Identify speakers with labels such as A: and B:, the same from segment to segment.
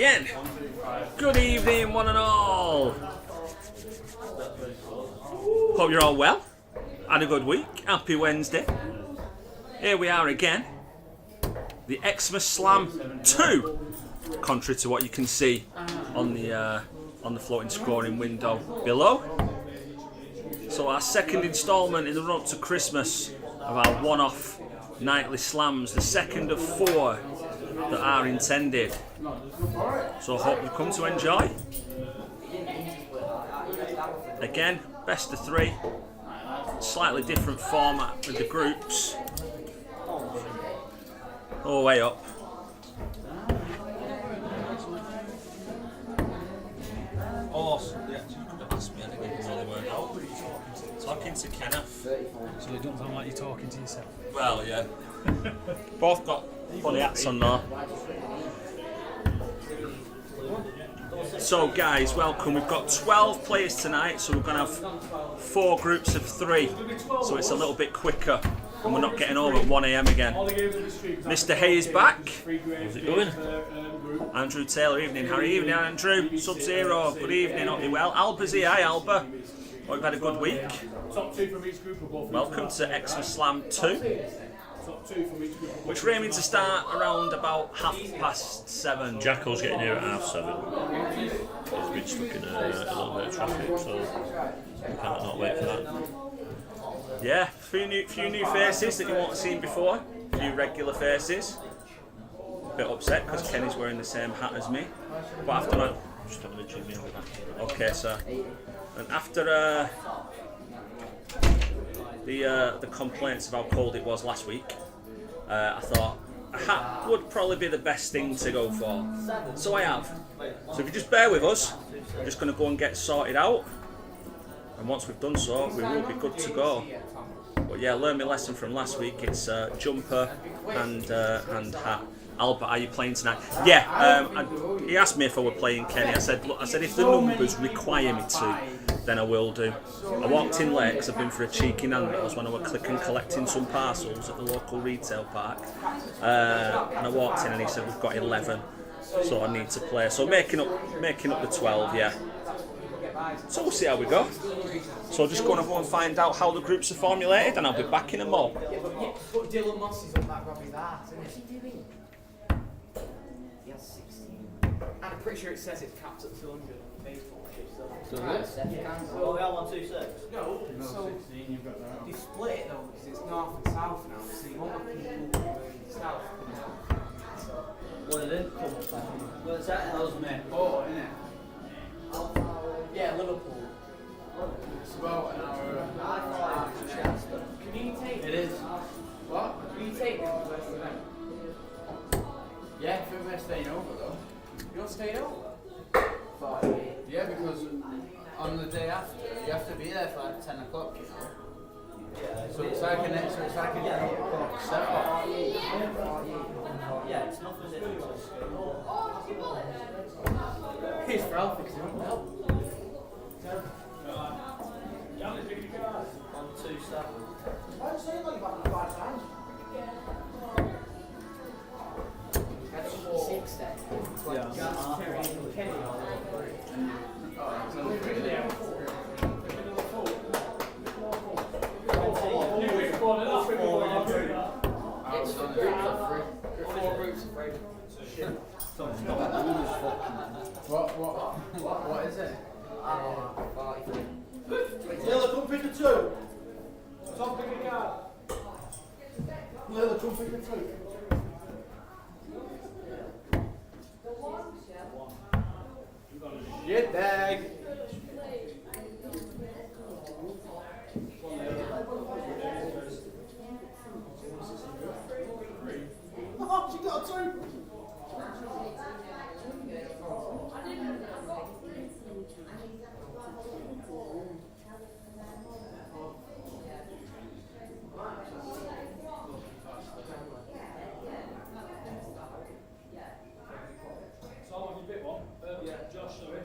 A: again. Good evening, one and all. Hope you're all well. Had a good week. Happy Wednesday. Here we are again. The Xmas Slam 2, contrary to what you can see on the floating scoring window below. So our second instalment in the run up to Christmas of our one-off nightly slams, the second of 4 that are intended. So I hope you've come to enjoy. Again, best of 3, slightly different format with the groups. All the way up. Awesome. Yeah, you could have asked me anything while they weren't out. Talking to Kenneth.
B: So you don't sound like you're talking to yourself?
A: Well, yeah. Both got funny hats on now. So guys, welcome. We've got 12 players tonight, so we're going to have 4 groups of 3. So it's a little bit quicker. And we're not getting over at 1 AM again. Mr. Hay is back. How's it going? Andrew Taylor, evening. Harry, evening, Andrew. Sub-Zero, good evening, hope you're well. Alba's here, hi Alba. Hope you've had a good week. Welcome to Xmas Slam 2. Which we're aiming to start around about 7:30.
C: Jacko's getting here at 7:30. He's been stuck in a little bit of traffic, so we can't not wait for that.
A: Yeah, few new faces that you won't have seen before. Few regular faces. A bit upset because Kenny's wearing the same hat as me. But after that,
C: Just having a chimney over that.
A: okay, sir. And after the complaints of how cold it was last week, I thought a hat would probably be the best thing to go for. So I have. So if you just bear with us, I'm just going to go and get sorted out. And once we've done so, we will be good to go. But yeah, learn my lesson from last week. It's jumper and hat. Albert, are you playing tonight? Yeah. He asked me if I were playing Kenny. I said, look, if the numbers require me to, then I will do. I walked in late because I've been for a cheeky Nando's when I were click and collecting some parcels at the local retail park. And I walked in and he said, we've got 11, so I need to play. So making up the 12, yeah. So we'll see how we go. So just going to go and find out how the groups are formulated, and I'll be back in a mo.
D: But Dylan Moss is on that Robbie's ass, isn't it? What's he doing? He has 16. And I'm pretty sure it says it's capped at 200 on the baseball ship.
E: Well, we are 126.
D: No, so
E: 16, you've got that.
D: they split it though because it's north and south now. So you want the people in the south coming out. So,
E: What did it come? Well, it's at Ellesmere.
D: oh, isn't it? Yeah, Liverpool. It's about an hour. Can you take
E: It is.
D: What? Can you take me to West End? Yeah, if we're staying over though. You're staying over?
F: Yeah, because on the day after, you have to be there for like 10 o'clock, you know.
E: Yeah.
F: So it's like an 8 o'clock set.
E: Yeah, it's not as if
D: He's for Alpha because he won't help.
E: 127.
D: That's 6 then.
E: Yeah.
D: Kenny
F: It's on groups of 3.
D: 4 groups of 3.
F: What is it?
D: 43.
E: Taylor, come pick a 2. Tom, pick a card. Taylor, come pick a 2.
D: Get bag.
E: Oh, she got a 2.
G: Josh, sorry.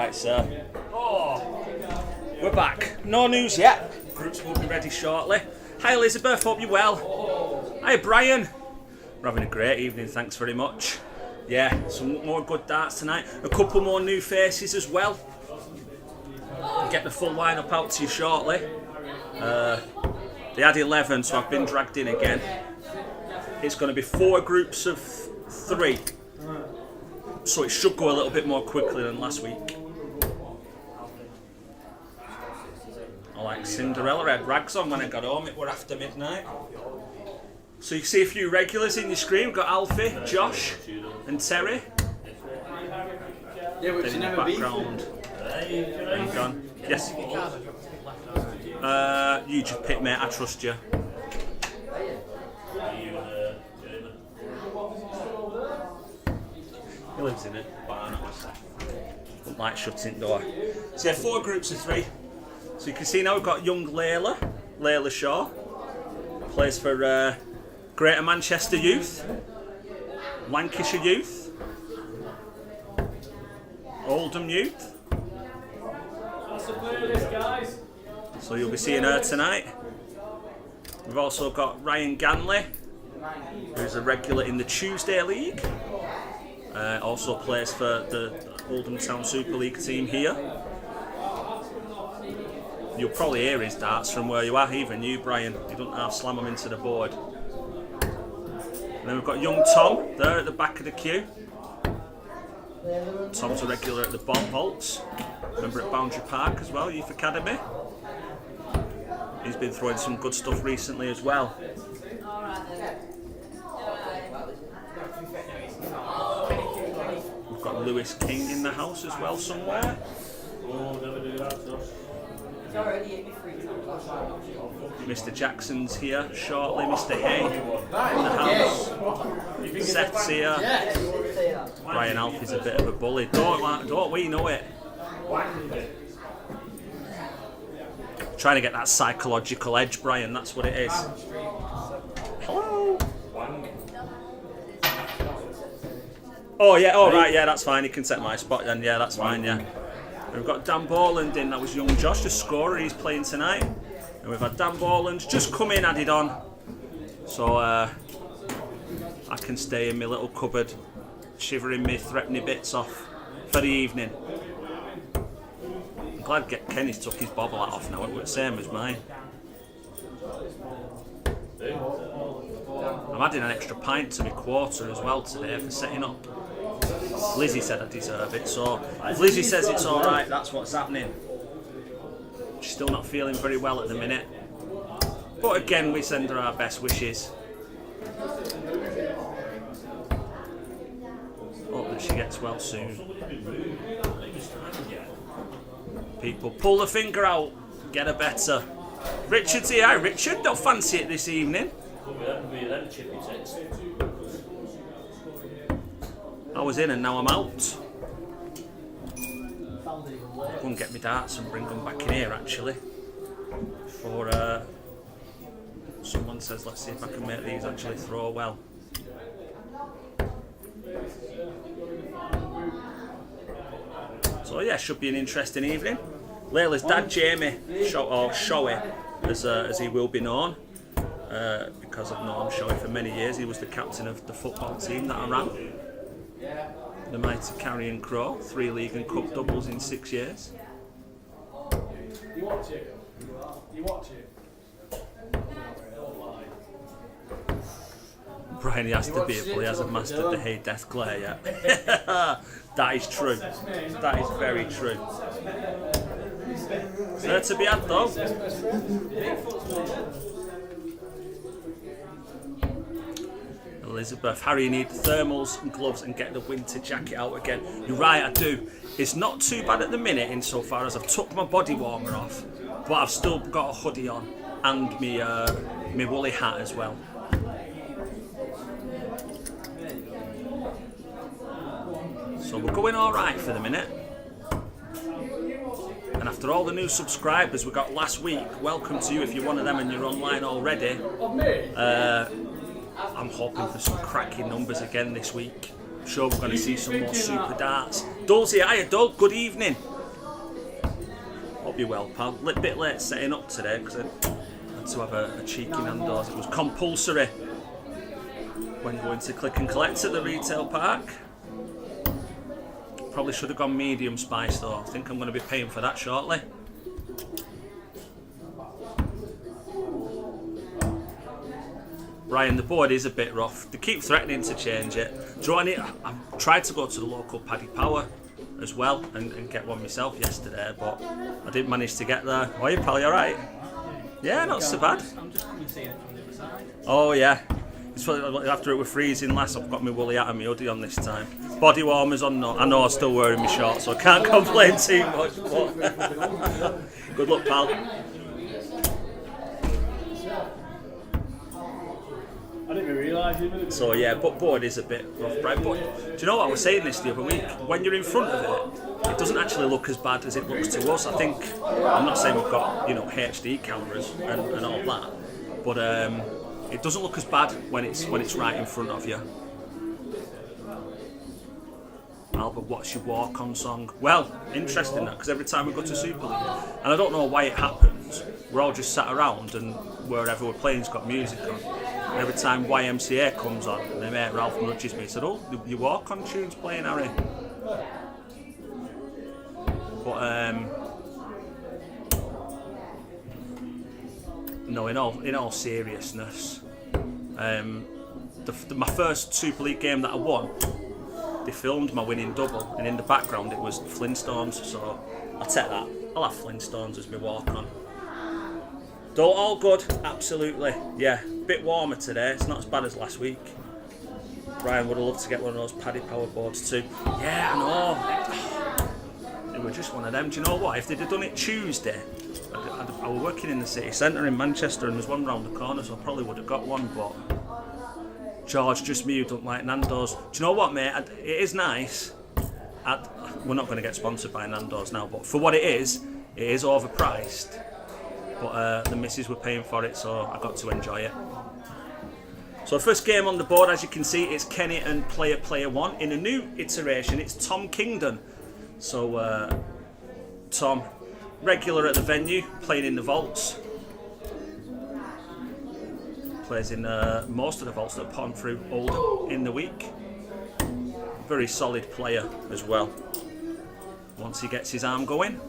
A: right, sir. Oh, we're back. No news yet. Groups will be ready shortly. Hi, Elizabeth. Hope you're well. Hi, Brian. We're having a great evening. Thanks very much. Yeah, some more good darts tonight. A couple more new faces as well. Get the full lineup out to you shortly. They had 11, so I've been dragged in again. It's going to be 4 groups of 3. So it should go a little bit more quickly than last week. I like Cinderella. I had rags on when I got home. It were after midnight. So you can see a few regulars in your screen. We've got Alfie, Josh and Terry.
F: Yeah, which
A: In the
F: never beat.
A: background. There you gone. Yes. You just pick, mate. I trust you. He lives in it. Wouldn't like shutting door. So yeah, 4 groups of 3. So you can see now we've got young Layla Shaw. Plays for Greater Manchester Youth, Lancashire Youth, Oldham Youth. So you'll be seeing her tonight. We've also got Ryan Ganley, who's a regular in the Tuesday League. Also plays for the Oldham Town Super League team here. You'll probably hear his darts from where you are, even you, Brian. You don't half slam them into the board. And then we've got young Tom there at the back of the queue. Tom's a regular at the Bomb Vaults. Remember at Boundary Park as well, Youth Academy. He's been throwing some good stuff recently as well. We've got Lewis King in the house as well somewhere. Mr. Jackson's here shortly. Mr. Hay in the house. Seth's here. Brian Alfie's a bit of a bully. Don't we know it? Trying to get that psychological edge, Brian. That's what it is. Hello. Oh yeah. Oh right. Yeah, that's fine. He can set my spot then. Yeah, that's fine. Yeah. We've got Dan Borland in, that was young Josh, the scorer, he's playing tonight. And we've had Dan Borland just come in, added on. So I can stay in my little cupboard, shivering me threatening bits off for the evening. I'm glad Kenny's took his bobble hat off now, it was the same as mine. I'm adding an extra pint to my quarter as well today for setting up. Lizzie said I deserve it, so if Lizzie says it's alright, that's what's happening. She's still not feeling very well at the minute. But again, we send her our best wishes. Hope that she gets well soon. People, pull the finger out, get her better. Richard's here. Hi Richard, don't fancy it this evening. I was in and now I'm out. I'll go and get my darts and bring them back in here actually. Before someone says, let's see if I can make these actually throw well. So yeah, should be an interesting evening. Layla's dad, Jamie, Showy, as he will be known, because I've known Showy for many years. He was the captain of the football team that I ran. The mighty Carrion Crow, 3 league and cup doubles in 6 years.
E: You watch it? You watch it?
A: Brian, he has to be able, he hasn't mastered the Hay Death Glare yet. That is true. That is very true. There to be had though. Elizabeth, Harry, you need thermals and gloves and get the winter jacket out again. You're right, I do. It's not too bad at the minute insofar as I've took my body warmer off, but I've still got a hoodie on and me woolly hat as well. So we're going alright for the minute. And after all the new subscribers we got last week, welcome to you if you're one of them and you're online already. I'm hoping for some cracking numbers again this week. I'm sure we're going to see some more super darts. Dul's here. Hiya, Dul. Good evening. you well, pal. A bit late setting up today because I had to have a cheeky Nando's. It was compulsory when going to click and collect at the retail park. Probably should have gone medium spice though. I think I'm going to be paying for that shortly. Ryan, the board is a bit rough. They keep threatening to change it. Do you know what I need? I've tried to go to the local Paddy Power as well and get one myself yesterday, but I didn't manage to get there. Are you, pal? You alright? Yeah, not so bad.
B: I'm just coming to see it from the other side.
A: Oh yeah. It's funny, after it was freezing last, I've got my woolly hat and my hoodie on this time. Body warmers on, no. I know I'm still wearing my shorts, so I can't complain too much. But good luck, pal.
E: I didn't even realise you.
A: So yeah, but board is a bit rough, right? But do you know what I was saying this the other week? When you're in front of it, it doesn't actually look as bad as it looks to us. I think, I'm not saying we've got, you know, HD cameras and all that, but it doesn't look as bad when it's right in front of you. Albert, what's your walk-on song? Well, interesting that, because every time we go to Super League, and I don't know why it happens, we're all just sat around and wherever we're playing's got music on. And every time YMCA comes on, my mate Ralph nudges me and said, "Oh, your walk-on tune's playing, Harry." But no, in all seriousness, my first Super League game that I won, they filmed my winning double, and in the background it was Flintstones, so I'll take that. I'll have Flintstones as my walk-on. Though all good, absolutely. Yeah, bit warmer today, it's not as bad as last week. Brian would have loved to get one of those Paddy Power boards too. Yeah, I know. It was just one of them. Do you know what? If they'd have done it Tuesday, I was working in the city centre in Manchester and there's one round the corner, so I probably would have got one, but George, just me who don't like Nando's. Do you know what, mate? It is nice. We're not going to get sponsored by Nando's now, but for what it is overpriced. But the missus were paying for it, so I got to enjoy it. So first game on the board, as you can see, it's Kenny and Player 1. In a new iteration, it's Tom Kingdon. So Tom, regular at the venue, playing in the vaults. Plays in most of the vaults that are put on through Oldham in the week. Very solid player as well, once he gets his arm going.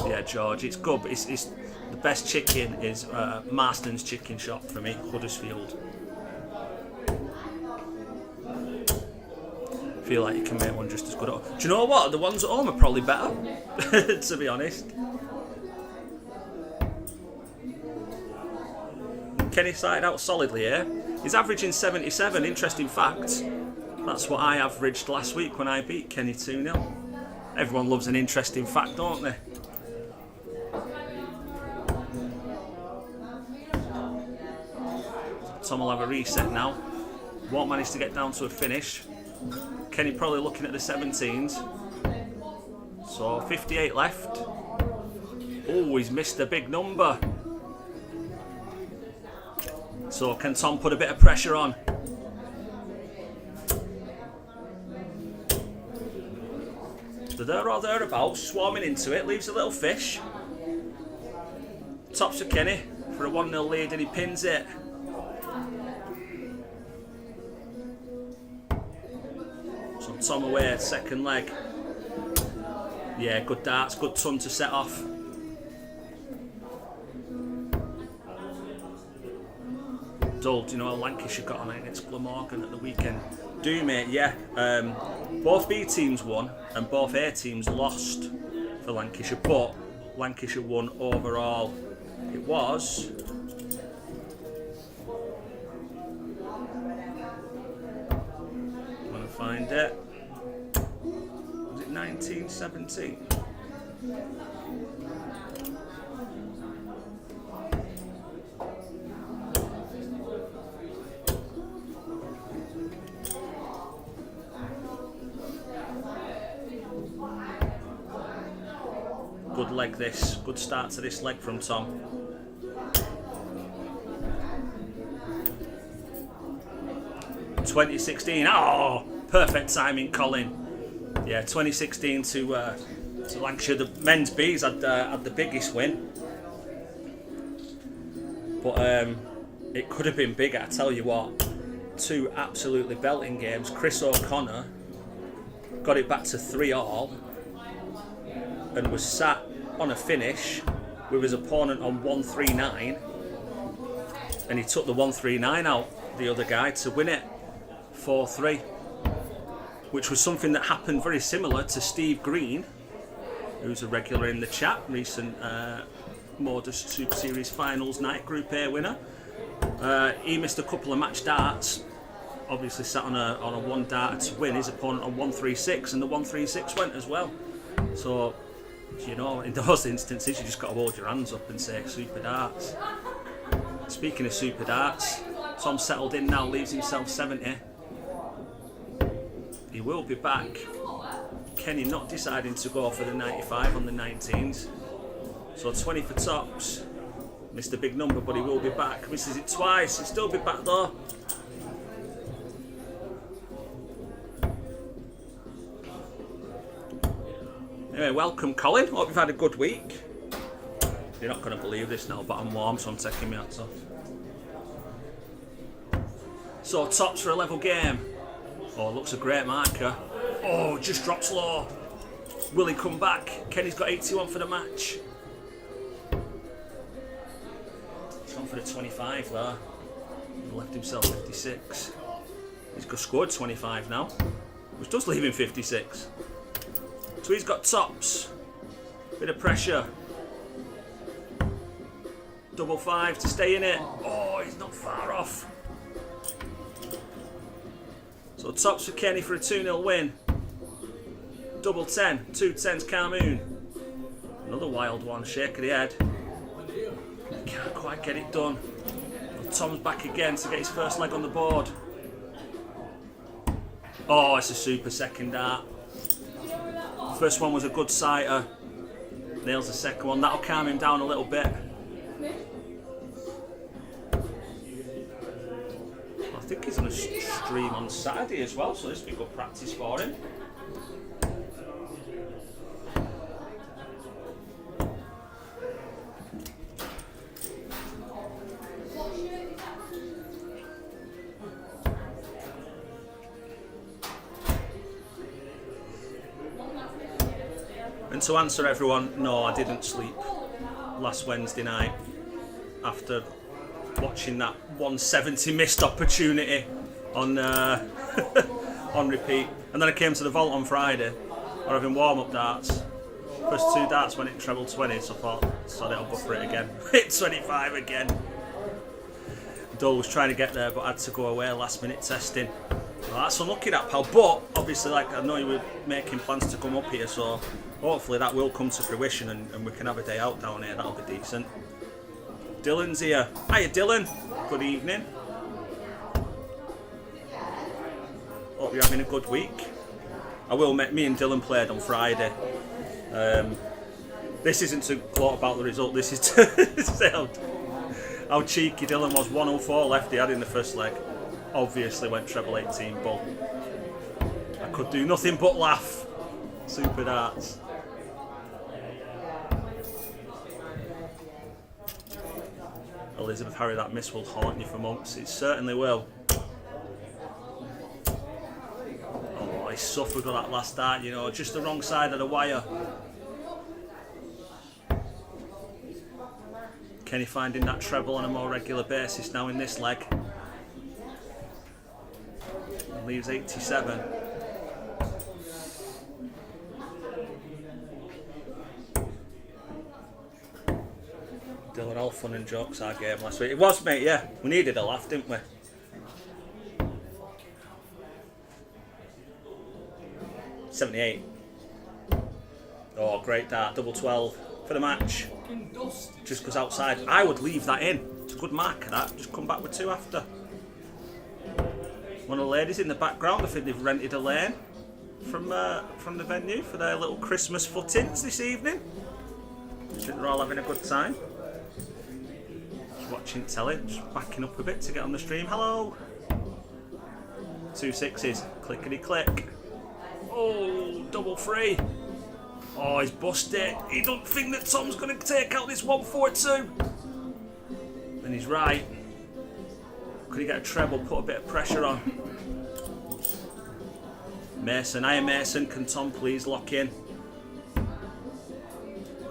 A: Yeah, George, it's good, but it's the best chicken is Marston's Chicken Shop for me, Huddersfield. Feel like you can make one just as good. Do you know what? The ones at home are probably better, to be honest. Kenny started out solidly here. He's averaging 77, interesting fact. That's what I averaged last week when I beat Kenny 2-0. Everyone loves an interesting fact, don't they? Tom will have a reset now. Won't manage to get down to a finish. Kenny probably looking at the 17s. So 58 left. Oh, he's missed a big number. So can Tom put a bit of pressure on? They're there or thereabouts, swarming into it, leaves a little fish. Tops for Kenny for a 1-0 lead and he pins it. So Tom away, second leg. Yeah, good darts, good ton to set off. Dull, do you know how Lancashire got on it against Glamorgan at the weekend? Do mate, yeah. Both B teams won and both A teams lost for Lancashire, but Lancashire won overall. It was... I'm going to find it. Was it 1917? Good leg this, good start to this leg from Tom. '2016, oh, perfect timing, Colin. Yeah, 2016 to Lancashire. The men's Bs had the biggest win, but it could have been bigger. I tell you what, 2 absolutely belting games. Chris O'Connor got it back to 3-all and was sat on a finish with his opponent on 139, and he took the 139 out, the other guy, to win it 4-3, which was something that happened very similar to Steve Green, who's a regular in the chat, recent Modest Super Series Finals night Group A winner. He missed a couple of match darts, obviously sat on a 1 dart to win, his opponent on 136, and the 136 went as well. So, you know, in those instances you just got to hold your hands up and say super darts. Speaking of super darts, Tom settled in now, leaves himself 70. He will be back. Kenny not deciding to go for the 95 on the 19s. So 20 for tops. Missed a big number, but he will be back. Misses it twice, he'll still be back though. Anyway, welcome Colin, hope you've had a good week. You're not going to believe this now, but I'm warm, so I'm taking my hats off. So tops for a level game. Oh, looks a great marker. Oh, just drops low. Will he come back? Kenny's got 81 for the match. He's gone for the 25 there. He left himself 56. He's scored 25 now, which does leave him 56. So he's got tops. Bit of pressure. Double 5 to stay in it. Oh, he's not far off. So tops for Kenny for a 2-0 win. Double 10, 2 10s Carmoon. Another wild one, shake of the head. Can't quite get it done. Well, Tom's back again to get his first leg on the board. Oh, it's a super second dart. First one was a good sighter. Nails the second one. That'll calm him down a little bit. I think he's on a stream on Saturday as well, so this will be good practice for him. And to answer everyone, no, I didn't sleep last Wednesday night after watching that 170 missed opportunity on on repeat. And then I came to the vault on Friday, we're having warm-up darts. First 2 darts went in treble 20, so I thought, sod it, I'll go for it again. Hit 25 again. Dole was trying to get there, but had to go away last minute testing. Well, that's unlucky, that pal, but obviously, like, I know you were making plans to come up here, so hopefully that will come to fruition and we can have a day out down here. That'll be decent. Dylan's here. Hiya Dylan, good evening. Hope you're having a good week. I will make, me and Dylan played on Friday. This isn't to gloat about the result, this is to say how cheeky Dylan was. 104 left he had in the first leg. Obviously went treble 18, but I could do nothing but laugh. Super darts. Elizabeth Harry, that miss will haunt you for months. It certainly will. Oh, he suffered with that last dart, you know, just the wrong side of the wire. Kenny finding that treble on a more regular basis now in this leg. Leaves 87. Dylan, all fun and jokes our game last week. It was, mate, yeah. We needed a laugh, didn't we? $78. Oh, great dart. Double 12 for the match. Just goes outside. I would leave that in. It's a good marker, that. Just come back with 2 after. One of the ladies in the background, I think they've rented a lane from the venue for their little Christmas footings this evening. I think they're all having a good time. Just watching telly, just backing up a bit to get on the stream. Hello! 2 6s, clickety click. Oh, double free. Oh, he's busted. He don't think that Tom's going to take out this 1-4-2. And he's right. Could he get a treble, put a bit of pressure on? Mason, Iron Mason, can Tom please lock in?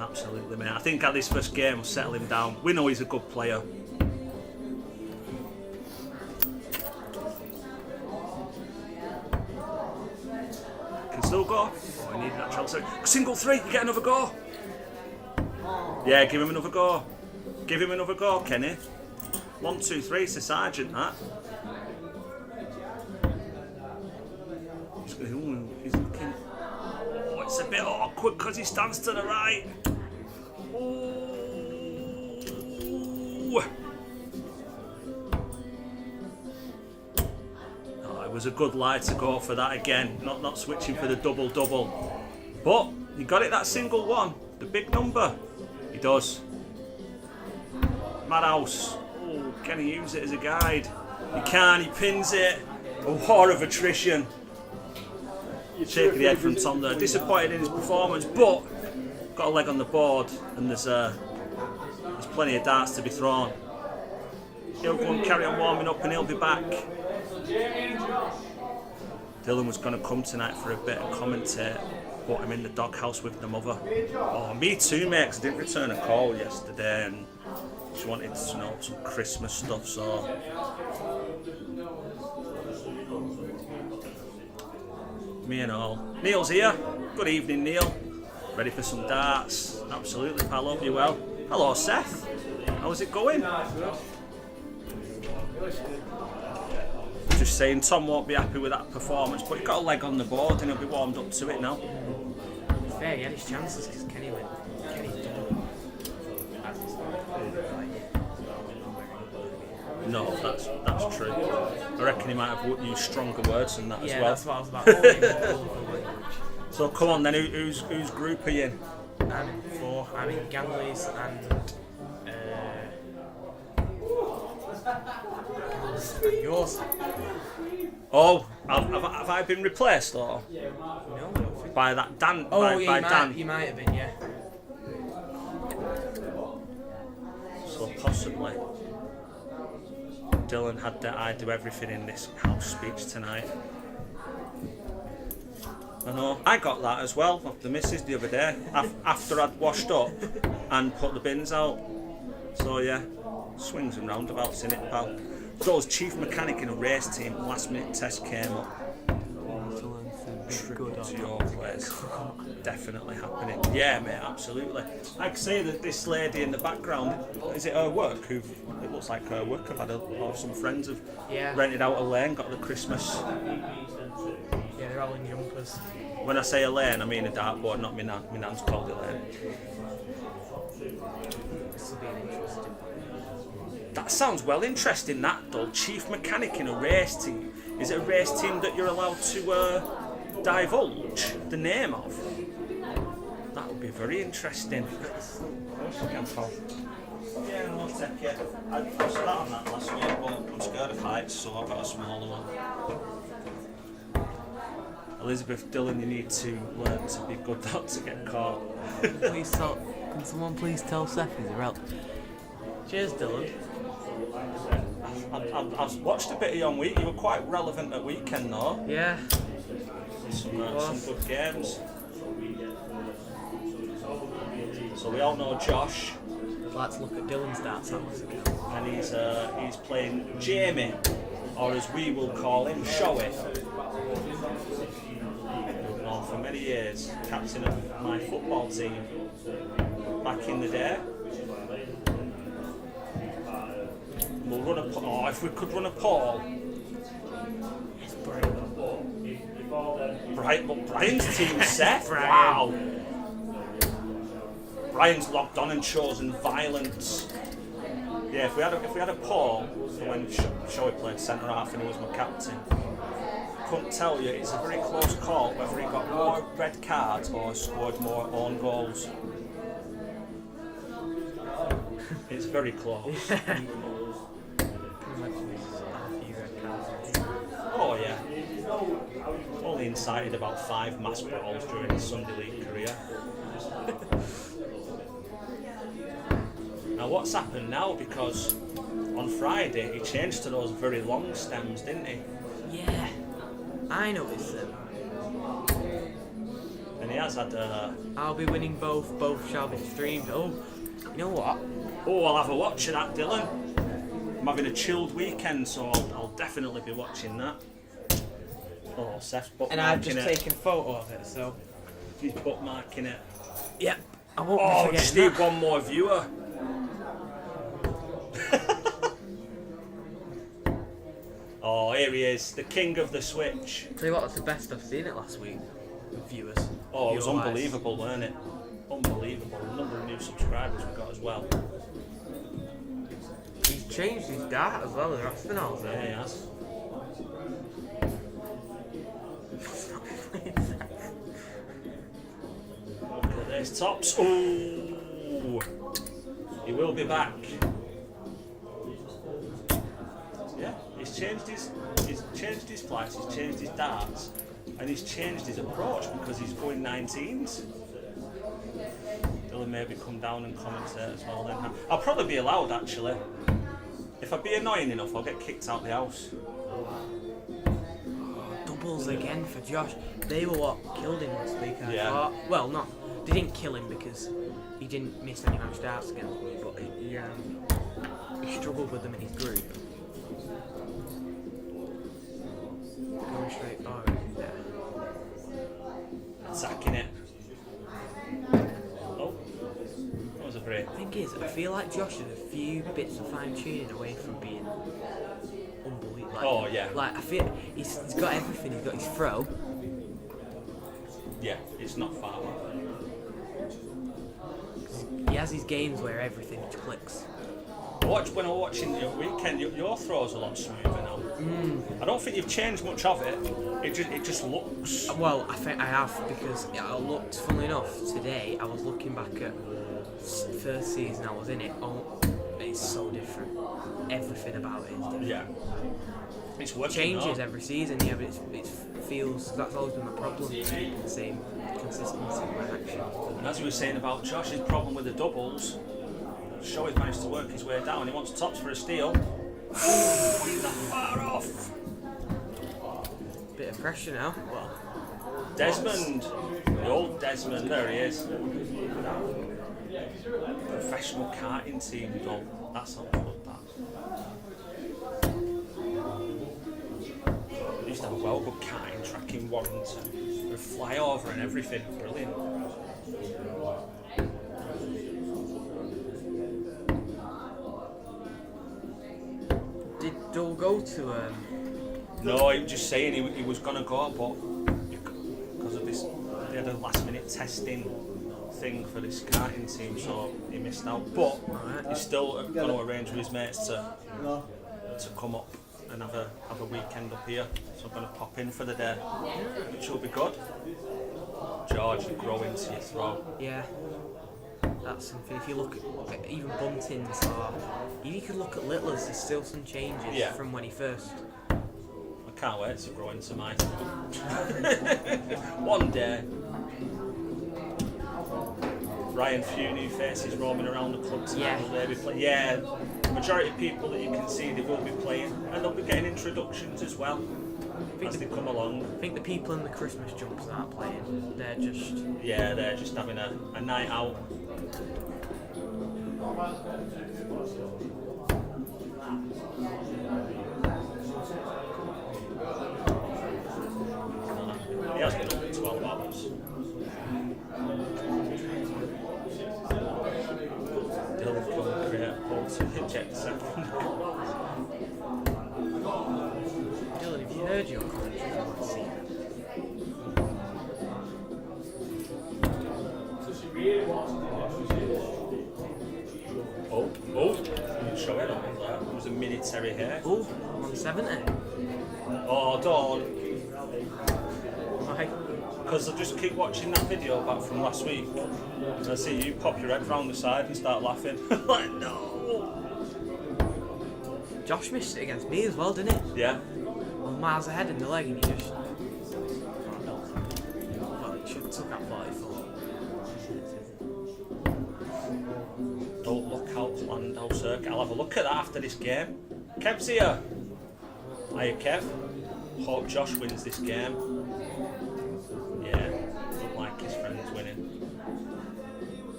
A: Absolutely, mate. I think at this first game we'll settle him down. We know he's a good player. Can still go. Oh, he needed that transfer. Single three, you get another go. Yeah, give him another go. Give him another go, Kenny. 1, 2, 3, it's the sergeant, that. He's looking. Oh, it's a bit awkward because he stands to the right. Oh, it was a good lie to go for that again. Not switching for the double. But he got it that single one, the big number. He does. Madhouse. Oh, can he use it as a guide? He can, he pins it. A war of attrition. Shaking the head from Tom there. Disappointed in his performance, but got a leg on the board, and there's plenty of darts to be thrown. He'll go and carry on warming up, and he'll be back. Dylan was going to come tonight for a bit and commentate, but I'm in the doghouse with the mother. Oh, me too, mate, 'cause I didn't return a call yesterday, and she wanted to know some Christmas stuff, so. Me and all. Neil's here. Good evening, Neil. Ready for some darts? Absolutely, pal. Hope you well. Hello, Seth. How's it going? Just saying, Tom won't be happy with that performance, but he got a leg on the board and he'll be warmed up to it now.
D: Fair, he had his chances because Kenny went.
A: No, that's true. I reckon he might have used stronger words than that as well.
D: Yeah, that's what I was about.
A: So come on then, whose group are you in?
D: I'm in 4. I'm in Ganley's and yours.
A: Oh, have I been replaced or?
D: No, I don't think.
A: By that Dan?
D: Oh,
A: by
D: yeah,
A: Dan?
D: you might have been, yeah.
A: So possibly. Dylan had the I do everything in this house speech tonight. I know. I got that as well off the missus the other day after I'd washed up and put the bins out. So yeah, swings and roundabouts in it, pal. So I was chief mechanic in a race team. Last minute test came up. Tribute to your place. Definitely happening. Yeah, mate, absolutely. I can say that this lady in the background, is it her work? It looks like her work. I've had some friends have rented out a lane, got the Christmas.
D: Yeah, they're all in jumpers.
A: When I say a lane, I mean a dartboard, not my nan. My nan's called a lane.
D: This will be an interesting.
A: That sounds well interesting, that though. Chief mechanic in a race team. Is it a race team that you're allowed to divulge the name of? That would be very interesting. Yeah, I'll take it. I was on that last week, but I'm scared of heights, so I've got a smaller one. Elizabeth, Dylan, you need to learn to be good not to get caught.
B: Please tell. Can someone please tell Seth he's out?
D: Cheers, Dylan.
A: I've watched a bit of you on week. You were quite relevant at weekend, though.
D: Yeah.
A: Some good games. So we all know Josh,
D: Let's look at Dylan's darts hours again.
A: and he's playing Jamie, or as we will call him, Showy. We've known for many years, captain of my football team back in the day. We'll run a poll. If we could run a poll. Brian's team set. Wow. Brian's logged on and chosen violence. Yeah, if we had a poll for when Showy played centre half and he was my captain, couldn't tell you. It's a very close call whether he got more red cards or scored more own goals. It's very close. Oh yeah. Only in cited about 5 mass brawls during his Sunday League career. Now what's happened now, because on Friday he changed to those very long stems, didn't he?
B: Yeah, I noticed them.
A: And he has had
B: I'll be winning both. Both shall be streamed. Oh, you know what?
A: oh, I'll have a watch of that, Dylan. I'm having a chilled weekend, so I'll definitely be watching that. Oh, Seth's bookmarking
B: And I've just
A: it.
B: taken a photo of it, so.
A: He's bookmarking it.
B: Yep. I won't
A: Oh,
B: be
A: just
B: forgetting
A: need
B: that.
A: one more viewer. Oh, here he is, the king of the Switch.
B: Tell you what, that's the best I've seen it last week. With viewers.
A: Oh, it was
B: Viewer-wise.
A: unbelievable, weren't it? Unbelievable. The number of new subscribers we got as well.
B: He's changed his dart as well as Raspinal's.
A: Yeah, he has. Look at this tops. Ooh, he will be back. Yeah, he's changed his flights, he's changed his darts, and he's changed his approach because he's going 19s. Dylan maybe come down and commentate as well then. I'll probably be allowed actually. If I be annoying enough, I'll get kicked out the house.
B: Doubles again for Josh. They were what killed him last week, I
A: Yeah.
B: thought. Well, not. They didn't kill him because he didn't miss any match darts against me, but he struggled with them in his group. Going straight forward. Yeah.
A: Attacking it. Oh, that was a break.
B: The thing is, I feel like Josh is a few bits of fine tuning away from being unbelievable. Like,
A: Oh, yeah.
B: Like I feel he's got everything. He's got his throw.
A: Yeah, it's not far off.
B: He has his games where everything just clicks.
A: When I'm watching your weekend, your throw's a lot smoother now. I don't think you've changed much of it. It just looks.
B: Well, I think I have because I looked. Funnily enough, today I was looking back at first season I was in it. Oh, it's so different. Everything about it is different.
A: Yeah. It's working.
B: Changes
A: though.
B: every season, yeah, but it feels that's always been my problem. Keeping the same consistency in my action.
A: And as we were saying about Josh's problem with the doubles, Shoei's managed to work his way down. He wants tops for a steal. He's not far off.
B: Bit of pressure now. Well,
A: Desmond, the old Desmond, there he is. Professional karting team, though. That's not good, that. We used to have a well good karting track in Warrington. With flyover and everything. Brilliant.
B: did Dull go to
A: No, he was just saying he was going to go, but because of this, they had a last minute testing thing for this karting team, so he missed out. But he's still going to arrange with his mates to come up and have a weekend up here. So I'm going to pop in for the day, which will be good. George, you grow into your throw.
B: yeah. That's something. If you look at even Buntings or even you could look at Littlers, there's still some changes
A: Yeah.
B: from when he first.
A: I can't wait to grow into mine. One day. Ryan, few new faces roaming around the club tonight.
B: Yeah.
A: Will they be yeah, majority of people that you can see, they will be playing, and they'll be getting introductions as well as they come along.
B: I think the people in the Christmas jumps that are playing, they're just
A: having a night out. He has been up for 12 hours. Dylan can create a pull to eject second.
B: Dylan, have you heard your commentary from last season?
A: Oh, you show it on me there. It was a military hair.
B: Oh, I'm on 70.
A: Oh, don't.
B: Right.
A: Because I just keep watching that video back from last week, and I see you pop your head round the side and start laughing. Like, no.
B: Josh missed it against me as well, didn't he?
A: Yeah.
B: Well, miles ahead in the leg and he just. took out 44.
A: Don't look out Landau Circuit. I'll have a look at that after this game. Kev's here. Hiya, Kev. Hope Josh wins this game. Yeah, look like his friend's winning.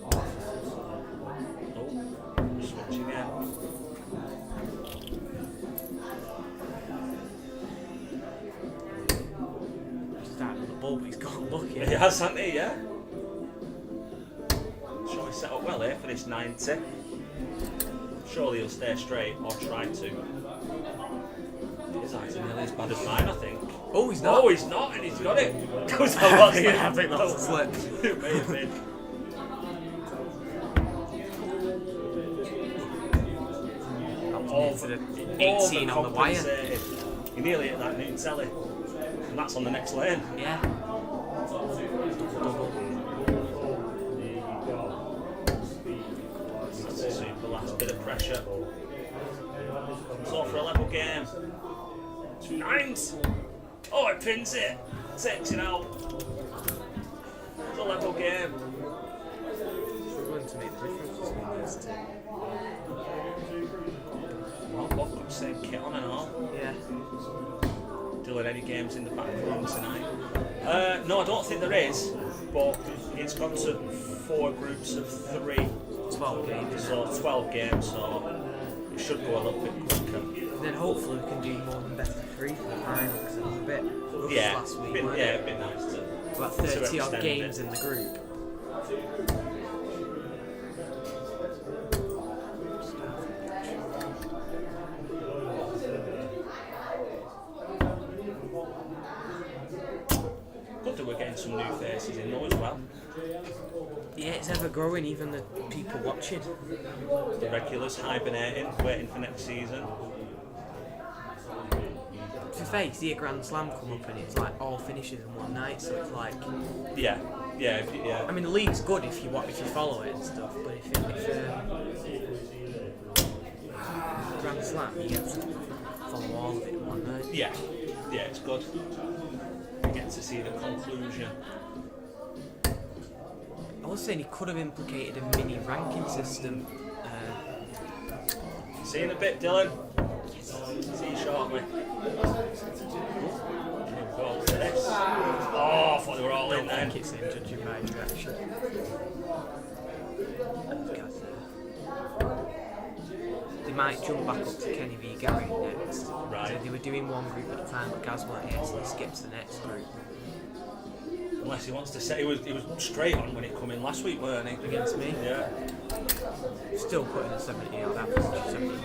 A: Oh, switch again.
B: Starting on the ball, but he's got lucky.
A: He has, hasn't he? Yeah. Shall we set up well here for this 90? Surely he'll stay straight or try to. His eyes are nearly as bad as mine, I think.
B: Oh, he's not.
A: Oh, he's not, and he's got it. Goes
B: I think that's a slip.
A: It may have been.
B: Into the 18 on the wire.
A: Overcompensated. He nearly hit that new telly. And that's on the next lane.
B: Yeah. Double.
A: That's a super last bit of pressure. So for a level game. 2 nines. Oh, it pins it. Takes it out. It's a level game.
B: We're going to make the difference between these two.
A: Well, both got the same kit on and all.
B: Yeah.
A: Dylan, any games in the back room tonight? No, I don't think there is, but it's gone to 4 groups of 3,
B: 12 games.
A: so 12 games, so it should go a little bit quicker.
B: Then hopefully we can do more than best of 3 for the final, because it was a bit rough
A: Yeah,
B: last week.
A: yeah,
B: wasn't
A: it'd be nice to.
B: it? About
A: to
B: 30 odd
A: extend
B: games
A: it.
B: in the group.
A: Good that we're getting some new faces in though as well.
B: Yeah, it's ever growing, even the people watching.
A: The regulars hibernating, waiting for next season.
B: To be fair, you see a Grand Slam come up and it's like all finishes in one night, so it's like...
A: Yeah, yeah, yeah.
B: I mean, the league's good if you follow it and stuff, but if Grand Slam, you get to follow all of it in one night.
A: Yeah, yeah, it's good. You get to see the conclusion.
B: I was saying he could have implicated a mini ranking system.
A: See you in a bit, Dylan. See you shortly. Oh, I thought they were all
B: I
A: in
B: don't
A: then.
B: think it's him judging by direction. They might jump back up to Kenny v Gary next.
A: Right.
B: So they were doing one group at a time, but Gaz weren't here, so he skips the next group.
A: Unless he wants to say he was straight on when he come in last week, weren't he?
B: Against me.
A: Yeah.
B: Still putting a 70 odd average, 70.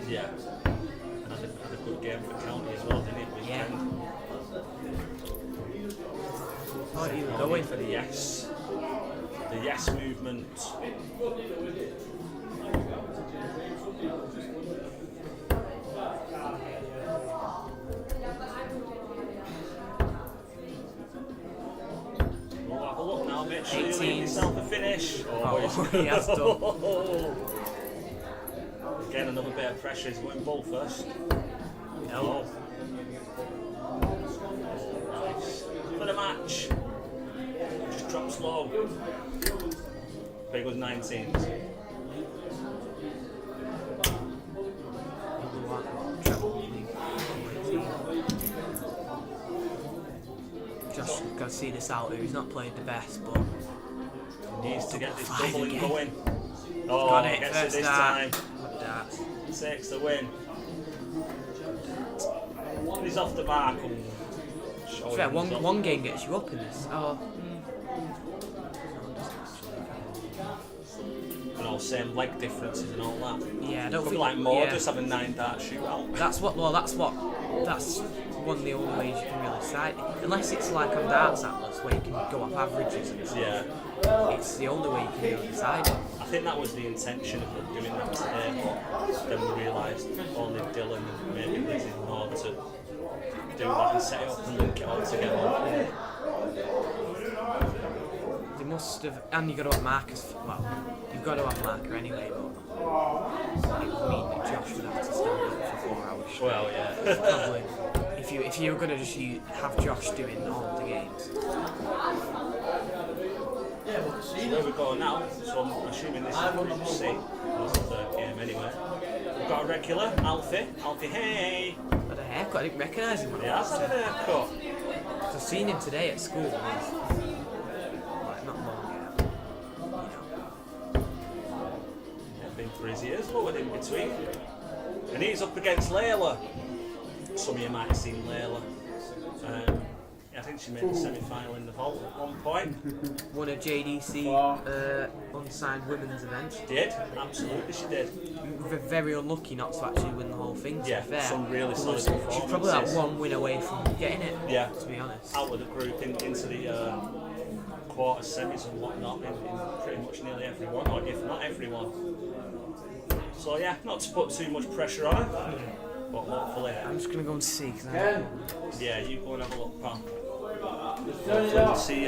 A: Yeah. And had a good game for County as well, didn't he?
B: Yeah.
A: Weekend.
B: Thought you were going
A: for the yes. The yes movement. We'll have a look now, make sure you leave
B: 18.
A: yourself a finish.
B: Oh, he has done.
A: Again, another bit of pressure. He's going ball first.
B: No.
A: Nice. For the match. Just drop slow. Big was 19s.
B: Josh got to see this out here. He's not played the best, but
A: Needs to get this
B: Five
A: doubling
B: again.
A: going. Oh,
B: got it.
A: gets
B: First
A: it this
B: start.
A: time.
B: Good dart.
A: Takes the win. He's off the mark.
B: To be fair, one game gets you up in this. Oh.
A: And all same leg differences and all that.
B: Yeah, I don't
A: Probably
B: think
A: like more
B: yeah.
A: just have a 9-dart shootout.
B: That's one of the only ways you can really decide it. Unless it's like on Darts Atlas where you can go off averages and stuff.
A: Yeah.
B: It's the only way you can really decide it.
A: I think that was the intention of them doing that today, but then we realised only Dylan and maybe Lizzy know to do that and set it up and link it all together.
B: They must have, and you've got to have markers. Well, you've got to have marker anyway, but it would mean that Josh would have to stand up for 4 hours.
A: Well, yeah.
B: Probably, if if you were gonna just have Josh doing all the games.
F: Yeah, but
A: So where we go now, so I'm assuming this is Group C. That's the third game anyway. We've got a regular, Alfie. Alfie, hey!
B: Had a haircut. I didn't recognise him when
A: He
B: I
A: has
B: was
A: had a haircut.
B: I've seen him today at school. And he's, like, not long yet. You know.
A: Yeah, been for his ears, lowered in between. And he's up against Layla. Some of you might have seen Layla. I think she made the semi-final in the vault at one point.
B: Won a JDC unsigned women's event.
A: She did, absolutely she did.
B: Very unlucky not to actually win the whole thing, to
A: Yeah,
B: be fair.
A: some really solid
B: She's
A: performances.
B: probably like one win away from getting it,
A: Yeah.
B: to be honest.
A: Out of the group into the quarter semis and whatnot in pretty much nearly everyone, or if not everyone. So yeah, not to put too much pressure on her, but hopefully.
B: I'm just going to go and see, because
A: Yeah, you go and have a look, pal. Hopefully we'll see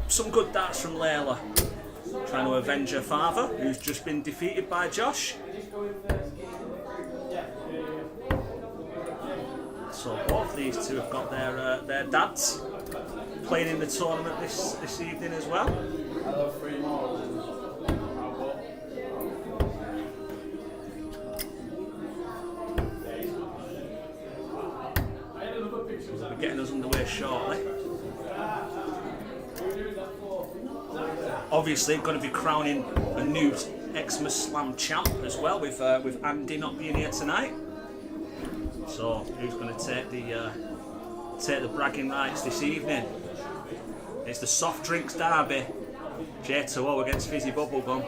A: some good darts from Layla. Trying to avenge her father, who's just been defeated by Josh. So both these two have got their dads playing in the tournament this evening as well. We'll be getting us underway shortly. Obviously, going to be crowning a new Xmas Slam champ as well, with Andy not being here tonight. So, who's going to take the bragging rights this evening? It's the soft drinks derby. J2O against Fizzy Bubblegum.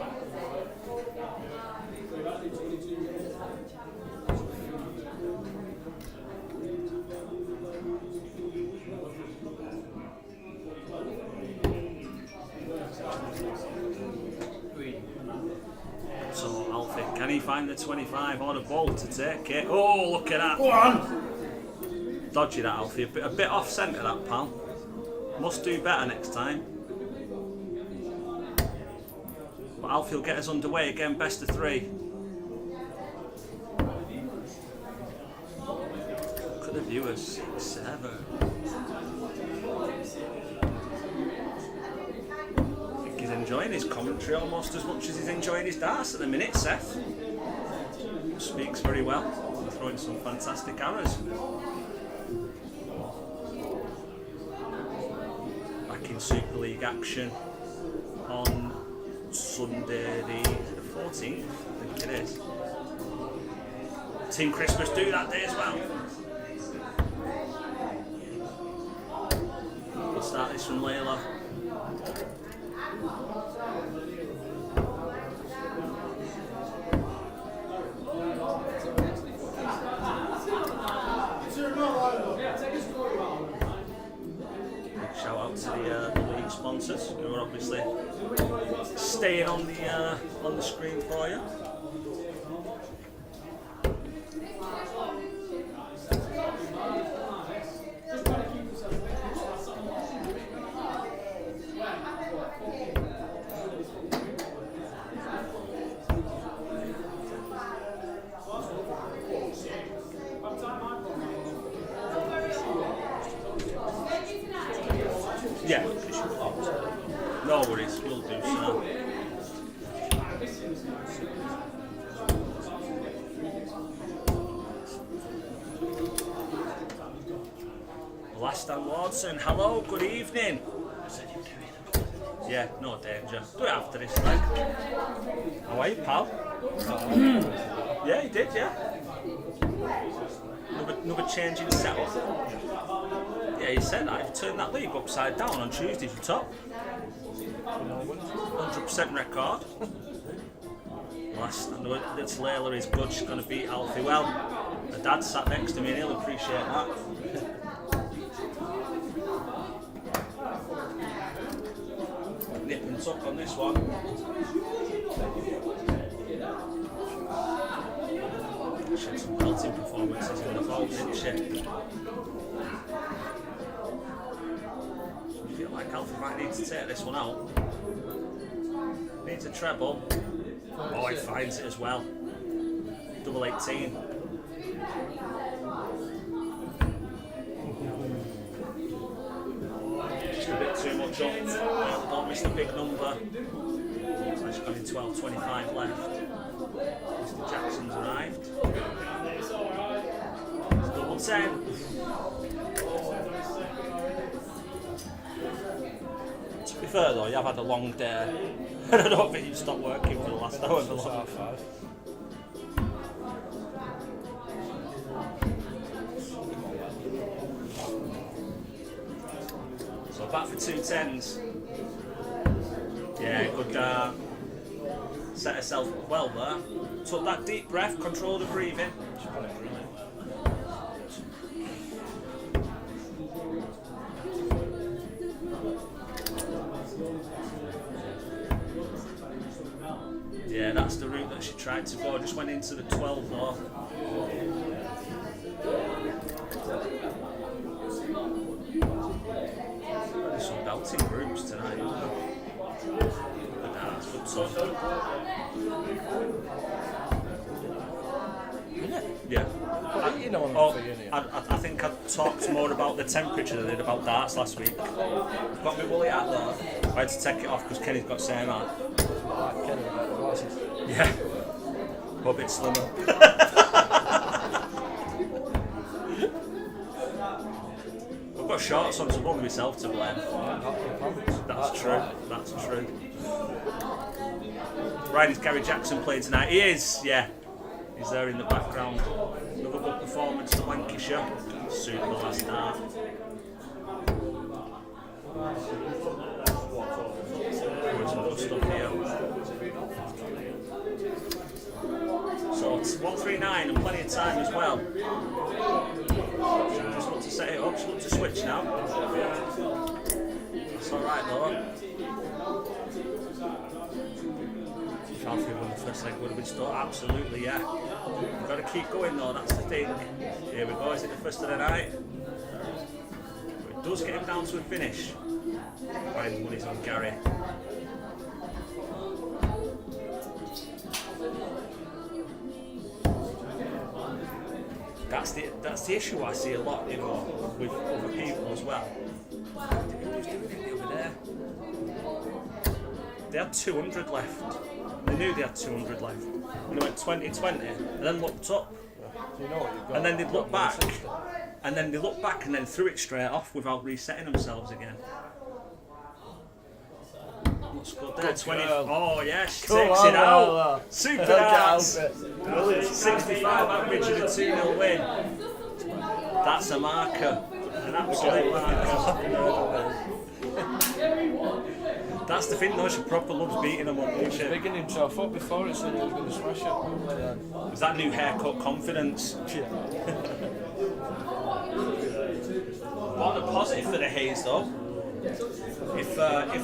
A: So Alfie, can he find the 25 on a ball to take it? Oh, look at that! Go on! Dodgy that, Alfie. A bit off centre, that pal. Must do better next time. But Alfie will get us underway again. Best of 3. Look at the viewers. 7. He's enjoying his commentary almost as much as he's enjoying his darts at the minute, Seth. Speaks very well, throwing some fantastic arrows. Back in Super League action on Sunday the 14th, I think it is. Team Christmas do that day as well. We'll start this from Layla. Shout out to the league sponsors who are obviously staying on the screen for you. Yeah. No worries, we'll do so. Last and Watson, hello, good evening. Yeah, no danger. Do it after this, like. How are you, pal? Yeah, he did, yeah. Another change in setup. Yeah, he said I've turned that league upside down on Tuesday for top. 100% record. Last, and this Layla is good, she's going to beat Alfie well. Her dad sat next to me and he'll appreciate that. Nip and tuck on this one. She had some belting performances in the vault, didn't she? I feel like Alfie might need to take this one out. Needs a treble. Oh, he finds it as well. Double 18. much up. Don't miss the big number. So it's got in 12.25 left. Mr. Jackson's arrived. It's double 10. To be fair though, you have had a long day. I don't think you've stopped working for the last hour. So back for 2 10s. Yeah, good set herself up well there. Took that deep breath, control the breathing. Yeah, that's the route that she tried to go. Just went into the 12 though. There's some belting groups tonight. That's good stuff. Yeah. I think I talked more about the temperature than I did about darts last week. Got my woolly hat though. I had to take it off because Kenny's got same hat. Yeah. A bit slimmer. I've got shorts on, so I've only myself to blame. That's true. That's true. Right, is Gary Jackson playing tonight? He is, yeah. He's there in the background. Another good performance for Lancashire. Super last start. Some good stuff here. So it's 139 and plenty of time as well. She'll just look to set it up, she'll look to switch now. That's alright though. Can't feel when the first leg would have been start. Absolutely, yeah. You've got to keep going though, that's the thing. Here we go, is it the first of the night? But it does get him down to a finish. Final one is on Gary. That's the issue I see a lot, you know, with other people as well. Who's doing it over there? They had 200 left. They knew they had 200 left. And they went 20-20 and then looked up. And then they'd look back. And then they looked back and then threw it straight off without resetting themselves again. What's good there? 20. Oh yeah, she takes it out. Super darts. 65 average and a 2-0 win. That's a marker. An absolute marker. That's the thing though, she proper loves beating them up, doesn't she?
E: Bigging himself up before it said he was going to smash it.
A: Was that new haircut confidence?
E: Yeah.
A: On a positive for the Hayes though. If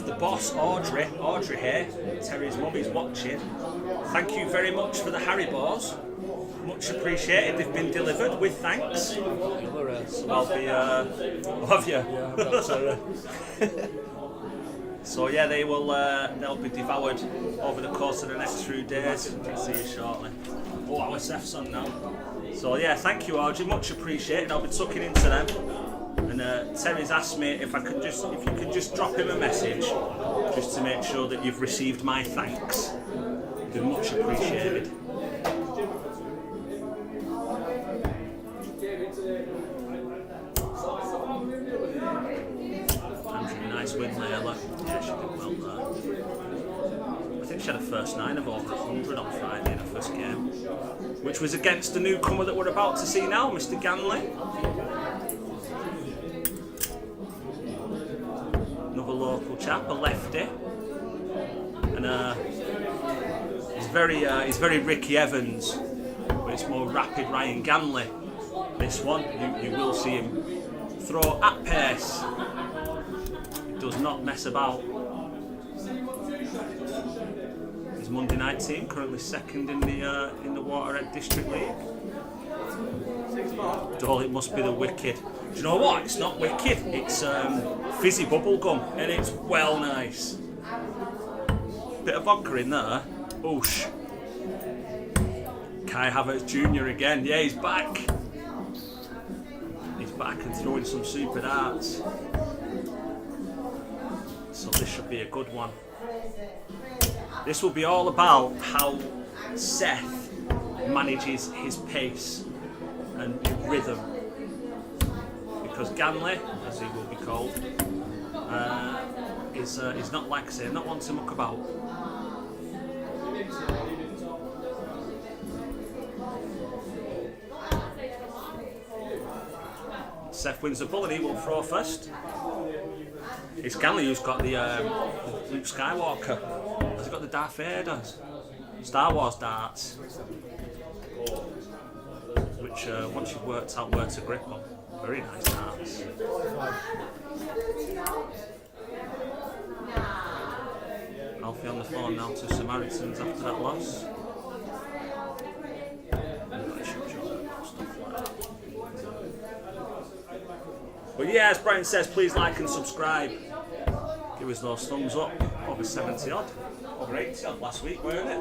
A: the boss Audrey here, Terry's mum, is watching, thank you very much for the Haribos. Much appreciated. They've been delivered with thanks. I'll be love you. So yeah, they'll be devoured over the course of the next few days. See you shortly. Oh, our Seth's on now. So yeah, thank you, Audrey. Much appreciated. I'll be tucking into them. And Terry's asked me if you could just drop him a message, just to make sure that you've received my thanks. They're much appreciated. Andrew, nice win, Layla. Yeah, she did well there. I think she had a first 9 of over 100 on Friday in her first game, which was against the newcomer that we're about to see now, Mr. Ganley. Another local chap, a lefty, and he's very Ricky Evans, but it's more rapid Ryan Ganley. This one, you will see him throw at pace. He does not mess about. His Monday night team currently second in the Waterhead District League. Dole, it must be the Wicked. Do you know what? It's not Wicked. It's fizzy bubble gum, and it's well nice. Bit of vodka in there. Oosh. Kai Havertz Jr. again. Yeah, he's back. He's back and throwing some super darts. So this should be a good one. This will be all about how Seth manages his pace and rhythm. Because Ganley, as he will be called, is not, like I say, not one to muck about. Seth wins the pull and he will throw first. It's Ganley who's got the Luke Skywalker. Has he got the Darth Vader? Star Wars darts. Which, once you've worked out where to grip them, very nice darts. Alfie on the phone now to Samaritans after that loss. But yeah, as Brian says, please like and subscribe. Give us those thumbs up. Over 70 odd. Over 80 odd last week, weren't it?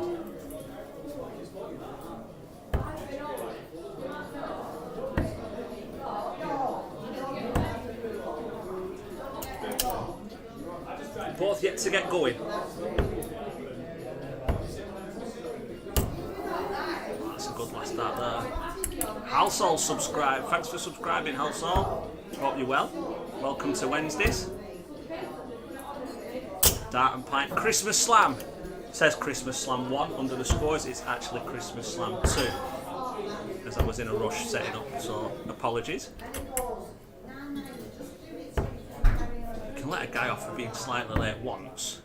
A: Both yet to get going. That's a good last start there. Household subscribe. Thanks for subscribing, Household. Hope you're well. Welcome to Wednesdays. Dart and Pint. Christmas Slam. It says Christmas Slam 1 under the scores. It's actually Christmas Slam 2. As I was in a rush setting up, so apologies. You can let a guy off for being slightly late once.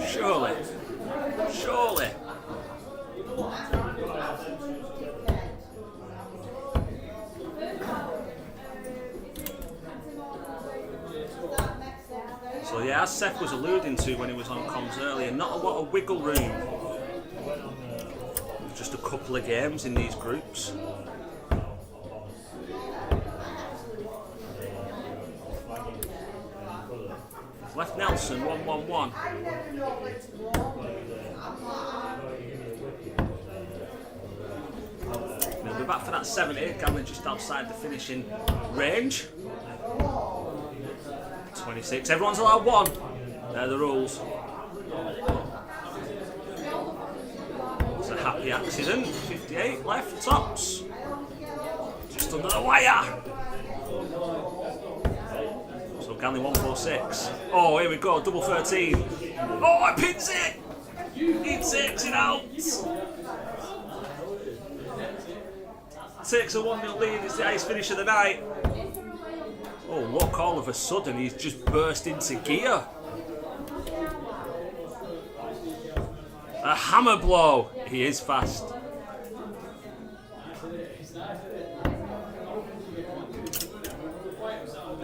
A: Surely. Surely. So yeah, as Seth was alluding to when he was on comms earlier, not a lot of wiggle room. Just a couple of games in these groups. Left Nelson 1-1-1. He'll be back for that 70. Ganley just outside the finishing range. 26. Everyone's allowed one. They're the rules. It's a happy accident. 58 left tops. Just under the wire. So Ganley 146. Oh, here we go. Double 13. Oh, it pins it. He takes it out. Takes a 1-0 lead. It's the highest finish of the night. Oh, look, all of a sudden he's just burst into gear. A hammer blow. He is fast.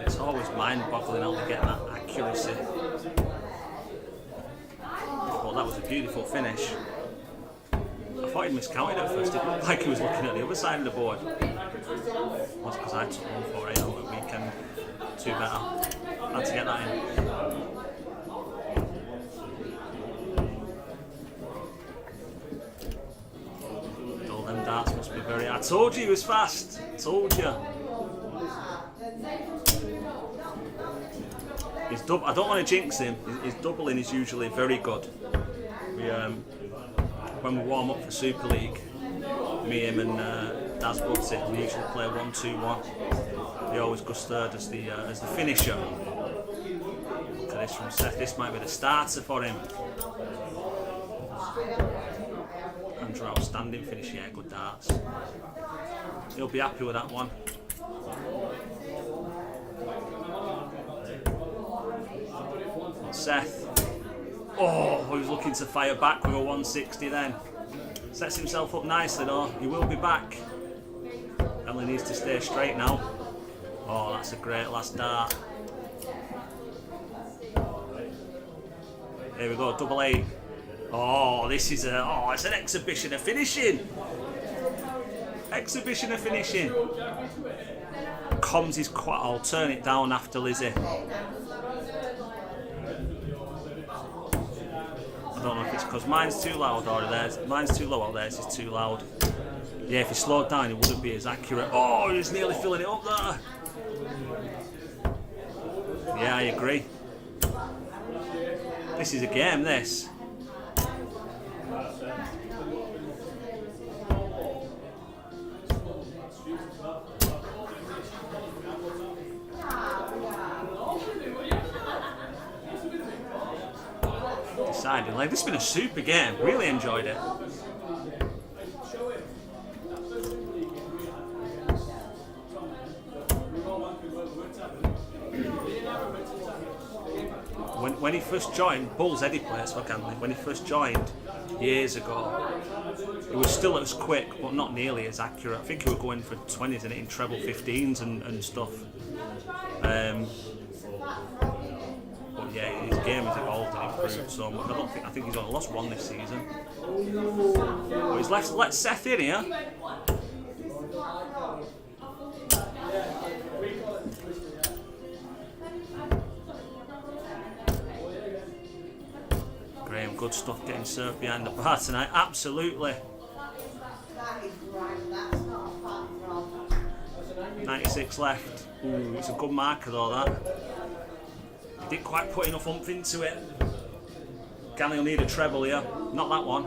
A: It's always mind-boggling how they get that accuracy. Well, that was a beautiful finish. I thought he'd miscounted at first. It looked like he was looking at the other side of the board. That's because I took 148 over the weekend. Two better. Had to get that in. All them darts must be very... I told you he was fast. Told you. His I don't want to jinx him. His doubling is usually very good. When we warm up for Super League, me, him and Daz Budsy, we usually play 1-2-1. He always goes third as the finisher. Look at this from Seth. This might be the starter for him. Andrew, outstanding finish. Yeah, good darts. He'll be happy with that one. Seth. Oh, he was looking to fire back with a 160 then. Sets himself up nicely though. He will be back. Emily needs to stay straight now. Oh, that's a great last dart. Here we go, double 8. Oh, this is it's an exhibition of finishing. Exhibition of finishing. Comms is quite. I'll turn it down after Lizzie. I don't know if it's because mine's too loud or theirs. Mine's too low or theirs is too loud. Yeah, if he slowed down, it wouldn't be as accurate. Oh, he's nearly filling it up there. Yeah, I agree. This is a game, this. Decidedly. This has been a super game. Really enjoyed it. When he first joined, Bull's Eddie plays for Ganley. When he first joined years ago, it was still as quick, but not nearly as accurate. I think he was going for 20s in treble 15s and stuff. But yeah, his game has evolved and improved so much. I think he's only lost one this season. But he's let Seth in here. Graham, good stuff getting served behind the bar tonight. Absolutely. 96 left. Ooh, it's a good marker though, that. Didn't quite put enough oomph into it. Ganley will need a treble here. Not that one.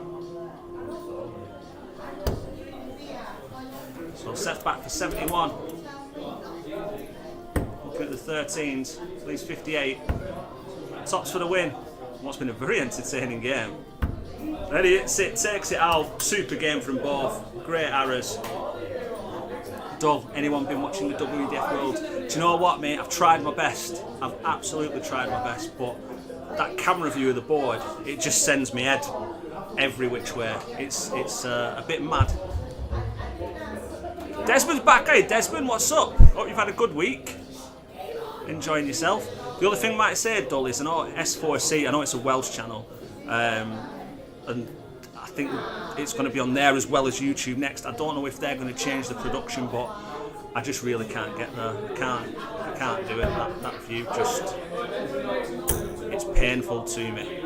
A: So Seth back for 71. Looking at the 13s. At least 58. Tops for the win. What's been a very entertaining game. Ready, hits it, takes it out. Super game from both. Great arrows. Dull. Anyone been watching the WDF World? Do you know what, mate? I've tried my best. I've absolutely tried my best, but that camera view of the board, it just sends me head every which way. It's a bit mad. Desmond's back. Hey, Desmond, what's up? Hope you've had a good week. Enjoying yourself. The other thing I might say, Dull, is I know S4C, I know it's a Welsh channel, and I think it's going to be on there as well as YouTube next. I don't know if they're going to change the production, but I just really can't get there. I can't do it. That view just, it's painful to me.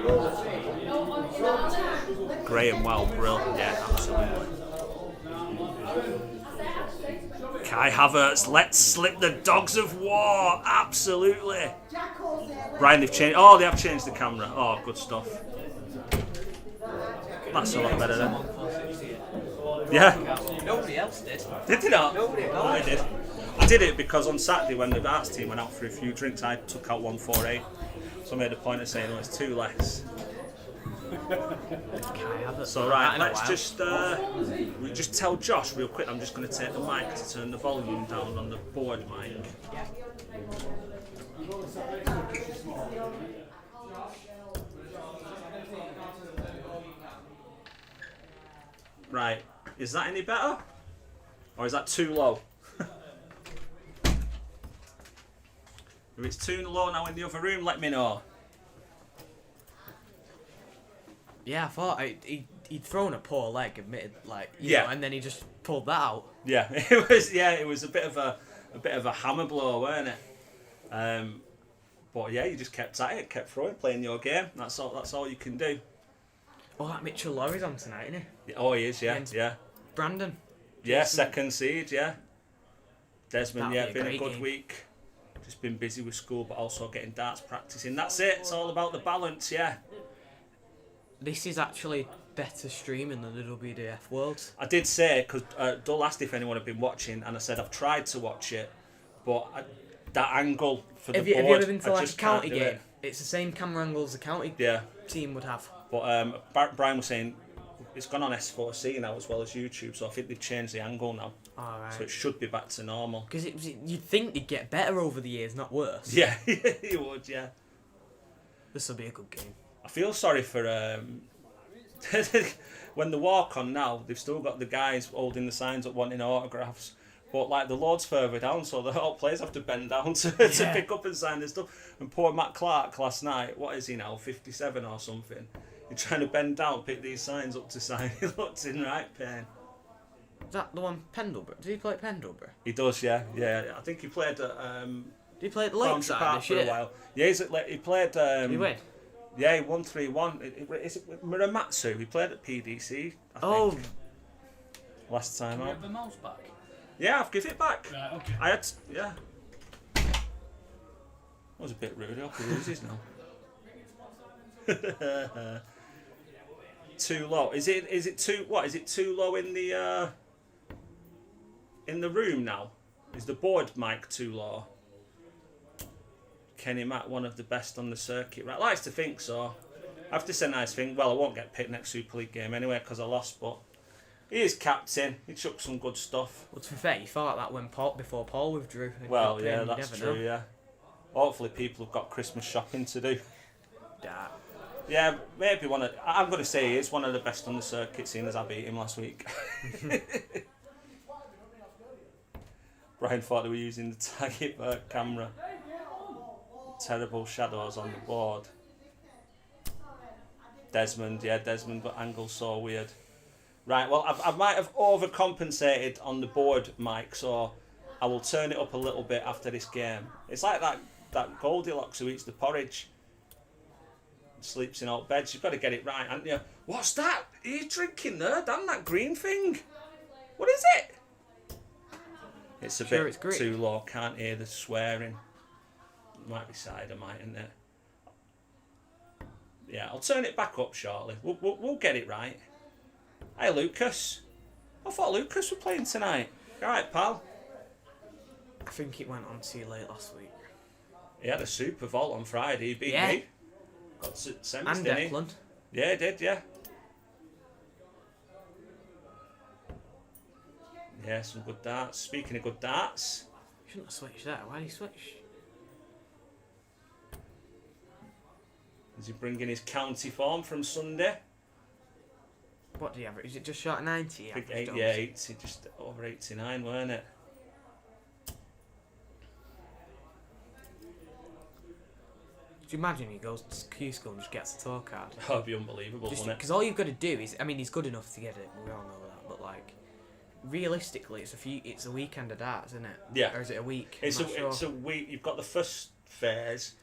A: Graham, wow, brilliant. Yeah, absolutely. Kai Havertz, let's slip the dogs of war. Absolutely. Brian, they have changed the camera. Oh, good stuff. That's a lot better then. Yeah.
B: Nobody else did.
A: Did they not?
B: Nobody else.
A: No, I did. I did it because on Saturday when the darts team went out for a few drinks, I took out 148. So I made a point of saying, oh, it's two less. So right, let's just tell Josh real quick. I'm just going to take the mic to turn the volume down on the board mic. Right, is that any better? Or is that too low? If it's too low now in the other room, let me know.
B: Yeah, I thought he'd thrown a poor leg, admitted, you know, and then he just pulled that out.
A: Yeah, it was a bit of a hammer blow, weren't it? But yeah, you just kept at it, kept throwing, playing your game. That's all you can do.
B: Oh, that Mitchell Laurie's on tonight, isn't he?
A: Oh, he is, yeah,
B: Against
A: yeah.
B: Brandon.
A: Yeah, second seed, yeah. Desmond,
B: That'll be a
A: been a
B: great
A: good
B: game.
A: week. Just been busy with school, but also getting darts practicing. That's it. It's all about the balance, yeah.
B: This is actually better streaming than the WDF Worlds.
A: I did say, because Dull asked if anyone had been watching, and I said I've tried to watch it, but that angle for the board,
B: Have you ever been to
A: I
B: a
A: just
B: county
A: can't do
B: game?
A: it.
B: It's the same camera angle as the county team would have.
A: But Brian was saying it's gone on S4C now as well as YouTube, so I think they've changed the angle now.
B: All right.
A: So it should be back to normal.
B: Because you'd think they'd get better over the years, not worse.
A: Yeah, you would, yeah.
B: This will be a good game.
A: I feel sorry for when they walk on now, they've still got the guys holding the signs up wanting autographs. But like the load's further down, so the whole players have to bend down to pick up and sign this stuff. And poor Matt Clark last night, what is he now, 57 or something? You're trying to bend down, pick these signs up to sign. He looks in right pain.
B: Is that the one Pendlebury? Did he play at Pendlebury?
A: He does, yeah. I think he played at
B: Did he play at the
A: Farnborough
B: Lakeside
A: Park
B: this
A: for
B: year?
A: a while. Yeah, he played.
B: Did he win?
A: Yeah, he won 3-1. Is it Muramatsu? He played at PDC, I think. Last time out.
C: Have the mouse back?
A: Yeah, I've given it back.
C: Right, okay.
A: I had, yeah. That was a bit rude. I'll lose his now. Too low. Is it too what? Is it too low in the room now? Is the board mic too low? Kenny Mack, one of the best on the circuit. Right, likes to think so. I have to say a nice thing. Well, I won't get picked next Super League game anyway because I lost, but he is captain. He took some good stuff.
B: Well, to be fair, you thought that when before Paul withdrew.
A: Well, yeah, that's true, yeah. Hopefully people have got Christmas shopping to do.
B: That.
A: Yeah, maybe I'm going to say he is one of the best on the circuit, seeing as I beat him last week. Brian thought they were using the target camera. Terrible shadows on the board. Desmond, but angle's so weird. Right, well, I might have overcompensated on the board mic, so I will turn it up a little bit after this game. It's like that Goldilocks who eats the porridge. Sleeps in old beds. You've got to get it right, haven't you? What's that? Are you drinking there? Damn, that green thing. What is it? It's a bit too low. Can't hear the swearing. Might be cider, mightn't it? Yeah, I'll turn it back up shortly. We'll get it right. Hey, Lucas. I thought Lucas were playing tonight. All right, pal.
B: I think it went on too late last week.
A: He had a super vault on Friday. He beat me. Got semis,
B: and
A: didn't
B: Declan.
A: he? Yeah, he did, yeah. Yeah, some good darts. Speaking of good darts.
B: You shouldn't have switched that. Why did he switch?
A: Is he bringing his county form from Sunday?
B: What do you have? Is it just short of 90?
A: I think 80, just over 89, weren't it?
B: Do you imagine he goes to Q school and just gets a tour card?
A: That would be unbelievable, wouldn't it?
B: Because all you've got to do is, I mean, he's good enough to get it. We all know that, but like, realistically, it's a weekend of darts, isn't it?
A: Yeah.
B: Or is it a week?
A: It's a week. You've got the first phase,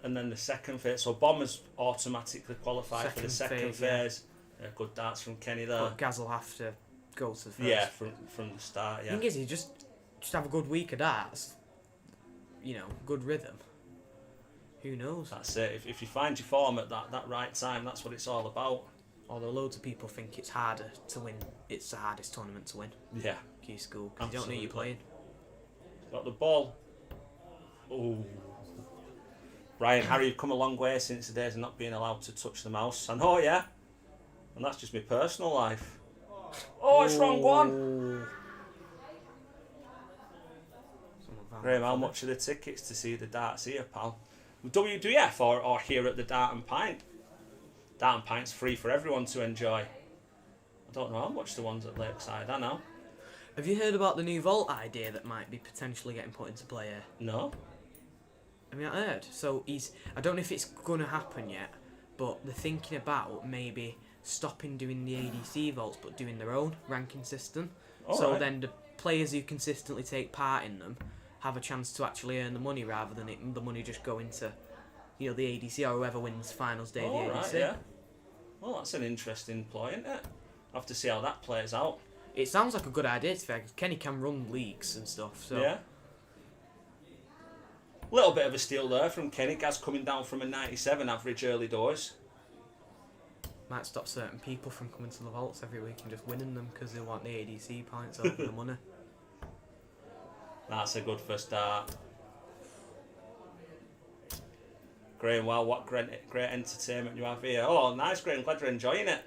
A: and then the second phase. So Bombers automatically qualify for the second phase. Yeah. Good darts from Kenny there.
B: But Gaz will have to go to the first.
A: Yeah, from the start. Yeah.
B: The thing is, you just have a good week of darts. You know, good rhythm. Who knows?
A: That's it. If you find your form at that right time, that's what it's all about.
B: Although loads of people think it's harder to win. It's the hardest tournament to win.
A: Yeah.
B: Q school. Because you don't know who you're playing.
A: Got the ball. Oh. Brian, Harry, you've come a long way since the days of not being allowed to touch the mouse. I know, yeah. And that's just my personal life. Oh, it's wrong one. Graham, how much are the tickets to see the darts here, pal? WDF or here at the Dart and Pint? Dart and Pint's free for everyone to enjoy. I don't know how much the ones at Lakeside, I know.
B: Have you heard about the new vault idea that might be potentially getting put into play here?
A: No.
B: I mean, I heard. So I don't know if it's going to happen yet, but they're thinking about maybe stopping doing the ADC vaults but doing their own ranking system. Then the players who consistently take part in them have a chance to actually earn the money rather than the money just going to, the ADC or whoever wins finals day of the ADC.
A: Right, yeah. Well, that's an interesting ploy, isn't it? I'll have to see how that plays out.
B: It sounds like a good idea, to be fair, because Kenny can run leagues and stuff. So.
A: Yeah. A little bit of a steal there from Kenny. Gaz coming down from a 97 average early doors.
B: Might stop certain people from coming to the vaults every week and just winning them because they want the ADC points over the money.
A: That's a good first start. Graham, wow, what great entertainment you have here. Oh, nice, Graham. Glad you're enjoying it.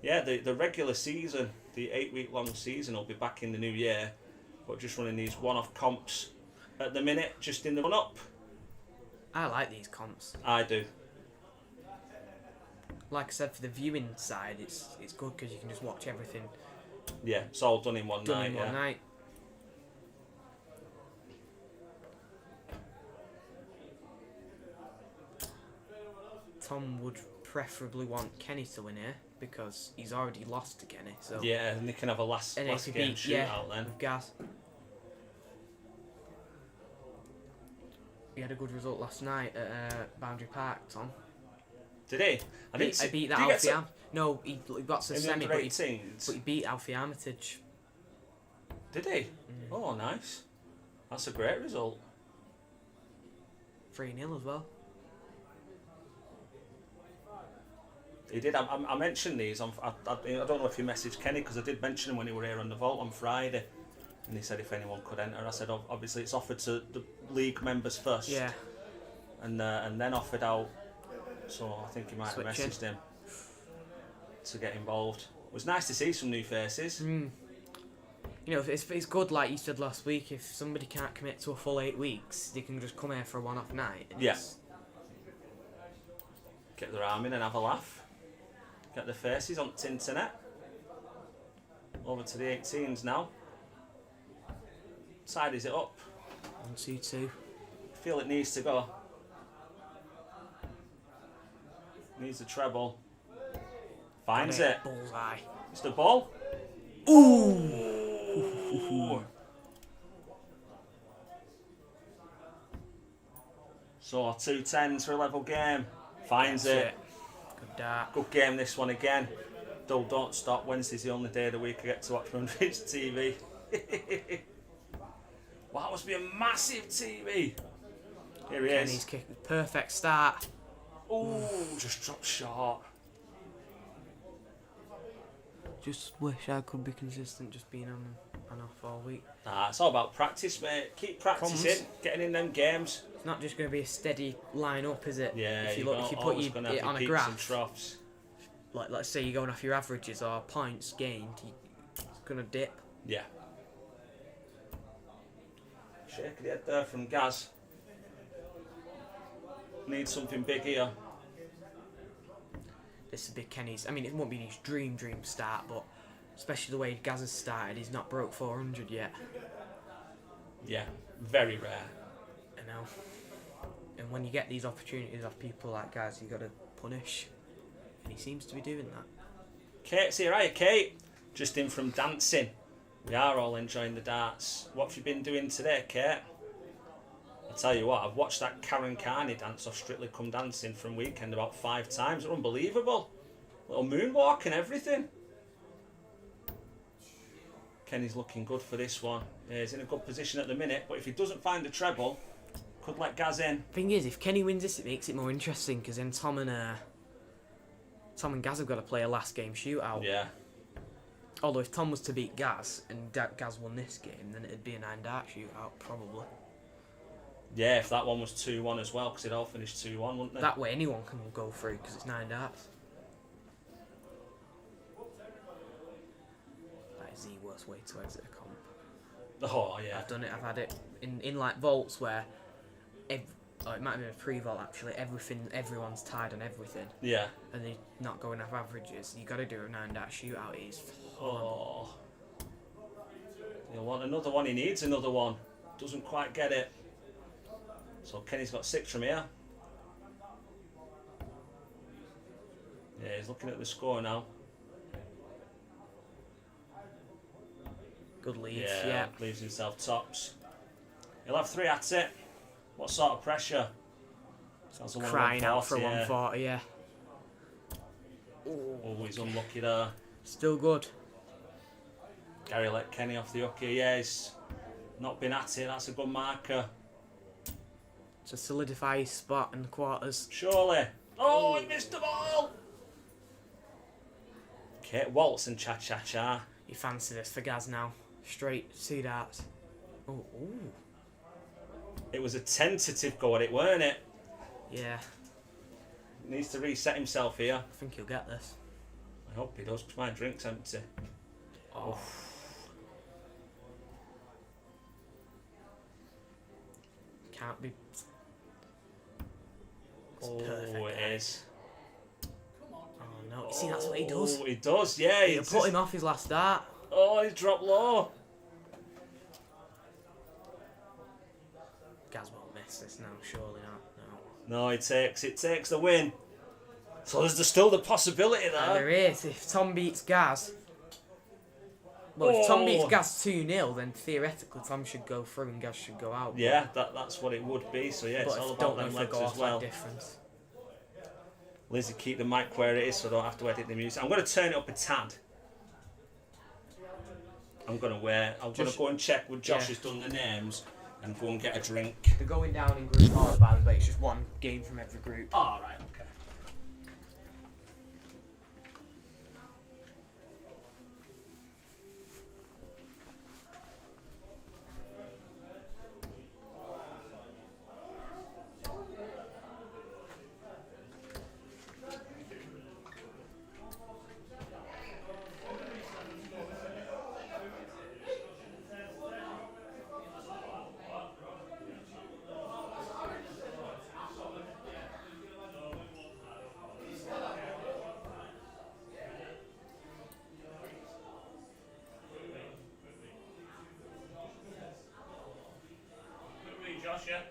A: Yeah, the regular season, the 8-week-long season, will be back in the new year. But just running these one-off comps at the minute, just in the run-up.
B: I like these comps.
A: I do.
B: Like I said, for the viewing side, it's good because you can just watch everything.
A: Yeah, it's all done in one night.
B: One night. Tom would preferably want Kenny to win here because he's already lost to Kenny. So
A: yeah, and they can have a last game shootout then.
B: With Gaz. He had a good result last night at Boundary Park, Tom.
A: Did he?
B: I beat that Alfie No, he got to the semi, but he beat Alfie Armitage.
A: Did he? Oh, nice. That's a great result.
B: 3-0 as well.
A: He did. I mentioned these. I don't know if he messaged Kenny because I did mention him when he were here on the vault on Friday, and he said if anyone could enter. I said obviously it's offered to the league members first,
B: Yeah.
A: and then offered out. So I think he might have messaged him to get involved. It was nice to see some new faces.
B: You know, it's good, like you said last week, if somebody can't commit to a full 8 weeks, they can just come here for a one-off night. And
A: Yeah. Get their arm in and have a laugh. Get their faces on the internet. Over to the 18s now. Tidies it up.
B: 1, 2, 2.
A: Feel it needs to go. Needs the treble. Finds it.
B: Bullseye.
A: It's the ball.
B: Ooh!
A: So 2 10s for a level game. Finds it.
B: Good dart.
A: Good game this one again. Though don't stop. Wednesday's the only day of the week I get to watch on Rich TV. Wow, that must be a massive TV. Here he
B: Kenny's
A: is.
B: kick. Perfect start.
A: Ooh, just dropped short.
B: Just wish I could be consistent, just being on and off all week.
A: Nah, it's all about practice, mate. Keep practicing, getting in them games.
B: It's not just going to be a steady line up, is it?
A: Yeah,
B: if you
A: you're
B: look, if you put
A: always gonna have
B: it
A: your
B: on a
A: peaks
B: graph,
A: and troughs.
B: like let's say you're going off your averages or points gained, it's going to dip.
A: Yeah. Shake the head there from Gaz. Need something big here.
B: This would be Kenny's. I mean, it won't be his dream start, but especially the way Gaz has started, he's not broke 400 yet.
A: Yeah, very rare.
B: You know. And when you get these opportunities off people like Gaz, you got to punish, and he seems to be doing that.
A: Kate's here. Hiya, Kate. Just in from dancing. We are all enjoying the darts. What have you been doing today, Kate? I'll tell you what, I've watched that Karen Carney dance off Strictly Come Dancing from Weekend about 5 times. They're unbelievable. Little moonwalk and everything. Kenny's looking good for this one. Yeah, he's in a good position at the minute, but if he doesn't find the treble, could let Gaz in.
B: Thing is, if Kenny wins this, it makes it more interesting because then Tom and Gaz have got to play a last game shootout.
A: Yeah.
B: Although if Tom was to beat Gaz and Gaz won this game, then it'd be a 9-dart shootout probably.
A: Yeah, if that one was 2-1 as well, because it all finished 2-1, wouldn't it?
B: That way anyone can go through because it's 9 darts. That is the worst way to exit a comp.
A: Oh, yeah.
B: I've done it. I've had it in like vaults where, it might have been a pre-vault actually. Everyone's tied on everything,
A: Yeah.
B: and they're not going off averages. You got to do a 9-dart shootout. It is horrible.
A: Oh. He'll want another one. He needs another one. Doesn't quite get it. So Kenny's got 6 from here. Yeah, he's looking at the score now.
B: Good lead. Yeah.
A: Leaves himself tops. He'll have 3 at it. What sort of pressure? Sounds like
B: Crying out for
A: 140,
B: 140. Yeah.
A: Oh, he's unlucky there.
B: Still good.
A: Gary let Kenny off the hook here. Yeah, he's not been at it. That's a good marker.
B: To solidify his spot in the quarters.
A: Surely. Oh, he missed the ball. Okay, waltz and cha-cha-cha.
B: You fancy this for Gaz now? Straight 2 darts. Oh, ooh.
A: It was a tentative go at it, weren't it?
B: Yeah.
A: Needs to reset himself here.
B: I think he'll get this.
A: I hope he does, because my drink's empty.
B: Oh. Can't be. It's perfect.
A: It is.
B: Oh no! You see, that's what he does.
A: Oh, he does, yeah.
B: He'll put him off his last dart.
A: Oh, he's dropped low.
B: Gaz won't miss this now, surely not.
A: No, it takes the win. So there's still the possibility
B: And
A: there.
B: there is. If Tom beats Gaz. Well, if Tom beats Gaz 2-0, then theoretically Tom should go through and Gaz should go out.
A: Yeah, that's what it would be. So yeah, it's
B: But
A: all
B: I
A: about
B: don't know
A: them
B: if they
A: legs
B: go
A: as
B: off
A: well.
B: that difference.
A: Lizzie, keep the mic where it is so I don't have to edit the music. I'm going to turn it up a tad. I'm going to go and check with Josh has done the names and go and get a drink.
B: They're going down in group order, by the way. It's just one game from every group.
A: All right, okay.
C: Josh, yeah?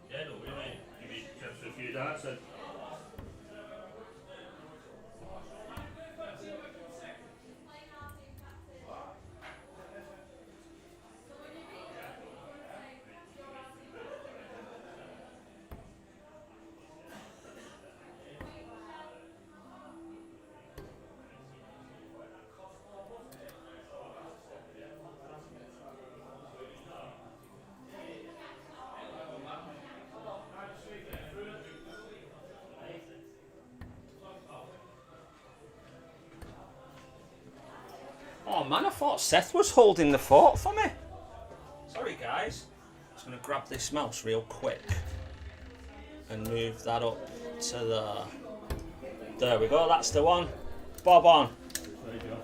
C: Yeah, no, we might give you a chance for a few darts then.
A: Oh man, I thought Seth was holding the fort for me. Sorry guys. Just going to grab this mouse real quick and move that up to the... There we go, that's the one. Bob on.
C: There you go.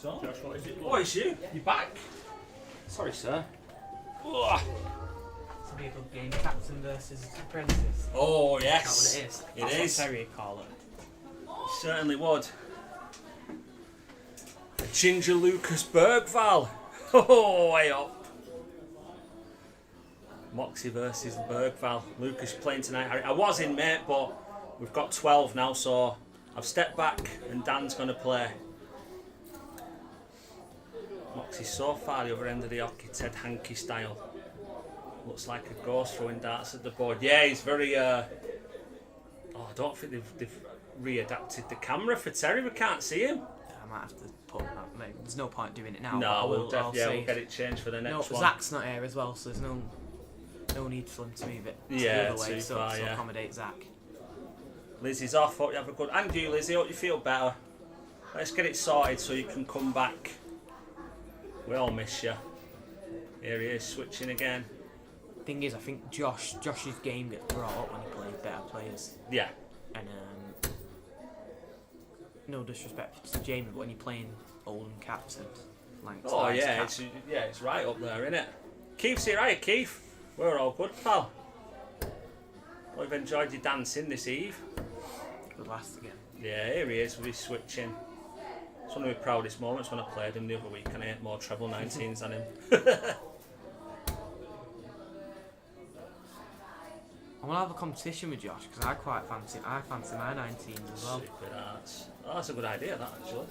C: Josh, what is it?
A: Oh, it's you. You back? Sorry, sir. Ugh.
B: It's a good game. Captain versus apprentice.
A: Oh,
B: Is
A: yes.
B: that what it is?
A: It
B: That's
A: is.
B: what Terry call it.
A: Certainly would. A Ginger Lucas Bergval. Oh, way up. Moxie versus Bergval. Lucas playing tonight. I was in, mate, but we've got 12 now, so I've stepped back and Dan's going to play. Moxie's so far the other end of the hockey, Ted Hankey style. Looks like a ghost throwing darts at the board. Yeah, he's very... Oh, I don't think they've readapted the camera for Terry. We can't see him.
B: I might have to put that. Maybe. There's no point doing it now. but
A: No,
B: I'll
A: we'll
B: say-
A: get it changed for the
B: No,
A: next one.
B: Zach's not here as well, so there's no need for him to move it
A: Yeah,
B: the other way
A: too
B: so
A: far, yeah.
B: accommodate Zach.
A: Lizzie's off. Hope you have a good... And you, Lizzie. Hope you feel better. Let's get it sorted so you can come back. We all miss you. Here he is, switching again.
B: Thing is, I think Josh's game gets brought up when he plays better players.
A: Yeah.
B: And no disrespect to Jamie, but when you're playing Oldham captain, like
A: Oh yeah, it's right up there, isn't it? Keith's here, right, Keith? We're all good, pal. Well, we've enjoyed your dancing this eve.
B: Good last again.
A: Yeah, here he is with his switching. It's one of my proudest moments when I played him the other week and I hit more treble 19s than him.
B: I'm gonna have a competition with Josh because I fancy my 19s as well.
A: Super darts. Oh, that's a good idea, that actually.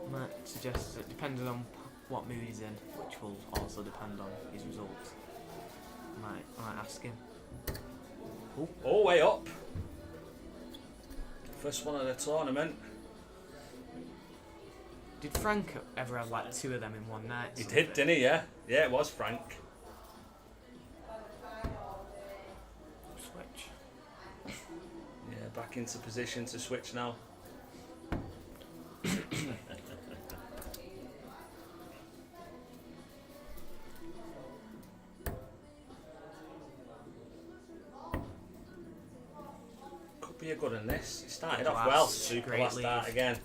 B: I might suggest it depending on what mood he's in, which will also depend on his results. I might ask him.
A: Oh, way up. First one of the tournament.
B: Did Frank ever have like 2 of them in one night?
A: He did, didn't he? Yeah. Yeah, it was Frank.
B: Switch.
A: Yeah, back into position to switch now. Could be a good one this. It started off well. Super
B: Great
A: last start
B: lead.
A: again.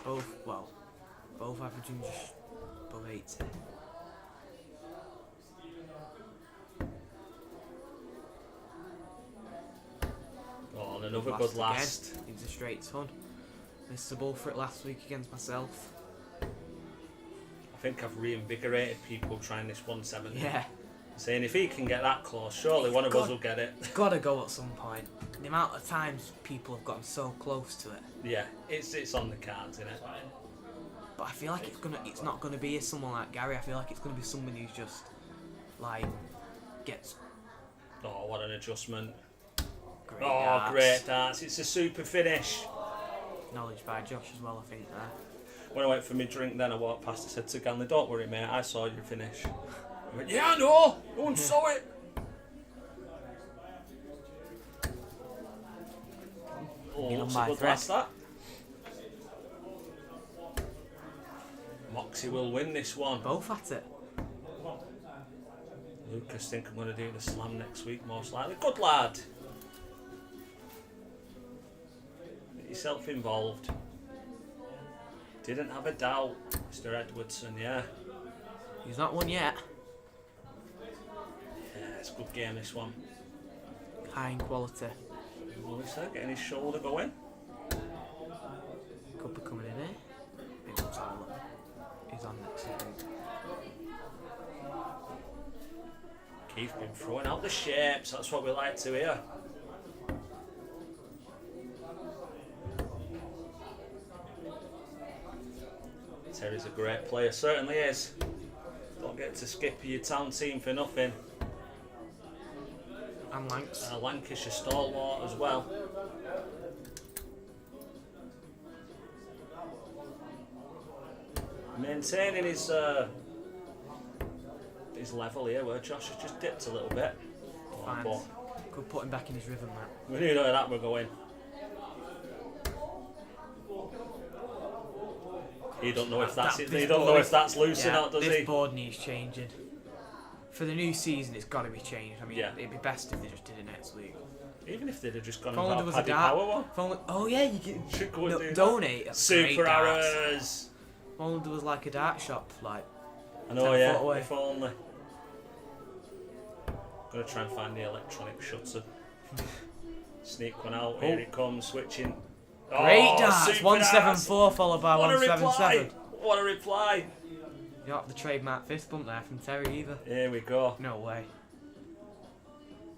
B: Both averaging just above 80.
A: Oh, and another good last.
B: Again. It's a straight ton. Missed the ball for it last week against myself.
A: I think I've reinvigorated people trying this 170.
B: Yeah.
A: Saying if he can get that close, surely one of us will get it.
B: It's got to go at some point. The amount of times people have gotten so close to it.
A: Yeah, it's on the cards, isn't it?
B: But I feel like it's not gonna be someone like Gary. I feel like it's gonna be someone who's just like gets
A: Oh, what an adjustment.
B: great
A: Oh,
B: darts.
A: great darts. It's a super finish.
B: Knowledge by Josh as well, I think there.
A: When I went for my drink then, I walked past and said to Ganley, don't worry mate, I saw your finish. I went, yeah, I know, no one saw it. Oh,
B: Needle
A: looks
B: my
A: a good
B: thread.
A: last that. Moxie will win this one.
B: Both at it.
A: Lucas think I'm going to do the slam next week most likely. Good lad. Get yourself involved. Didn't have a doubt, Mr. Edwardson, yeah.
B: He's not won yet.
A: Yeah, it's a good game this one.
B: High in quality.
A: Well, he's getting his shoulder going.
B: Could be coming in here. Maybe let's have a look. He's on next, I think.
A: Keith been throwing out the shapes, that's what we like to hear. Terry's a great player, certainly is. Don't get to skip your town team for nothing.
B: And Lanks.
A: Lancashire stalwart as well. Maintaining his level here, where Josh has just dipped a little bit.
B: Fine.
A: But
B: Could put him back in his rhythm, Matt.
A: we knew that we're going. He don't know if that's it. He don't know if that's loose or not, does
B: this
A: he?
B: board needs changing. For the new season, it's got to be changed. I mean,
A: Yeah.
B: it'd be best if they just did it next week.
A: Even if they'd have just gone
B: If only
A: and
B: there
A: got
B: was
A: a
B: a
A: Paddy
B: dart.
A: Power one.
B: If only, oh yeah, you can
A: Should go and do that.
B: donate. That's great
A: Super
B: darts.
A: arrows.
B: If only there was like a dart shop, like
A: I know,
B: 10
A: yeah.
B: foot away.
A: If only. Gonna try and find the electronic shutter. Sneak one out. Here it comes, switching.
B: great
A: Oh,
B: darts.
A: super
B: 174 followed by
A: What a reply!
B: 177.
A: What a reply!
B: You don't have the trademark fist bump there from Terry either.
A: Here we go.
B: No way.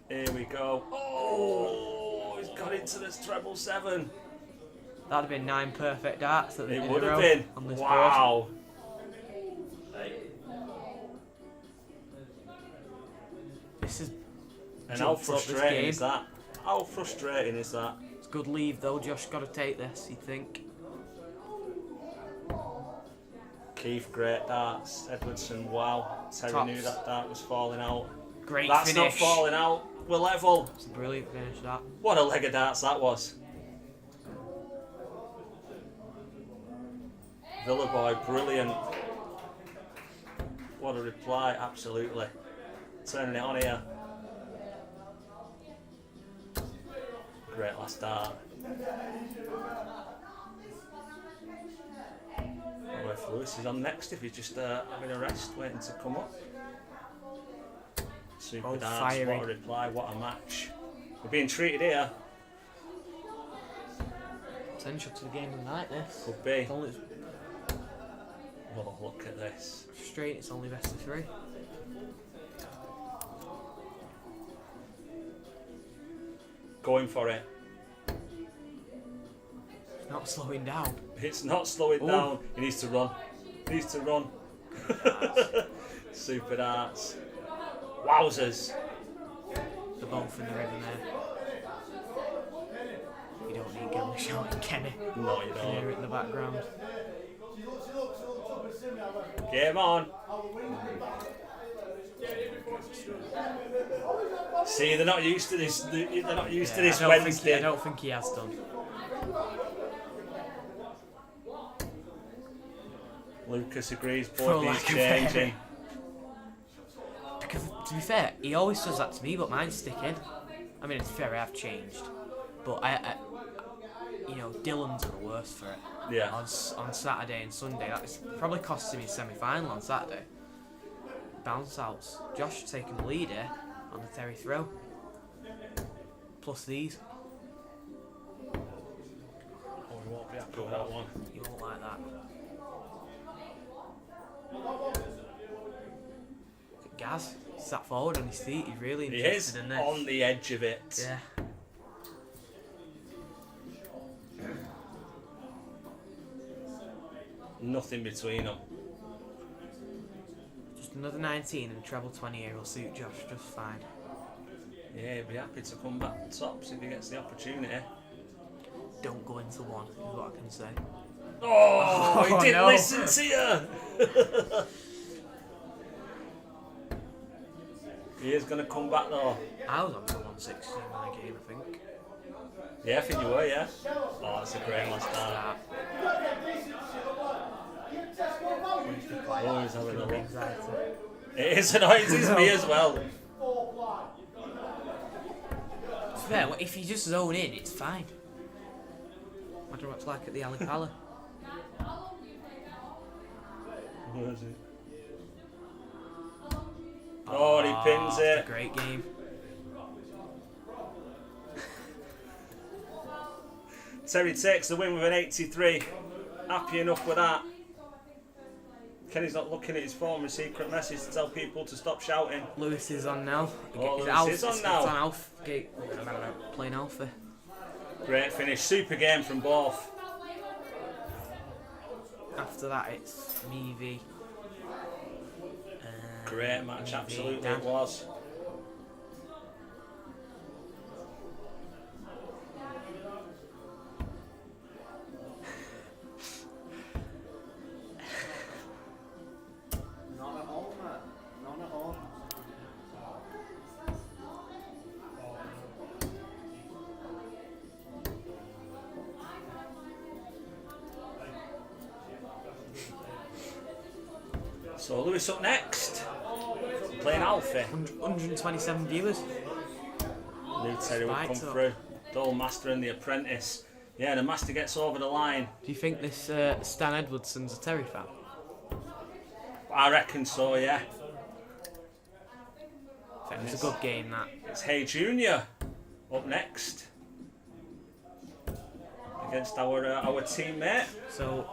A: Here we go. Oh, he's got into this treble 7.
B: That'd have been 9 perfect darts at the
A: It
B: in
A: would
B: a
A: have
B: row
A: been.
B: on this board.
A: Wow.
B: This is
A: And how
B: jumped up this
A: frustrating
B: game.
A: is that? How frustrating is that?
B: It's a good leave though. Josh got to take this. You think?
A: Keith, great darts. Edwardson, wow. Terry
B: Tops.
A: knew that dart was falling out.
B: Great
A: That's
B: finish.
A: not falling out. We're level.
B: It's a brilliant finish that.
A: What a leg of darts that was. Villa boy, brilliant. What a reply, absolutely. Turning it on here. Great last dart. I wonder if Lewis is on next, if he's just having a rest, waiting to come up. Super
B: Both
A: darts,
B: firing.
A: what a reply, what a match. We're being treated here.
B: Potential to the game of the night. This.
A: Could be.
B: It's only
A: Oh, look at this.
B: straight. It's only best of 3.
A: Going for it.
B: It's not slowing down.
A: It's not slowing
B: Ooh.
A: down. He needs to run. He needs to run. Super darts. Wowzers.
B: They're both in the rhythm there. You don't need Gilly shouting Kenny.
A: No, you
B: You can hear
A: don't.
B: it in the background.
E: She looks.
A: Game on. See, they're not used to this. They're not used to this Wednesday.
B: I don't think he has done.
A: Lucas agrees.
B: Throw
A: Board needs
B: like a
A: changing.
B: fairy. Because, to be fair, he always does that to me, but mine's sticking. I mean, it's fair, I have changed. But you know, Dylan's are the worst for it.
A: Yeah.
B: On Saturday and Sunday, that's probably costing me semi-final on Saturday. Bounce outs. Josh taking the lead here on the Terry throw. Plus these.
A: Oh, we won't be happy with that one.
B: You won't like that. Look at Gaz. Sat forward on his feet. He's really
A: He
B: interested
A: is
B: in this.
A: on the edge of it.
B: Yeah.
A: Nothing between them.
B: Just another 19 and treble 20 here will suit Josh just fine.
A: Yeah, he'll be happy to come back tops if he gets the opportunity.
B: Don't go into one, is what I can say.
A: Oh, he didn't
B: no.
A: listen to you. He is going to come back though.
B: I was on for 160 in my game, I think.
A: Yeah, I think you were, yeah. Oh, that's a great last start. Oh, he's having a look. It is annoying, it's me as well.
B: It's fair, if you just zone in, it's fine. Imagine what it's like at the Ali Pala.
A: Where is it? Oh, and he pins
B: It's
A: it.
B: a great game.
A: Terry takes the win with an 83. Happy enough with that. Kenny's not looking at his phone with a secret message to tell people to stop shouting.
B: Lewis is on now.
A: Oh,
B: Is it
A: Lewis is on now.
B: It's on Alf. Playing Alpha.
A: Great finish. Super game from both.
B: After that, it's me v.
A: Great match,
B: me v
A: absolutely
B: Dan.
A: it was.
F: None at all, mate. None at all.
A: So Lewis up next. Playing Alfie.
B: 127 viewers.
A: New Terry will
B: Spiked
A: come
B: up.
A: through. Dole Master and the Apprentice. Yeah, the Master gets over the line.
B: Do you think this Stan Edwardson's a Terry fan?
A: I reckon so, yeah.
B: I think it's a good game, that.
A: It's Hey Junior up next. Against our teammate.
B: So,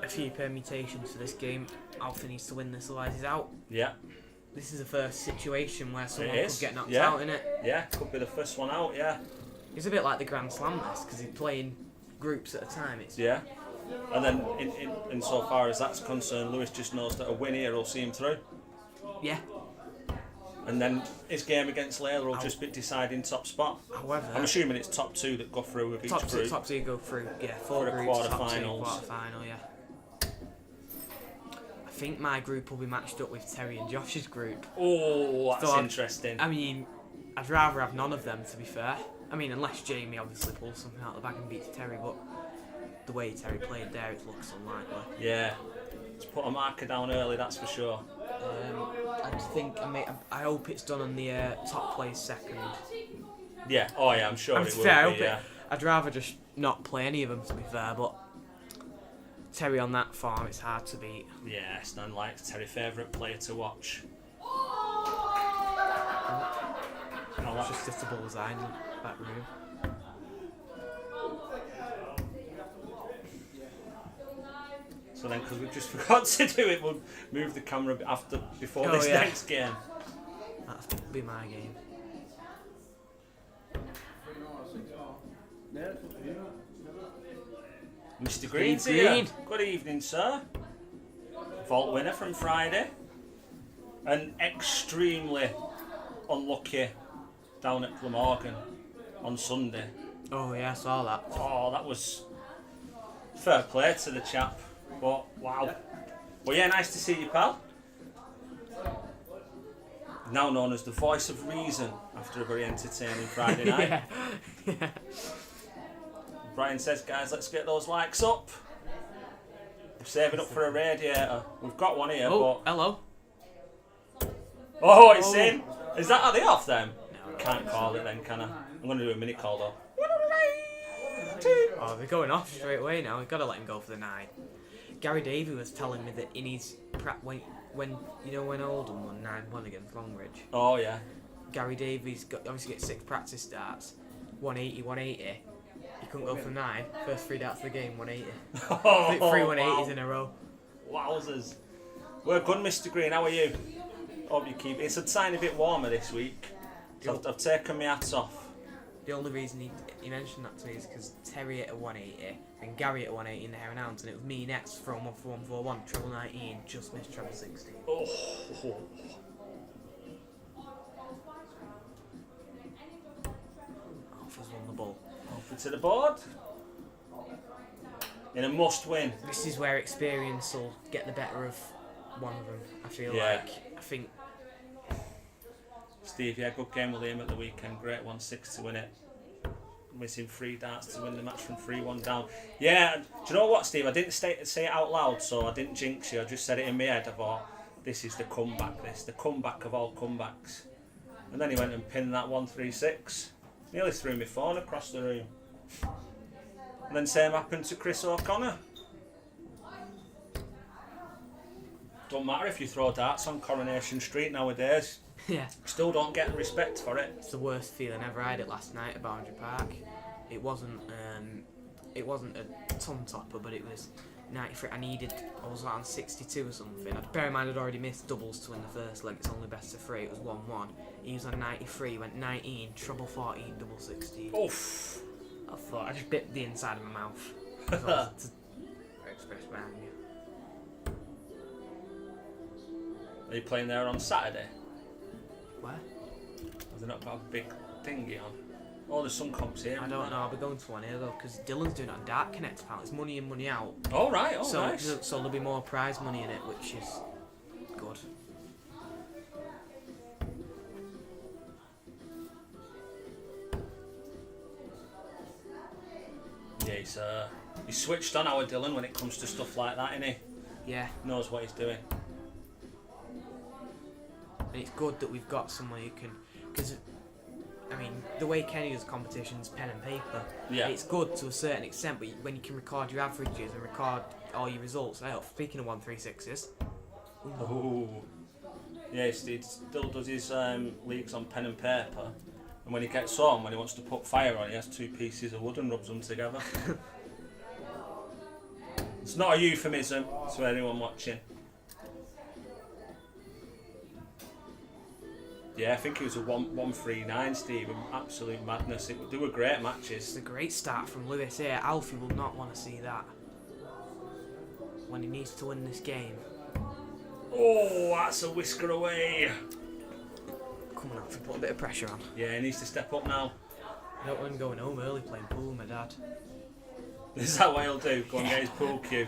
B: a few permutations for this game. Alpha needs to win this, otherwise he's out.
A: Yeah.
B: This is the first situation where someone
A: It
B: could
A: is,
B: get knocked
A: yeah.
B: out, innit?
A: Yeah, could be the first one out, yeah.
B: It's a bit like the Grand Slam this, because he's playing groups at a time. It's
A: Yeah. And then in so far as that's concerned, Lewis just knows that a win here will see him through.
B: Yeah.
A: And then his game against Layla will just be deciding top spot.
B: However,
A: I'm assuming it's top two that go through with each
B: top
A: group.
B: two go through. Yeah,
A: For
B: four
A: the
B: groups, top two,
A: quarterfinals.
B: quarterfinal. Yeah. I think my group will be matched up with Terry and Josh's group.
A: Oh, that's
B: So
A: interesting.
B: I mean, I'd rather have none of them, to be fair. I mean, unless Jamie obviously pulls something out of the bag and beats Terry, but the way Terry played there, it looks unlikely.
A: Yeah. Let's put a marker down early, that's for sure.
B: I hope it's done on the top place second.
A: Yeah, oh yeah, I'm sure
B: To
A: it
B: be
A: will
B: fair, I
A: be,
B: hope
A: yeah.
B: I'd rather just not play any of them, to be fair, but Terry on that farm, it's hard to beat.
A: Yeah, Stan likes Terry, favourite player to watch.
B: It's just hit a bullseye in that room.
A: So then, because we just forgot to do it, we'll move the camera before this next game.
B: That'll be my game.
A: Mr. Green's
B: Green.
A: here. Good evening, sir. Vault winner from Friday. And extremely unlucky down at Glamorgan on Sunday.
B: Oh yeah, I saw that.
A: Oh, that was fair play to the chap. But wow, Well, yeah, nice to see you, pal. Now known as the voice of reason after a very entertaining Friday night.
B: Yeah.
A: Brian says, guys, let's get those likes up. We're saving up for a radiator. We've got one here,
B: Oh, hello.
A: but... Oh, it's
B: Oh.
A: in. Is that, are they off then?
B: No.
A: Can't call it then, can I? I'm going to do a minute call though.
B: Oh, they're going off straight away now. We've got to let him go for the 9. Gary Davey was telling me that in his when you know when Oldham won 9-1 against Longridge.
A: Oh, yeah.
B: Gary Davies obviously gets 6 practice starts, 180. He couldn't go for 9. First 3 darts of the game, 180.
A: Oh,
B: 3 180s
A: wow.
B: in a row.
A: Wowzers. We're good, Mr. Green. How are you? Hope you keep. It's a tiny bit warmer this week. So I've taken my hats off.
B: The only reason he mentioned that to me is because Terry at 180 and Gary at 180 in the Hare and Hounds, and it was me next from 1 for 141, treble 19, just missed treble 16.
A: Oh.
B: Alpha's won the ball.
A: Over to the board. In a must win.
B: This is where experience will get the better of one of them. I feel
A: Yeah.
B: like. I think.
A: Steve, yeah, good game with him at the weekend. Great 1-6 to win it. Missing 3 darts to win the match from 3-1 down. Yeah, do you know what, Steve? I didn't say it out loud, so I didn't jinx you. I just said it in my head. I thought, this is the comeback, the comeback of all comebacks. And then he went and pinned that 1-3-6. Nearly threw my phone across the room. And then same happened to Chris O'Connor. Don't matter if you throw darts on Coronation Street nowadays.
B: Yeah.
A: Still don't get the respect for it.
B: It's the worst feeling ever. I had it last night at Boundary Park. It wasn't a ton topper, but it was 93. I was on 62 or something. Bear in mind I'd already missed doubles to win the first leg. It's only best of 3. It was 1-1. He was on 93. Went 19, treble 14, double 16.
A: Oof.
B: I thought I just bit the inside of my mouth. To express my anger.
A: Are you playing there on Saturday?
B: Where?
A: Have they not got a big thingy on? Oh, there's some comps here.
B: I don't know. I'll be going to one here though, because Dylan's doing it on Dark Connect. Apparently, it's money in, money out.
A: Oh, right. Oh,
B: So,
A: nice.
B: so there'll be more prize money in it, which is good.
A: Yeah, he's switched on our Dylan when it comes to stuff like that, innit?
B: Yeah,
A: Knows what he's doing.
B: and it's good that we've got someone who can, because I mean, the way Kenny does competitions, pen and paper,
A: Yeah.
B: it's good to a certain extent, but when you can record your averages and record all your results, speaking of 136s,
A: Oh. Yeah, he still does his leagues on pen and paper. And when he gets home, when he wants to put fire on, he has 2 pieces of wood and rubs them together. It's not a euphemism to anyone watching. Yeah, I think it was a 139, Steve. Absolute madness. They were great matches.
B: it's a great start from Lewis here. Alfie will not want to see that when he needs to win this game.
A: Oh, that's a whisker away.
B: Come on, Alfie, put a bit of pressure on.
A: Yeah, he needs to step up now.
B: I don't want him going home early playing pool with my dad.
A: Is that what he'll do? Go and get his pool cue.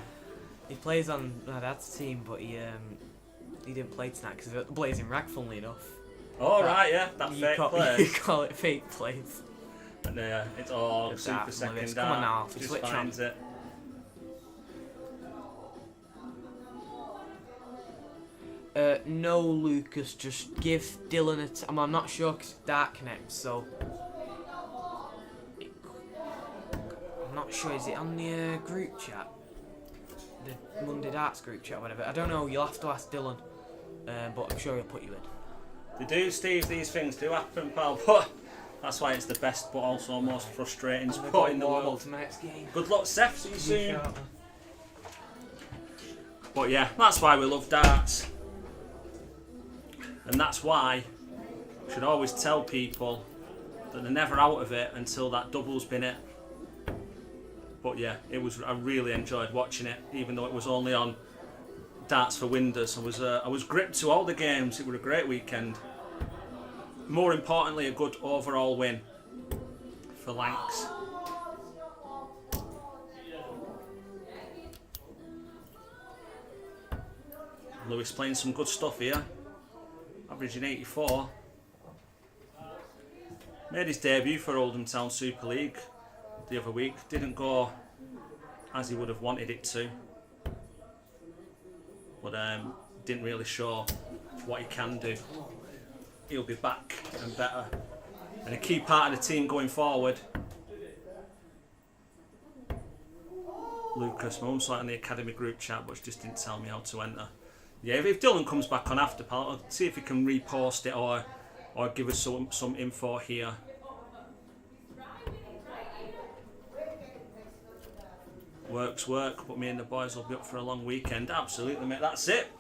B: He plays on my dad's team, but he didn't play tonight because of the Blazing Rag, funnily enough.
A: Oh, right, yeah, that fake
B: You
A: play.
B: call it fake plays.
A: And it's all
B: Good
A: super
B: dart from
A: second
B: Lewis.
A: dart.
B: Come on now, Alfie,
A: Just
B: switch on.
A: finds it.
B: No, Lucas, just give Dylan a I'm not sure because Dark connects, so I'm not sure. Is it on the group chat, the Monday Darts group chat, or whatever? I don't know. You'll have to ask Dylan, but I'm sure he'll put you in.
A: They do, Steve. These things do happen, pal. But that's why it's the best, but also most frustrating sport in the world.
B: To my next game.
A: Good luck, Seth. See you soon. But yeah, that's why we love darts. And that's why we should always tell people that they're never out of it until that double's been it. But yeah, I really enjoyed watching it, even though it was only on Darts for Winders. I was gripped to all the games. It was a great weekend. More importantly, a good overall win for Lancs. Lewis playing some good stuff here. Averaging 84. Made his debut for Oldham Town Super League the other week. Didn't go as he would have wanted it to. But didn't really show what he can do. He'll be back and better. And a key part of the team going forward. Lucas, my mum saw it in the academy group chat, but she just didn't tell me how to enter. Yeah, if Dylan comes back on after, pal, I'll see if he can repost it or give us some info here. Work's work, but me and the boys will be up for a long weekend. Absolutely, mate, that's it.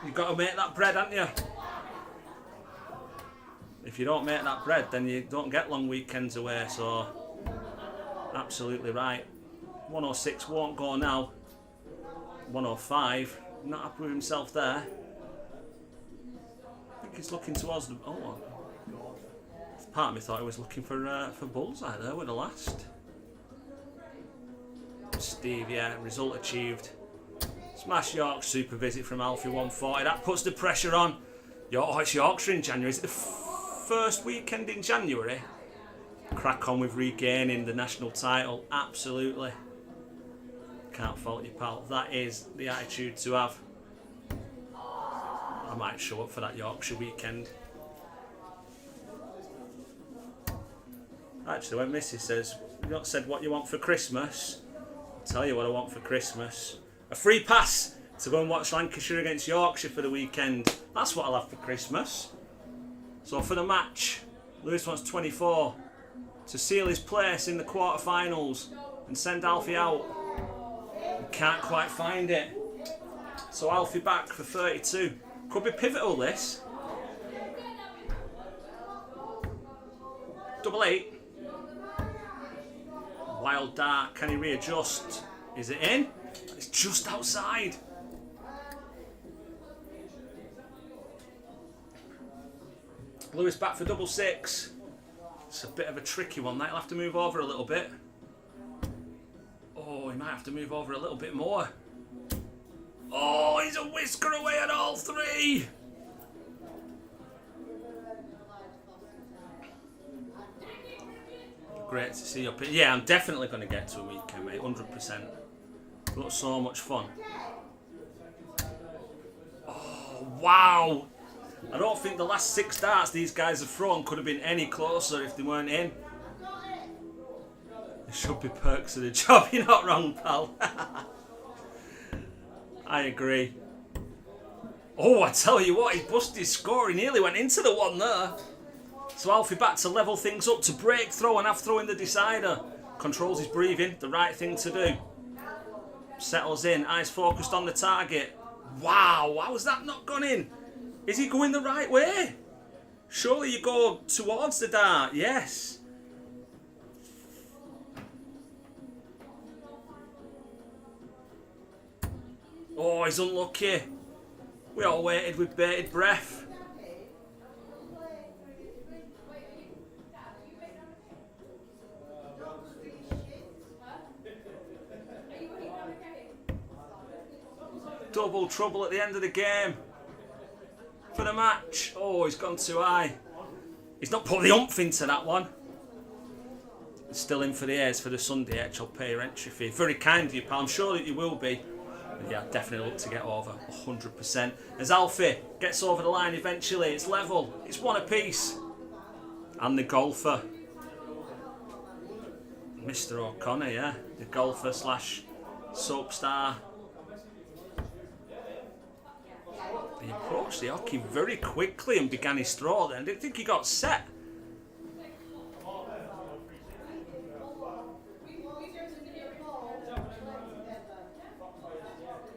A: You've got to make that bread, haven't you? If you don't make that bread, then you don't get long weekends away, so absolutely right. 106 won't go now. 105, not happy with himself there. I think he's looking towards the... Oh, part of me thought he was looking for bullseye there with the last. Steve, yeah, result achieved. Smash York, super visit from Alfie 140. That puts the pressure on. It's Yorkshire in January. Is it the first weekend in January? Crack on with regaining the national title. Absolutely. Can't fault you, pal. That is the attitude to have. I might show up for that Yorkshire weekend. Actually, when Missy says, "You not said what you want for Christmas," I'll tell you what I want for Christmas. A free pass to go and watch Lancashire against Yorkshire for the weekend. That's what I'll have for Christmas. So for the match, Lewis wants 24 to seal his place in the quarterfinals and send Alfie out. Can't quite find it. So Alfie back for 32. Could be pivotal, this. 88. Wild dart. Can he readjust? Is it in? It's just outside. Lewis back for 66. It's a bit of a tricky one. That'll have to move over a little bit. Oh, he might have to move over a little bit more. Oh, he's a whisker away at all three. Great to see you up here. Yeah, I'm definitely going to get to a weekend, mate. 100%. Looks so much fun. Oh, wow. I don't think the last 6 darts these guys have thrown could have been any closer if they weren't in. There should be perks of the job. You're not wrong, pal. I agree. Oh, I tell you what, he busted his score. He nearly went into the one there. So Alfie back to level things up, to break throw and have throw in the decider. Controls his breathing, the right thing to do. Settles in, eyes focused on the target. Wow, how has that not gone in? Is he going the right way? Surely you go towards the dart, yes. Oh, he's unlucky. We all waited with bated breath. Double trouble at the end of the game for the match. Oh, he's gone too high. He's not put the oomph into that one. Still in for the A's for the Sunday Edge. I'll pay your entry fee. Very kind of you, pal. I'm sure that you will be. But yeah, definitely look to get over 100%. As Alfie gets over the line eventually, it's level. It's one apiece. And the golfer, Mr. O'Connor, yeah, the golfer slash soap star. He approached the hockey very quickly and began his throw then. I didn't think he got set.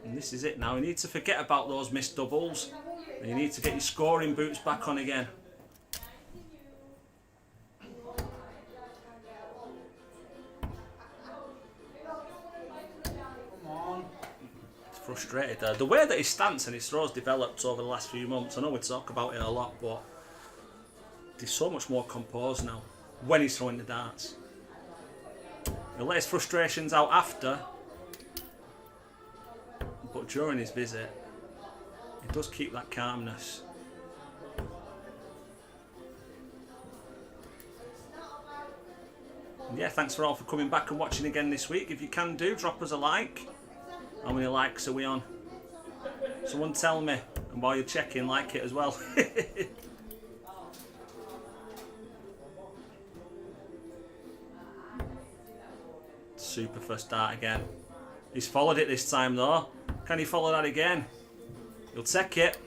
A: And this is it now. You need to forget about those missed doubles. And you need to get your scoring boots back on again. Frustrated there. The way that his stance and his throws developed over the last few months, I know we talk about it a lot, but he's so much more composed now when he's throwing the darts. He'll let his frustrations out after, but during his visit, he does keep that calmness. And yeah, thanks for all for coming back and watching again this week. If you can do, drop us a like. How many likes are we on? Someone tell me, and while you're checking, like it as well. Super first start again. He's followed it this time though. Can he follow that again? He'll take it.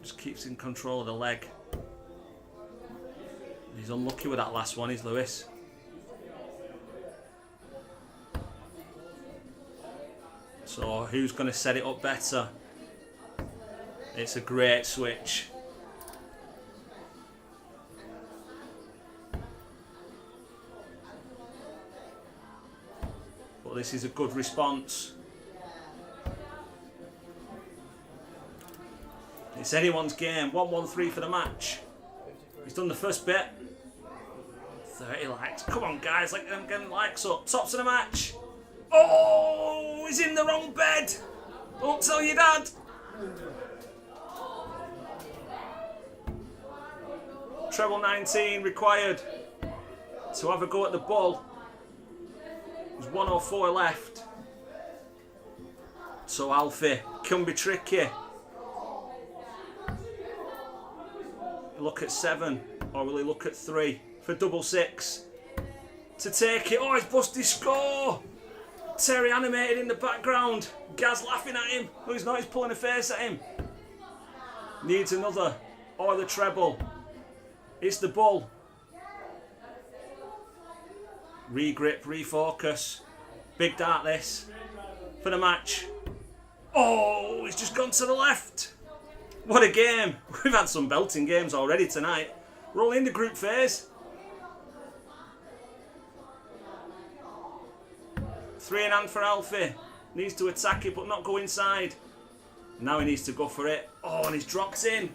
A: Just keeps in control of the leg. He's unlucky with that last one, is Lewis. So who's going to set it up better? It's a great switch. But this is a good response. It's anyone's game. 1-1-3 for the match. He's done the first bit. 30 likes. Come on, guys. Like them getting likes up. Tops of the match. Oh, he's in the wrong bed. Don't tell your dad. Treble 19 required to have a go at the bull. There's 104 left. So Alfie can be tricky. Look at 7, or will he look at 3 for double 6 to take it? Oh, he's busted his score. Terry animated in the background. Gaz laughing at him. No, he's not. He's pulling a face at him. Needs another, or the treble. It's the bull. Regrip, refocus. Big dart this for the match. Oh, he's just gone to the left. What a game. We've had some belting games already tonight. We're all in the group phase. 3 in hand for Alfie. Needs to attack it but not go inside. Now he needs to go for it. Oh, and he's dropped in.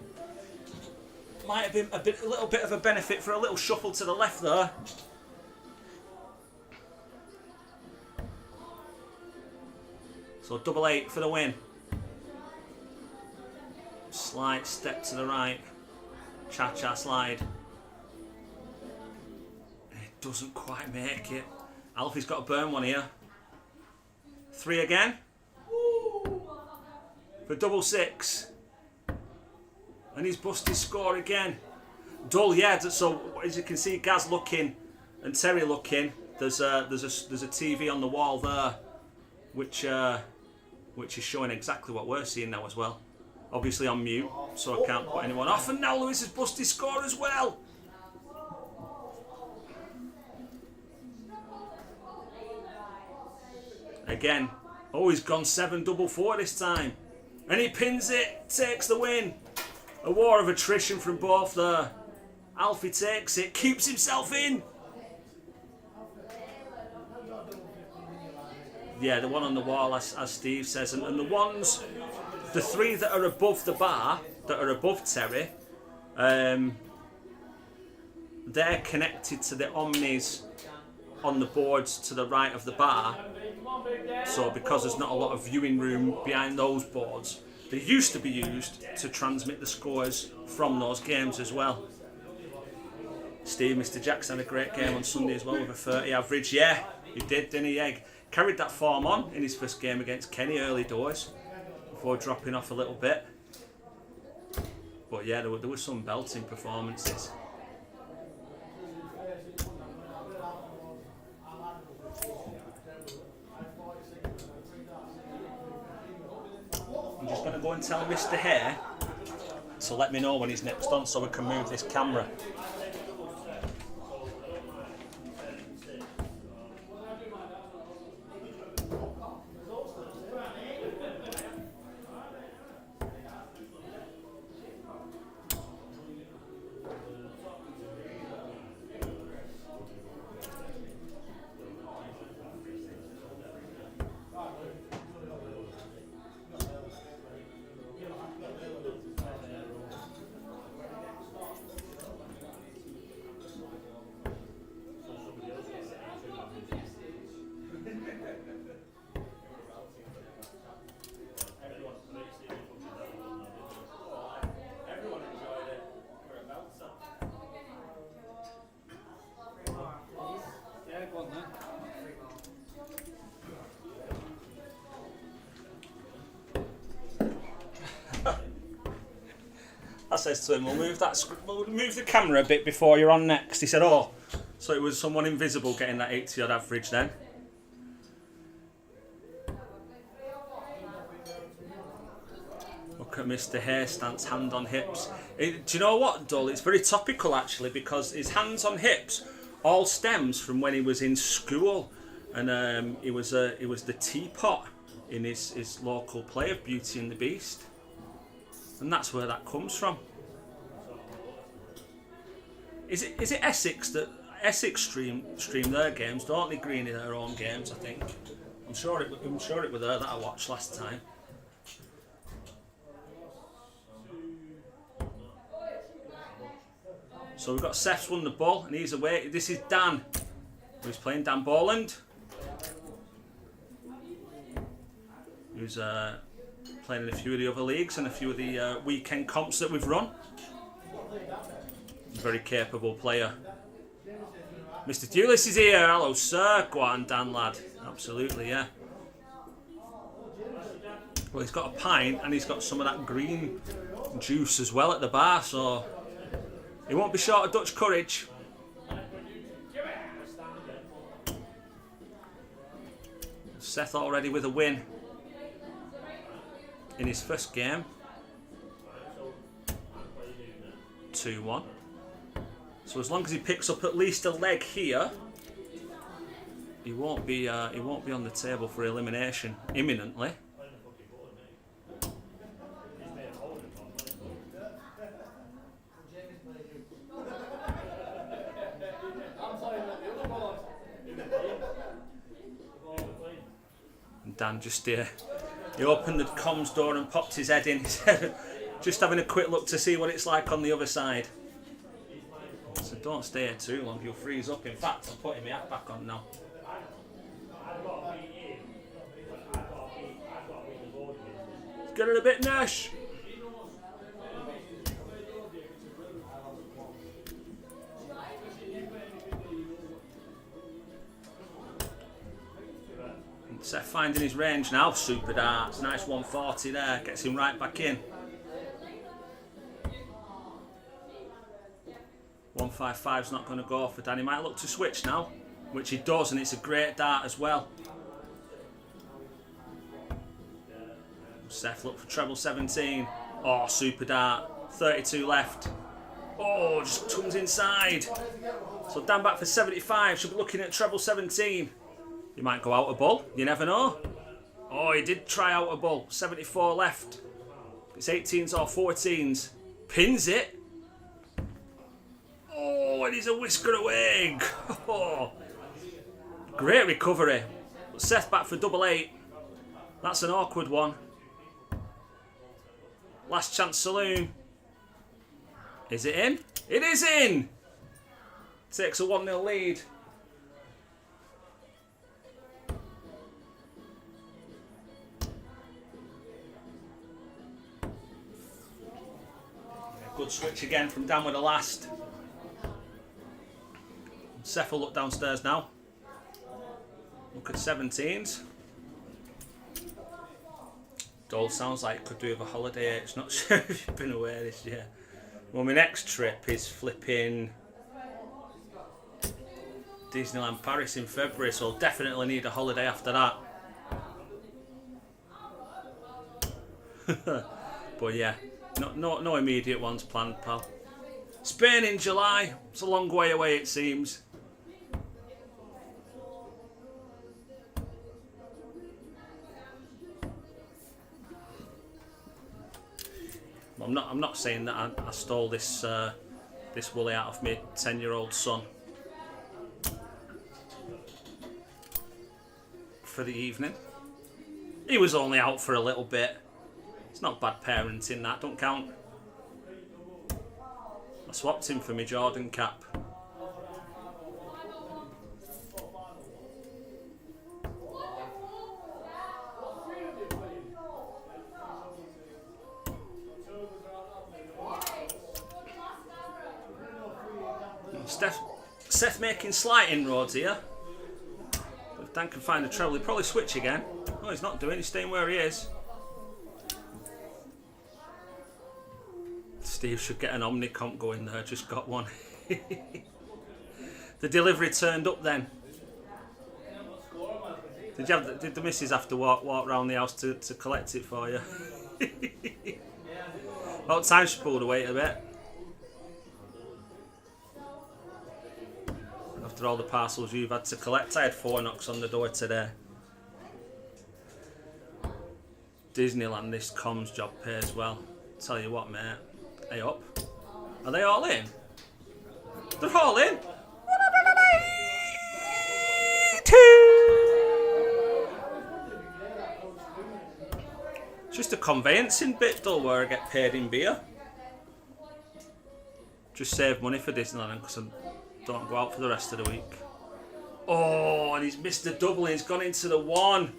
A: Might have been a little bit of a benefit for a little shuffle to the left there. So double 8 for the win. Slight step to the right. Cha-cha slide. It doesn't quite make it. Alfie's got a burn one here. 3 again. For double 6. And he's busted his score again. Dull, yeah. So as you can see, Gaz looking and Terry looking. There's a TV on the wall there, which is showing exactly what we're seeing now as well. Obviously on mute, so I can't put anyone off. And now Lewis has busted his score as well. Again. Oh, he's gone 7 double 4 this time. And he pins it, takes the win. A war of attrition from both there. Alfie takes it, keeps himself in. Yeah, the one on the wall, as Steve says. And the ones, the 3 that are above the bar, that are above Terry, they're connected to the Omnis on the boards to the right of the bar. So because there's not a lot of viewing room behind those boards, they used to be used to transmit the scores from those games as well. Steve, Mr. Jackson had a great game on Sunday as well with a 30 average. Yeah, he did, didn't he? Yeah, carried that form on in his first game against Kenny early doors before dropping off a little bit. But yeah, there were some belting performances. I'm just going to go and tell Mr. Hare to let me know when he's next on so we can move this camera. says to him, we'll move the camera a bit before you're on next. He said, oh, so it was someone invisible getting that 80 odd average then. Look at Mr. Hairstance, hand on hips. Do you know what, Dull? It's very topical actually, because his hands on hips all stems from when he was in school, and it was the teapot in his local play of Beauty and the Beast, and that's where that comes from. Is it Essex that stream their games? Don't they Greeny their own games? I think. I'm sure it was there that I watched last time. So we've got Seth's won the ball and he's away. This is Dan, who's playing Dan Borland, who's playing in a few of the other leagues and a few of the weekend comps that we've run. Very capable player. Mr. Dewlis is here. Hello, sir. Go on, Dan, lad. Absolutely, yeah. Well, he's got a pint and he's got some of that green juice as well at the bar, so he won't be short of Dutch courage. Seth already with a win in his first game. 2-1. So as long as he picks up at least a leg here, he won't be on the table for elimination imminently. And Dan just he opened the comms door and popped his head in. He said, just having a quick look to see what it's like on the other side. So don't stay here too long, you'll freeze up. In fact, I'm putting my hat back on now. It's getting a bit nash. Seth finding his range now, super darts, nice 140 there, gets him right back in. 155's not going to go for Dan. He might look to switch now, which he does, and it's a great dart as well. Seth look for treble 17. Oh, super dart. 32 left. Oh, just comes inside. So Dan back for 75. Should be looking at treble 17. He might go out a bull. You never know. Oh, he did try out a bull. 74 left. It's 18s or 14s. Pins it. Oh, and he's a whisker away. Oh, great recovery. But Seth back for double 8. That's an awkward one. Last chance saloon. Is it in? It is in! Takes a 1-0 lead. Good switch again from Dan with the last. Seth will look downstairs now. Look at 17s. Dole sounds like could do with a holiday. It's not sure if you've been away this year. Well, my next trip is flipping Disneyland Paris in February, so I'll definitely need a holiday after that. But yeah, no immediate ones planned, pal. Spain in July. It's a long way away, it seems. I'm not saying that I stole this this woolly out of my 10-year-old son for the evening. He was only out for a little bit. It's not bad parenting, that don't count. I swapped him for my Jordan cap. Seth making slight inroads here. If Dan can find the treble, he'll probably switch again. Oh, he's not doing, he's staying where he is. Steve should get an Omnicomp going there. Just got one. The delivery turned up then. Did the missus have to walk around the house to collect it for you? About time she pulled away a bit. After all the parcels you've had to collect, I had 4 knocks on the door today. Disneyland, this comms job pays well. Tell you what, mate. Hey up. Are they all in? They're all in. It's just a conveyancing bit though where I get paid in beer. Just save money for Disneyland because I don't go out for the rest of the week. Oh, and he's missed the double and he's gone into the 1.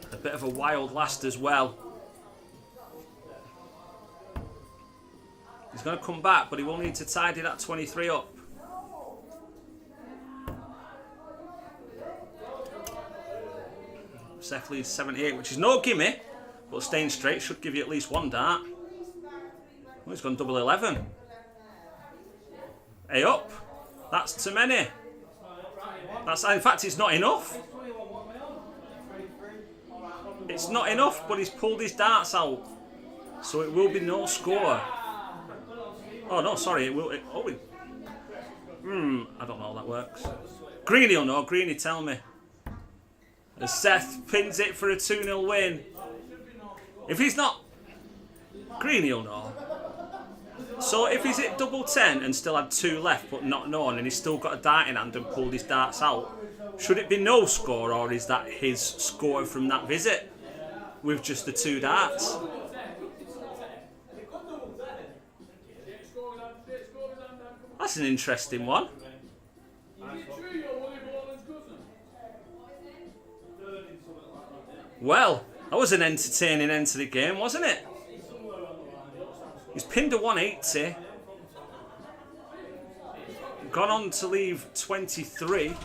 A: A bit of a wild last as well. He's going to come back, but he will need to tidy that 23 up. Seth leads 78, which is no gimme, but staying straight should give you at least 1 dart. Oh, he's gone double 11. Hey up. That's too many. That's, in fact, it's not enough. It's not enough, but he's pulled his darts out. So it will be no score. Oh, no, sorry. It will. I don't know how that works. Greeny will know. Greeny, tell me. As Seth pins it for a 2-0 win. If he's not... Greeny will know. So if he's at double 10 and still had 2 left but not known and he's still got a dart in hand and pulled his darts out, should it be no score or is that his score from that visit with just the 2 darts? That's an interesting one. Well, that was an entertaining end to the game, wasn't it? He's pinned a 180. Gone on to leave 23.
B: You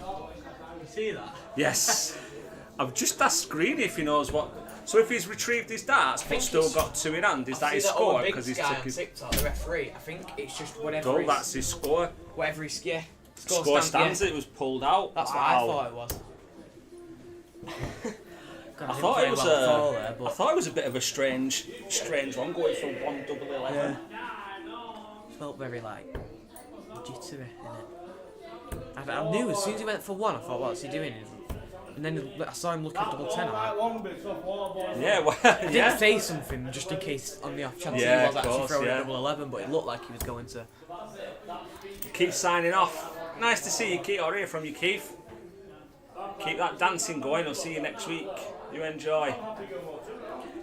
B: see that?
A: Yes. I've just asked Greeny if he knows what... So if he's retrieved his darts but still got 2 in hand, is that his score? Because he's took his...
D: TikTok, the referee, I think it's just whatever.
A: Oh, that's his score.
D: Whatever his
A: Score stands, it was pulled out.
D: That's what I thought it was.
A: I thought it was a bit of a strange one going for 1 double 11.
B: Yeah. It felt very like jittery, innit? I knew as soon as he went for 1, I thought, what's he doing? And then I saw him looking at double 10.
A: Yeah, well,
B: I didn't say something just in case on the off chance he was actually throwing a double 11, but it looked like he was going to.
A: Keith signing off. Nice to see you, Keith, or hear from you, Keith. Keep that dancing going. I'll see you next week. You enjoy.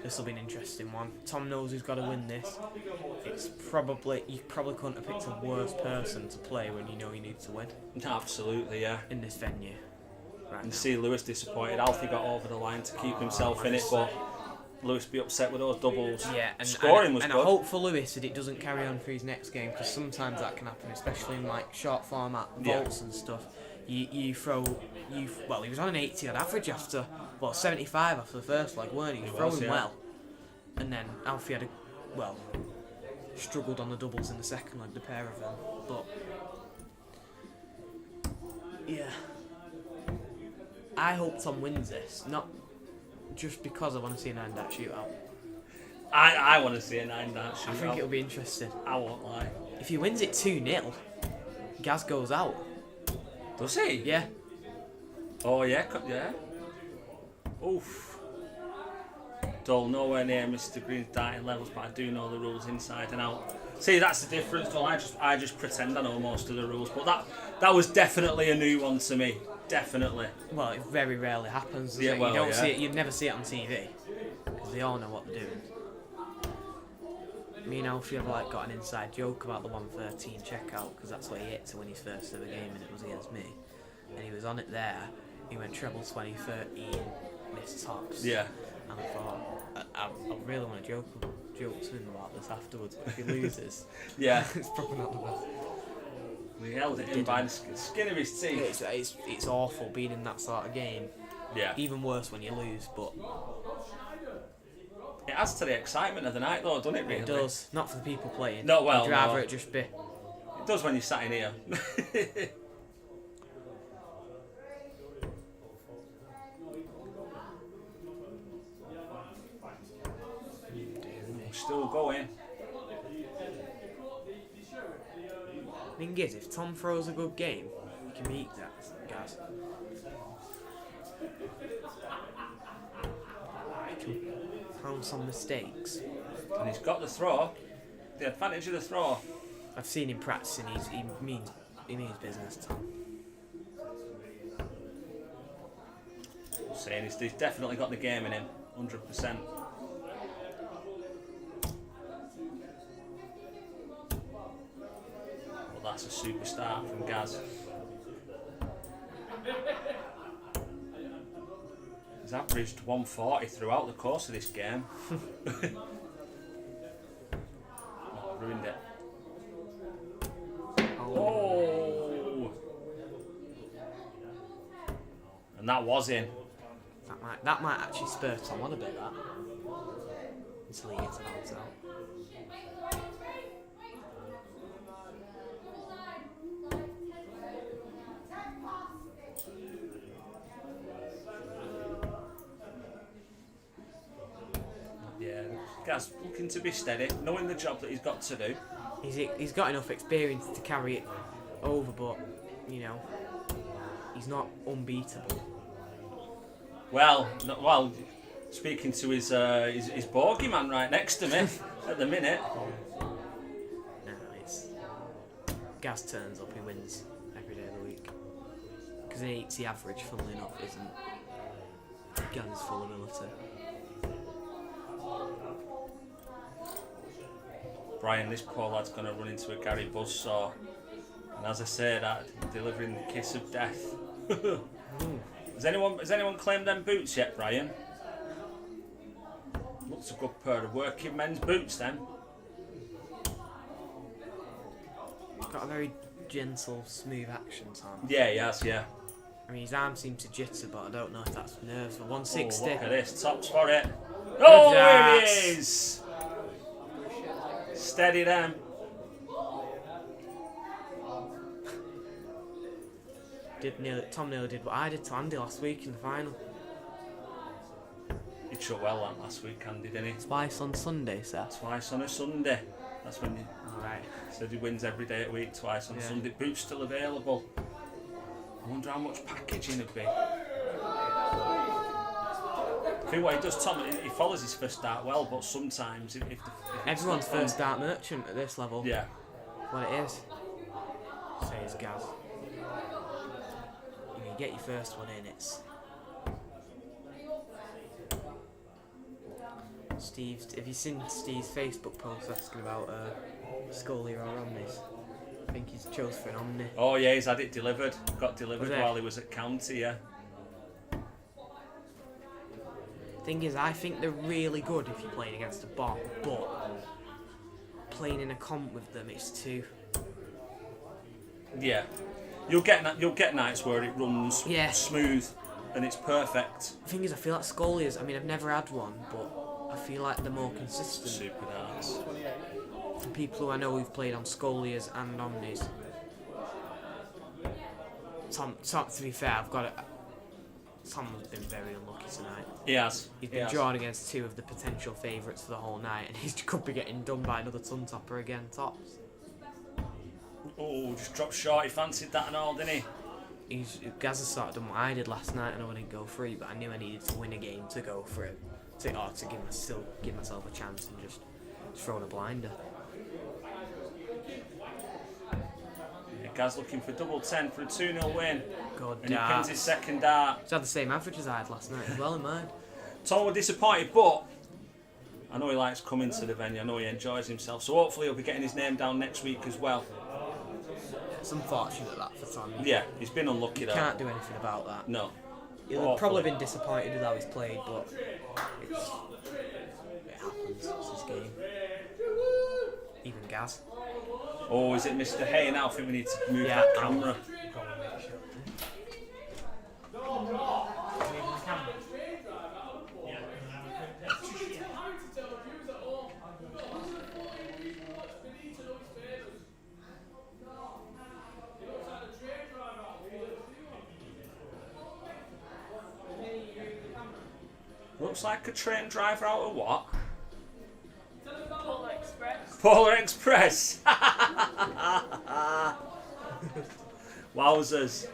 B: This will be an interesting one. Tom knows he's got to win this. You probably couldn't have picked a worse person to play when you know you need to win.
A: Absolutely, yeah.
B: In this venue. Right
A: And
B: now.
A: see Lewis disappointed. Alfie got over the line to keep himself in it, but Lewis be upset with those doubles.
B: Yeah, and
A: scoring was
B: good.
A: good.
B: I hope for Lewis that it doesn't carry on for his next game, because sometimes that can happen, especially in like short format vaults and stuff. He was on an 80 on average after 75 after the first leg, weren't he? He was throwing well, and then Alfie had struggled on the doubles in the second leg, the pair of them. But yeah, I hope Tom wins this, not just because I want to see a 9-dart shootout.
A: I want to see a 9-dart shootout.
B: I think it'll be interesting.
A: I won't lie.
B: If he wins it 2-0, Gaz goes out.
A: Does he?
B: Yeah.
A: Oh yeah, yeah. Oof. Dole nowhere near Mr. Green's darting levels, but I do know the rules inside and out. See, that's the difference. Well, I just pretend I know most of the rules, but that was definitely a new one to me. Definitely.
B: Well, it very rarely happens. Doesn't
A: Yeah,
B: it?
A: well,
B: You don't
A: yeah.
B: see it. You never see it on TV because they all know what they're doing. Me and Alfie have got an inside joke about the 113 checkout because that's what he hit to win his first ever game, and it was against me. And he was on it there. He went treble 2013, missed tops.
A: Yeah.
B: And I thought I really want to joke to him about this afterwards. But if he loses,
A: Yeah.
B: it's probably not the best.
A: He held it in by the skin of his teeth.
B: It's awful being in that sort of game.
A: Yeah.
B: Even worse when you lose, but
A: It adds to the excitement of the night, though, doesn't it? Really.
B: it does. Not for the people playing.
A: No, well,
B: I'd rather
A: no.
B: it just be.
A: It does when you're sat in here. Still going.
B: Thing is, if Tom throws a good game, you can beat that, guys. He can pounce on mistakes.
A: And he's got the throw. The advantage of the throw.
B: I've seen him practicing. He means business, Tom.
A: Saying he's definitely got the game in him, 100%. Well, that's a super start from Gaz. He's averaged 140 throughout the course of this game. Oh, ruined it. Oh! And that was in.
B: That might actually spur Tom on a bit, that. Until he gets a bounce out.
A: Yeah, Gaz looking to be steady, knowing the job that he's got to do.
B: He's got enough experience to carry it over, but, you know, he's not unbeatable.
A: Well, speaking to his bogey man right next to me at the minute.
B: No, it's... Gaz turns up, he wins every day of the week. Because he eats the average, funnily enough, isn't Gaz is full of ability.
A: Brian, this poor lad's going to run into a Gary buzzsaw. And as I say that, delivering the kiss of death. Has anyone claimed them boots yet, Brian? Looks a good pair of working men's boots then.
B: He's got a very gentle, smooth action, Tom.
A: Yeah, he has, yeah.
B: I mean, his arm seems to jitter, but I don't know if that's nerves. But 160.
A: Oh, look at this, tops for it. Oh, there it
B: Yes.
A: is! Steady them.
B: Tom nearly did what I did to Andy last week in the final.
A: He shot well that last week, Andy, didn't he?
B: Twice on Sunday, sir.
A: Twice on a Sunday. That's when you
B: Alright.
A: said he wins every day of the week, twice on
B: Yeah.
A: Sunday. Boots still available. I wonder how much packaging would be. I think what he does, Tom, he follows his first start well, but sometimes if
B: Everyone's first start merchant at this level.
A: Yeah.
B: What it is. Says Gaz. You get your first one in, it's... Steve, have you seen Steve's Facebook post asking about Scully or Omnis? I think he's chose for an Omni.
A: Oh yeah, he's had it delivered. Got delivered
B: Was it?
A: while he was at County, yeah.
B: Thing is, I think they're really good if you're playing against a bot, but playing in a comp with them, it's too...
A: Yeah. You'll get nights where it runs
B: Yeah.
A: smooth and it's perfect.
B: The thing is, I feel like Scully's, I mean, I've never had one, but I feel like they're more consistent.
A: Super darts.
B: From people who I know who've played on Scolias and Omnis. Tom, to be fair, I've got it. Tom has been very unlucky tonight.
A: He has.
B: He's been drawn against two of the potential favourites for the whole night, and he could be getting done by another ton topper again, tops.
A: Oh, just dropped short. He fancied that and all, didn't he?
B: Gaz has sort of done what I did last night. I know I didn't go free, but I knew I needed to win a game to go through, to give myself a chance and just throw a blinder.
A: Yeah, Gaz looking for double 10 for a 2-0 win.
B: God,
A: And he pins his second dart.
B: He's had the same average as I had last night as well in mine.
A: Tom was disappointed, but I know he likes coming to the venue. I know he enjoys himself. So hopefully he'll be getting his name down next week as well.
B: It's unfortunate that for Tom.
A: Yeah, he's been unlucky though.
B: Can't do anything about that.
A: No.
B: He'll have probably been disappointed with how he's played, but it happens. It's his game. Even Gaz.
A: Oh, is it Mr. Hay now? I think we need to move
B: Yeah,
A: that camera. Looks like a train driver out of what?
G: Polar Express.
A: Polar Express! Wowzers.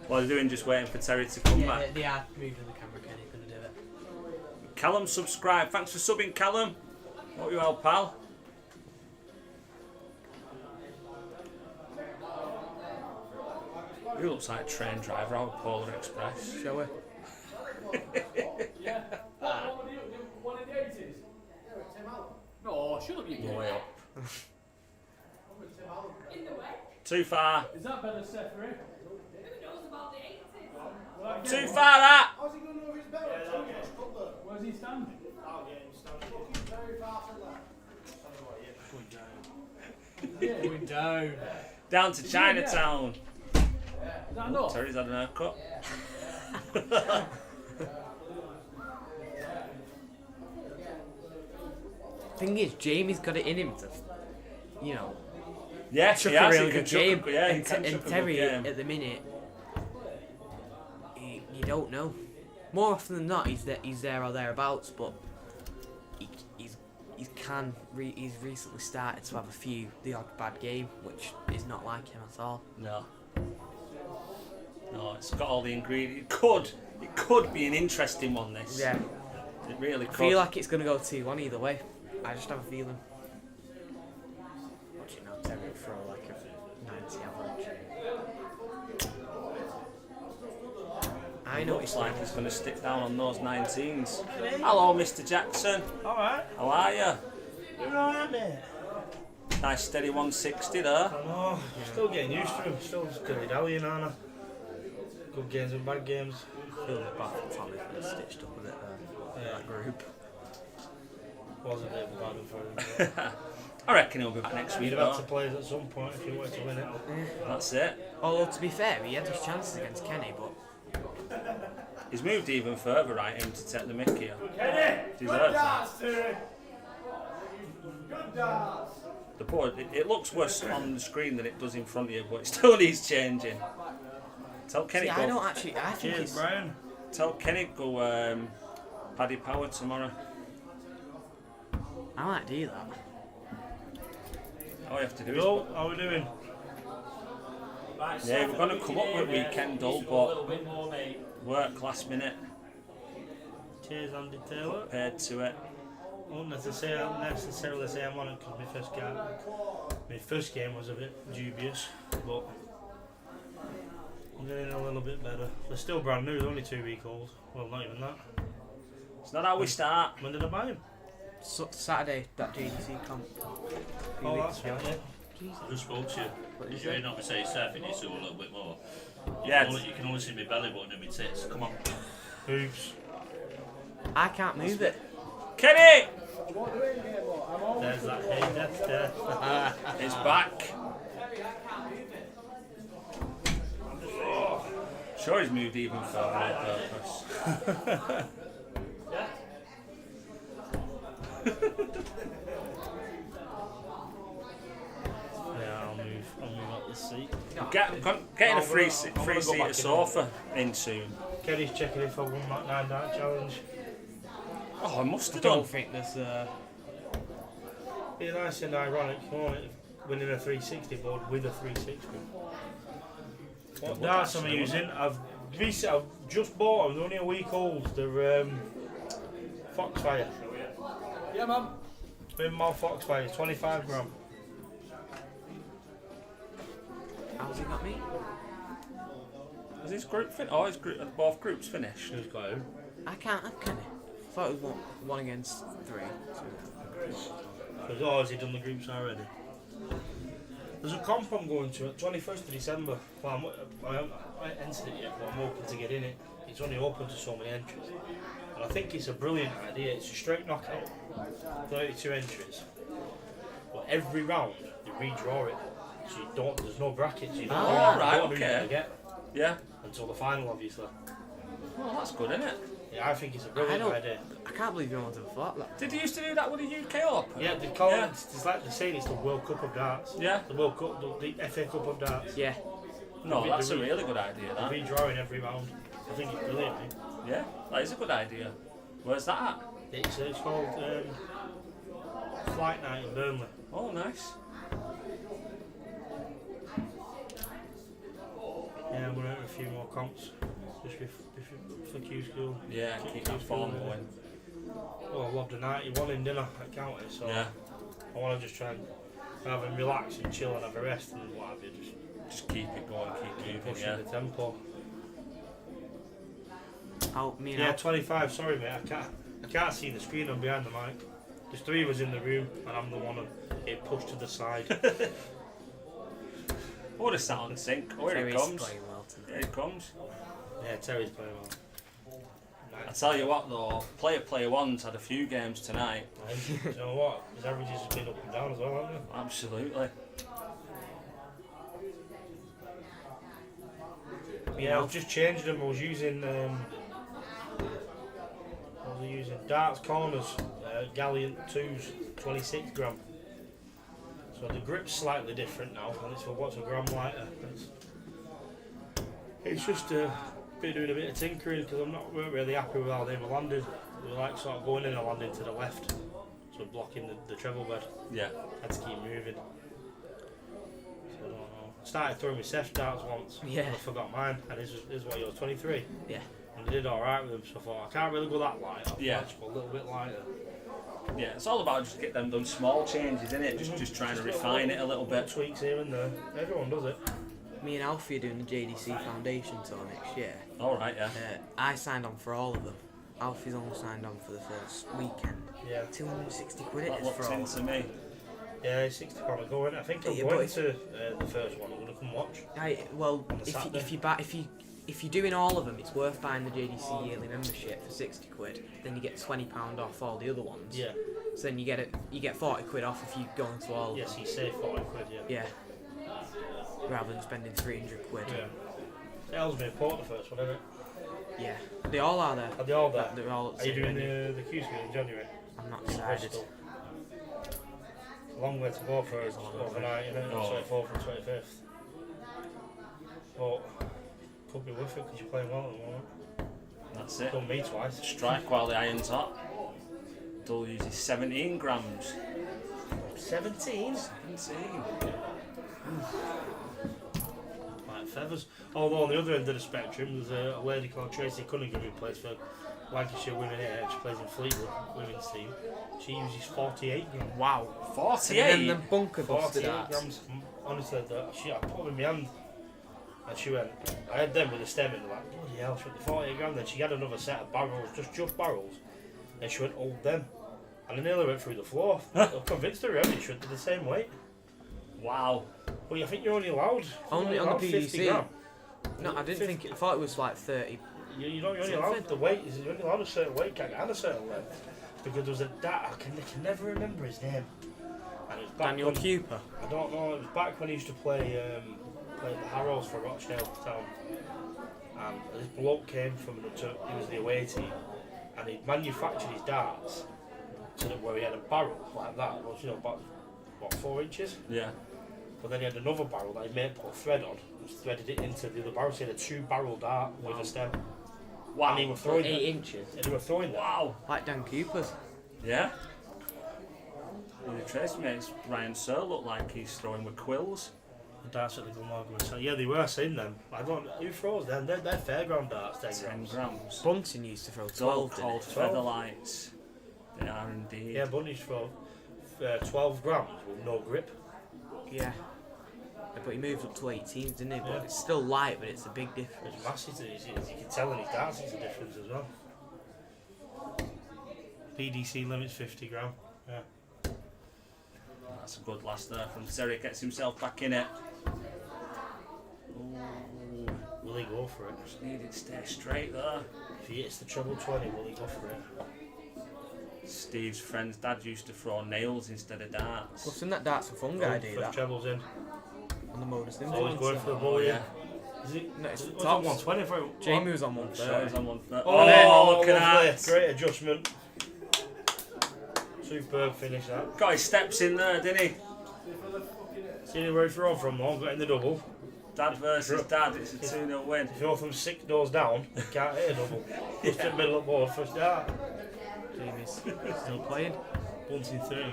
A: What are they doing? Just waiting for Terry to come back?
B: They are moving the camera, Kenny, gonna do it.
A: Callum, subscribe. Thanks for subbing, Callum. Hope you well, pal. He looks like a train driver out of Polar Express.
B: Show her.
E: No, shut up, you
A: Go way up.
G: In the way.
A: Too far.
E: Is that better, Sephiri?
G: Who knows about the 80s?
A: Too far, that!
E: How's he going over his belly? Where's he standing? Very far from that.
B: Going down.
A: Down to Chinatown.
E: Is that enough?
A: Terry's had an haircut.
B: Thing is, Jamie's got it in him to, you know,
A: Yes,
B: chuck
A: he
B: a
A: has.
B: really
A: He can
B: good
A: chuck
B: game.
A: a, yeah, he
B: and
A: can
B: and
A: chuck a good
B: Terry,
A: game.
B: at the minute, you don't know. More often than not, he's there or thereabouts, but he's recently started to have the odd bad game, which is not like him at all.
A: No. No, it's got all the ingredients. It could be an interesting one, this.
B: Yeah,
A: It really
B: I
A: could.
B: feel like it's gonna go 2-1 either way. I just have a feeling. Watch it now, Terry will throw like a 90 average. I know
A: Looks like he's going to stick down on those 19s. Hello, Mr. Jackson.
H: Alright,
A: How are you?
H: you're alright, mate.
A: Nice steady 160 there.
H: I know, still getting used to him, still dilly dallying, aren't I? Good games and bad games.
B: Feels bad for Tommy for stitched up a bit there.
H: Yeah.
B: That group.
H: Was a bit bad for him.
A: I reckon he'll be back next week.
H: You'd have
A: though.
H: to play at some point if you wanted to win it.
A: That's it.
B: Although to be fair, he had his chances against Kenny, but
A: He's moved even further right in to take the mick here. Deserves
E: Good
A: that.
E: dance, Terry. Good dance.
A: The board, it looks worse on the screen than it does in front of you, but it still needs changing. Tell Kenny
B: see, I don't actually. I think
H: Cheers,
B: it's.
H: Brian.
A: Tell Kenny go Paddy Power tomorrow.
B: I might do that.
A: All you have to do is.
H: Yo, how we doing?
A: Yeah, we're going to come up with weekend dull, but work last minute,
H: Cheers, Andy Taylor.
A: paid to it.
H: I won't necessarily say I'm on it because my first game was a bit dubious, but I'm getting a little bit better. They're still brand new, they're only 2 weeks old. Well, not even that.
A: It's not how we start.
H: When did I buy them?
B: Saturday, that JDC comp. Few
H: Oh,
B: weeks
H: that's
B: ago.
H: right, yeah.
C: Who spoke to you? Did you not say Seth? It needs to do a little bit more.
A: Yeah.
C: You can only see my belly button and my tits. Come on.
H: Oops.
B: I can't move it.
A: Kenny!
H: There's that hay death there.
A: It's back. Sure, he's moved even further on purpose.
H: Yeah, I'll move up the seat.
A: Getting a free seater sofa in soon.
H: Kenny's checking if I won that 9 night challenge.
A: Oh, I must
B: I
A: have done.
B: don't think there's.
H: Be nice and ironic, won't it? Winning a 360 board with a 360. What darts am I using? I've just bought them, they're only a week old. They're Foxfire.
E: Yeah, man.
H: Spinball Foxfire, 25 gram.
B: How's he got me?
A: Is his group finished? Oh, both groups finished.
H: Who's got who?
B: I can't have Kenny. I thought it was one against 3.
H: Because has he done the groups already? There's a comp I'm going to at 21st of December. Well, I haven't entered it yet, but I'm hoping to get in it. It's only open to so many entries. And I think it's a brilliant idea. It's a straight knockout, 32 entries. but every round they redraw it. So you don't, there's no brackets, you don't,
A: Oh,
H: you
A: right,
H: don't know who
A: okay.
H: you're gonna get
A: Yeah.
H: until the final, obviously.
A: Well, that's good, isn't it?
H: Yeah, I think it's a
B: I
H: brilliant
B: don't.
H: idea.
B: I can't believe no one's ever thought that.
A: Did you used to do that with the UK Open?
H: Yeah, they call
A: Yeah.
H: it, it's like they're saying it's the World Cup of darts.
A: Yeah.
H: The World Cup, the FA Cup of darts.
B: Yeah.
A: No, that's a really good idea,
H: They're
A: that.
H: redrawing every round. I think it's brilliant, mate.
A: Yeah, that is a good idea. Where's that at?
H: It's called Flight Night in Burnley.
A: Oh, nice.
H: Yeah, we're out a few more comps. Just for Q School.
A: Yeah, keep that form going.
H: Well, I loved the 91 in dinner at County, so
A: Yeah,
H: I want to just try and have him relax and chill and have a rest and what have you.
A: just keep it going, keep
H: Keep
A: moving,
H: pushing
A: yeah.
H: the tempo.
B: Me and
H: Yeah,
B: Alf.
H: 25. Sorry, mate. I can't see the screen. I'm behind the mic. There's 3 of us in the room, and I'm the one it pushed to the side.
A: Oh, the sound sync. Oh, here it
B: Terry's
A: comes.
B: playing well tonight.
A: Here it comes.
H: Yeah, Terry's playing well.
A: I tell you what though, Player One's had a few games tonight.
H: You know what? His averages have been up and down as well, haven't they?
A: Absolutely.
H: Yeah, I've just changed them. I was using darts corners, Galleon 2s, 26 gram. So the grip's slightly different now, and it's what's a gram lighter. It's just been doing a bit of tinkering because weren't really happy with how they were landed. They were like sort of going in and landing to the left, so blocking the treble bed.
A: Yeah.
H: Had to keep moving. So I don't know. Started throwing my Seth darts once.
B: Yeah.
H: And I forgot mine, and this is what yours 23.
B: Yeah.
H: And I did alright with them, so I thought I can't really go that light.
A: Yeah.
H: I'll just go a little bit lighter.
A: Yeah, it's all about just get them done small changes, isn't it? Just trying to refine it a little bit.
H: Tweaks here and there. Everyone does it.
B: Me and Alfie are doing the JDC Foundation tour next year.
A: All right, yeah.
B: I signed on for all of them. Alfie's only signed on for the first weekend.
H: Yeah.
B: 260 quid
A: That
B: it is
A: looks
B: for all.
A: into me.
H: Yeah, it's £60 a go, isn't it? I think I'm
B: Yeah,
H: going
B: but
H: to the first one. I'm going to come watch.
B: Well,
H: On the Saturday.
B: if you're doing all of them, it's worth buying the JDC yearly membership for 60 quid. Then you get £20 off all the other ones.
H: Yeah.
B: So then you get 40 quid off if you go into all of
H: Yes,
B: them.
H: you save 40 quid, yeah.
B: Yeah. Rather than spending 300 quid.
H: Yeah. It helps me port the first one, isn't it?
B: Yeah. They all are there.
H: Are they all there?
B: They're all at the
H: Are you
B: same
H: doing
B: venue.
H: the Q School in January?
B: I'm not
H: In
B: decided.
H: Bristol? A long way to go for overnight, isn't it?
A: Oh.
H: 24th and 25th. But could be worth it because you're playing well at the moment.
A: That's it.
H: Done me twice.
A: Strike while the iron's hot. Dull uses 17 grams.
H: 17?
A: 17.
H: Like feathers. Although on the other end of the spectrum, there's a lady called Tracy Cunningham who plays for Lancashire Women here. She plays in Fleetwood women's team. She uses 48 grams.
B: Wow.
A: 48?
B: And then the bunker busted
H: 48
B: out.
H: grams. Honestly, I put them in my hand. And she went, I had them with a stem and they're like, bloody hell, she went, 48 grams. Then she had another set of barrels, just barrels. And she went, hold them. And I nearly went through the floor. I convinced her every should be the same weight.
A: Wow.
H: Well, I think you're only allowed.
B: Only on the
H: 50
B: PDC.
H: gram.
B: No, I didn't think. I thought it was like 30.
H: You're only allowed the weight. You're only allowed a certain weight, can't and a certain length. Because there was a I can never remember his name. And it was back
B: Daniel
H: when,
B: Cooper.
H: I don't know. It was back when he used to play the Harrows for Rochdale Town. And this bloke came from he was the away team, and he manufactured his darts to where he had a barrel like that. Was about 4 inches.
A: Yeah.
H: But then he had another barrel that he made put a thread on and threaded it into the other barrel. So he had a 2-barrel dart with a stem.
A: Wow.
H: And he was throwing
B: 8
H: them.
B: inches.
H: And they were throwing them.
A: Wow.
B: Like Dan Cooper's.
A: Yeah. The trace makes Ryan Searle look like he's throwing with quills.
H: The darts at the Glenmorgan. So yeah, they were saying them. I don't know who throws them. They're fairground darts. 10
A: 10
H: grams.
A: grams.
B: Bunting used to throw
A: It's all
B: 12. didn't
A: called
B: he?
A: feather lights. They are indeed.
H: Yeah, Bunny's throw 12 grams with no grip.
B: Yeah. But he moved up to 18, didn't he? But
H: Yeah.
B: it's still light, but it's a big difference.
H: It's massive. As you can tell in his darts, it's a difference as well. PDC limits 50 gram. Yeah.
A: That's a good last there from Terry. Gets himself back in it. Ooh.
H: Will he go for it?
A: Just needed to stay straight there.
H: If he hits the treble 20, will he go for it?
A: Steve's friend's dad used to throw nails instead of darts.
B: Well, isn't that darts a fun guy do
H: First
B: that
H: trebles in.
B: on the modus
H: Always going for the
B: influencer?
H: ball, yeah.
A: Yeah.
H: Is it?
B: No, it's
H: Was it
B: tops.
H: 120 for it?
B: Jamie was on
A: Sure,
B: 130.
A: he's on 130.
H: Oh,
A: look at
H: lovely.
A: that.
H: Great adjustment. Superb finish that.
A: Got his steps in there, didn't he?
H: See where he thrown from though, got in the double.
A: Dad versus dad, it's a 2-0 win.
H: If you're from 6 doors down, you can't hit a double. Just in the middle of the board, first dart.
B: Jamie's still playing.
H: Bunting 30 going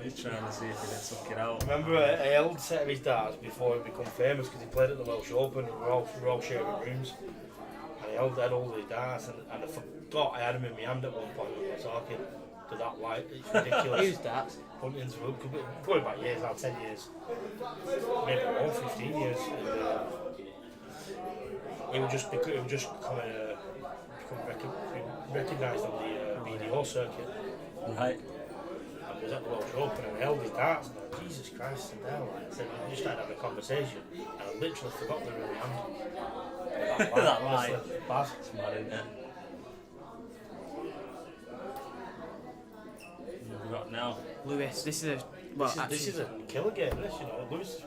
A: He's trying to see if he can suck it out.
H: Remember a held set of his darts before he became famous because he played at the Welsh Open and we were all sharing rooms. And he had all his darts and I forgot I had him in my hand at one point when we were talking to that light. It's ridiculous.
B: Who's darts?
H: Bunting's going back years now, 10 years. Maybe more, 15 years. He would just become recognised on the BDO circuit.
A: Right.
H: And was at the Welsh Open and held his darts and like, Jesus Christ, and there like, said, we just started having a conversation and I literally forgot they were in my hand.
A: That
H: honestly,
A: light.
H: bad.
A: It's mad, isn't it? What have we got now?
B: Lewis, this is a
H: This is a killer game, this, you know. Lewis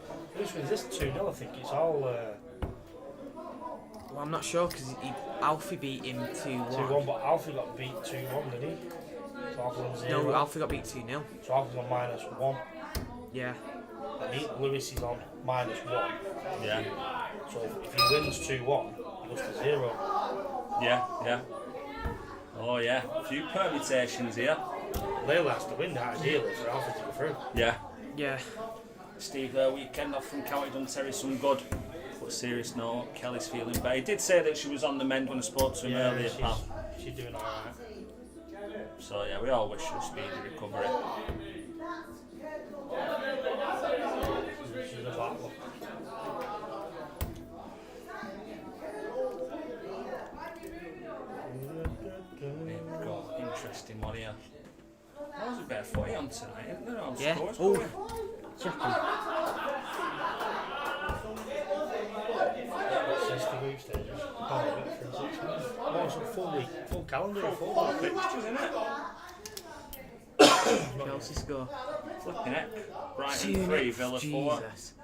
H: wins this 2-0, I think. It's all
B: well, I'm not sure because Alfie beat him 2-1.
H: 2-1, but Alfie got beat 2-1, didn't he? So Alfie's on 0.
B: No, Alfie got beat 2-0.
H: So Alfie's on -1.
B: Yeah.
H: And Lewis is on -1.
A: Yeah.
H: So if he wins 2-1, he goes to 0.
A: Yeah, yeah. Oh yeah, a few permutations here.
H: Layla has to win that ideally for Alfie to go through.
A: Yeah.
B: Yeah.
A: Steve, weekend off from County Dunterry, some good. But serious note, Kelly's feeling better. He did say that she was on the mend when I spoke to him earlier, pal.
H: She's doing alright.
A: So yeah, we all wish her a speedy recovery.
H: She's a battle.
A: We've got interesting one here. That was a bit of footy on tonight, isn't there? On
B: Yeah.
A: scores,
B: Oh.
A: boy.
B: Checking.
H: 60 group stages. Oh, it's a full calendar.
A: Full fixtures, isn't it?
B: Chelsea score.
A: Flipping heck. Brighton 3, Villa 4.
B: Jesus.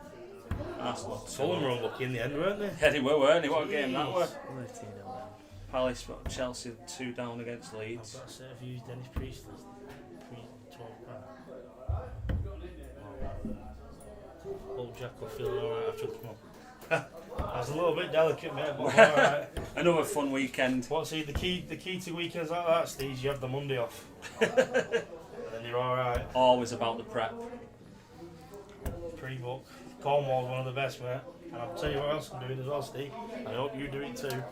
A: Arsenal 2.
H: Fulham were unlucky in the end, weren't they?
A: Yeah, they were, weren't they? What a game that was.
B: We're 2-0.
A: Palace, Chelsea 2 down against
H: I've
A: Leeds.
H: got a set of views, Dennis Priestley. Old Jack will feel alright after the come I was a little bit delicate, mate, but alright.
A: Another fun weekend.
H: What's the key to weekends like that, Steve? You have the Monday off. And then you're alright.
A: Always about the prep.
H: Pre-book. Cornwall's one of the best, mate. And I'll tell you what else I'm doing as well, Steve. I hope you do it too.